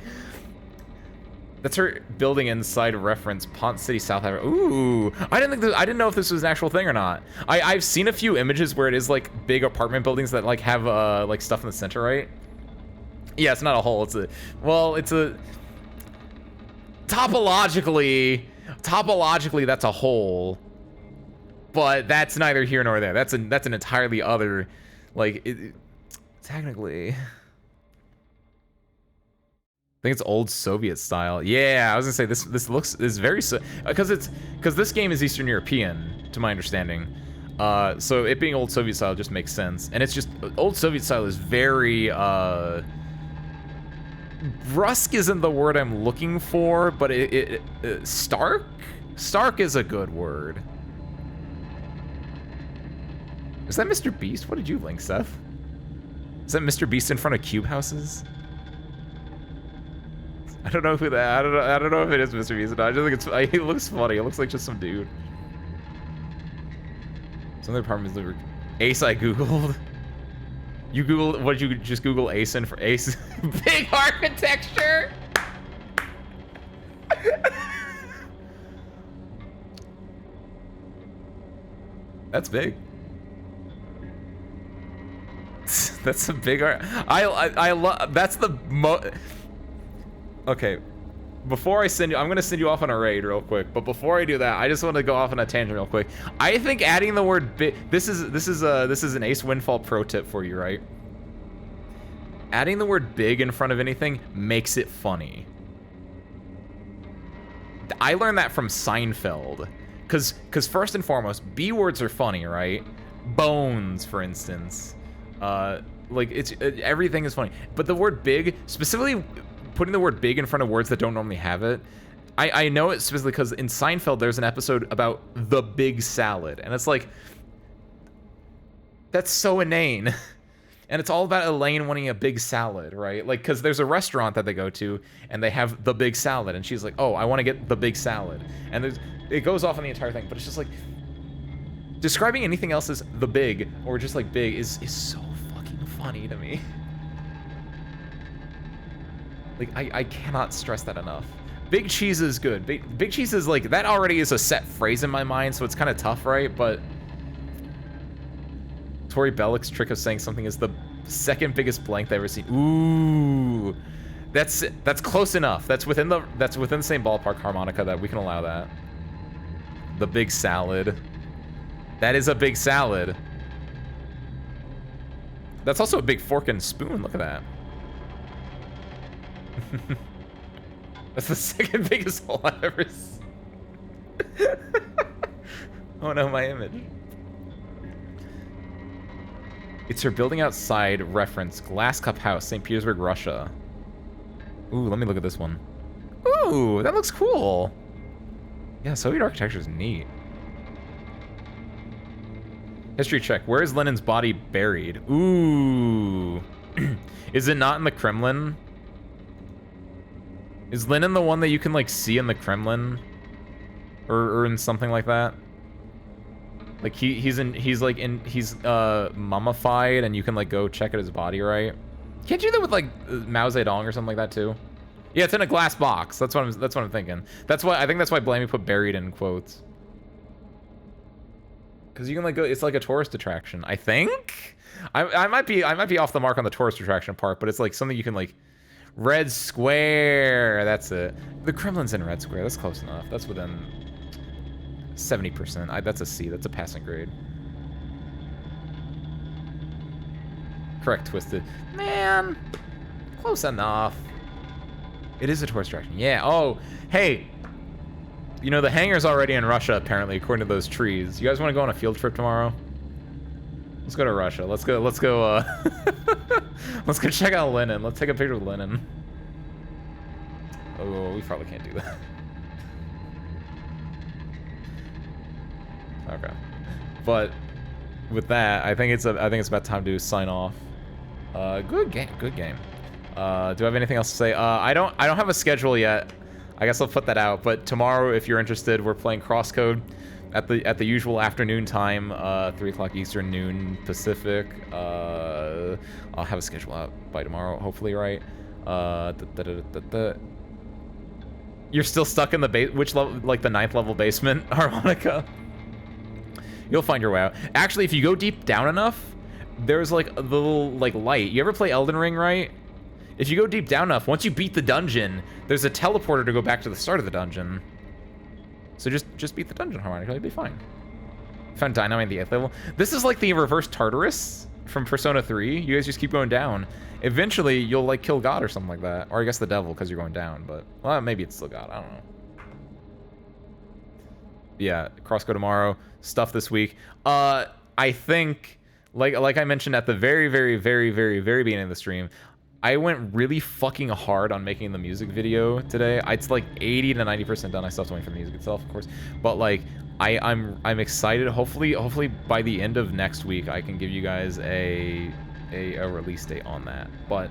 That's her building inside reference, Pont City, South Africa. Ooh, I didn't know if this was an actual thing or not. I've seen a few images where it is like big apartment buildings that like have like stuff in the center, right? Yeah, it's not a hole. It's a topologically that's a hole, but that's neither here nor there. That's an entirely other, like technically. I think it's old Soviet style. Yeah, I was gonna say this is very because this game is Eastern European to my understanding. So it being old Soviet style just makes sense, and it's just old Soviet style is very brusque isn't the word I'm looking for, but stark is a good word. Is that Mr. Beast? What did you link, Seth? Is that Mr. Beast in front of cube houses? I don't know who that. I don't know if it is Mr. Beast. I just think he looks funny. It looks like just some dude. Some other apartments that were Ace I googled. You Google, what did you just Google ASIN for Ace? Big architecture! That's big. That's a big art. I love, that's the okay. Before I send you, I'm gonna send you off on a raid real quick. But before I do that, I just want to go off on a tangent real quick. I think adding the word big. This is an Ace Windfall pro tip for you, right? Adding the word big in front of anything makes it funny. I learned that from Seinfeld, cause first and foremost, B words are funny, right? Bones, for instance. Like everything is funny, but the word big, specifically putting the word big in front of words that don't normally have it. I know it specifically because in Seinfeld there's an episode about the big salad, and it's like, that's so inane. And it's all about Elaine wanting a big salad, right? Like, because there's a restaurant that they go to and they have the big salad, and she's like, oh, I want to get the big salad, and it goes off on the entire thing. But it's just like, describing anything else as the big or just like big is so fucking funny to me. Like, I cannot stress that enough. Big cheese is good. Big cheese is like, that already is a set phrase in my mind, so it's kind of tough, right? But Tori Bellick's trick of saying something is the second biggest blank I've ever seen. Ooh, that's close enough. That's within the same ballpark, harmonica, that we can allow that. The big salad. That is a big salad. That's also a big fork and spoon. Look at that. That's the second biggest hole I've ever seen. Oh no, my image. It's her building outside reference. Glass Cup House, St. Petersburg, Russia. Ooh, let me look at this one. Ooh, that looks cool. Yeah, Soviet architecture is neat. History check. Where is Lenin's body buried? Ooh. Is it not in the Kremlin? Is Lenin the one that you can, like, see in the Kremlin? Or in something like that? Like, he's mummified and you can, like, go check out his body, right? Can't you do that with, like, Mao Zedong or something like that, too? Yeah, it's in a glass box. That's what I'm thinking. I think that's why Blamey put buried in quotes. Because you can, like, go, it's like a tourist attraction, I think? I might be off the mark on the tourist attraction part, but it's like something you can, like, Red Square, that's it. The Kremlin's in Red Square, that's close enough. That's within 70%. That's a C, that's a passing grade. Correct, Twisted. Man, close enough. It is a tourist attraction, yeah. Oh, hey, you know, the hangar's already in Russia, apparently, according to those trees. You guys want to go on a field trip tomorrow? Let's go to Russia. Let's go, let's go check out Lenin. Let's take a picture of Lenin. Oh, we probably can't do that. Okay. But with that, I think it's about time to sign off. Good game, good game. Do I have anything else to say? I don't have a schedule yet. I guess I'll put that out. But tomorrow, if you're interested, we're playing Crosscode at the usual afternoon time, 3 o'clock Eastern, noon Pacific. I'll have a schedule out by tomorrow, hopefully, right? You're still stuck in the which level? Like the 9th level basement, Harmonica. You'll find your way out. Actually, if you go deep down enough, there's like a little like light. You ever play Elden Ring, right? If you go deep down enough, once you beat the dungeon, there's a teleporter to go back to the start of the dungeon. So just beat the dungeon, Harmonica, you'll be fine. Found Dynamite at the 8th level. This is like the reverse Tartarus from Persona 3. You guys just keep going down. Eventually, you'll like kill God or something like that. Or I guess the devil, because you're going down, but well, maybe it's still God, I don't know. Yeah, Crosscode tomorrow, stuff this week. I think, like I mentioned at the very beginning of the stream, I went really fucking hard on making the music video today. It's like 80 to 90% done. I still have to wait for the music itself, of course. But like, I'm excited. Hopefully by the end of next week, I can give you guys a release date on that. But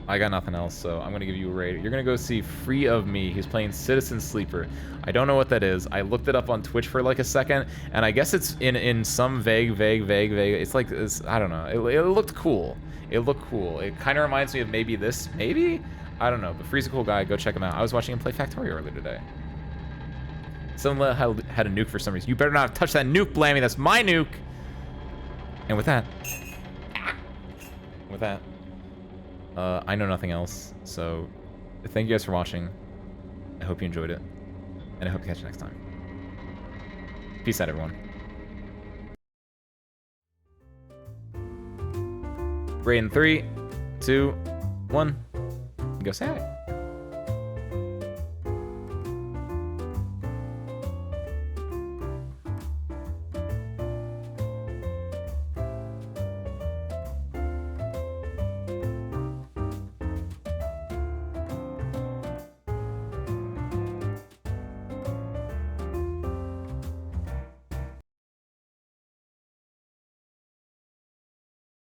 I got nothing else, so I'm gonna give you a rating. You're gonna go see Free of Me. He's playing Citizen Sleeper. I don't know what that is. I looked it up on Twitch for like a second, and I guess it's in some vague. It's like I don't know. It looked cool. It looked cool. It kind of reminds me of maybe this. Maybe I don't know. But Free's a cool guy. Go check him out. I was watching him play Factorio earlier today. Someone had a nuke for some reason. You better not touch that nuke, Blammy. That's my nuke. And with that. I know nothing else, so thank you guys for watching. I hope you enjoyed it, and I hope to catch you next time. Peace out, everyone. Raid in 3, 2, 1. Go say hi.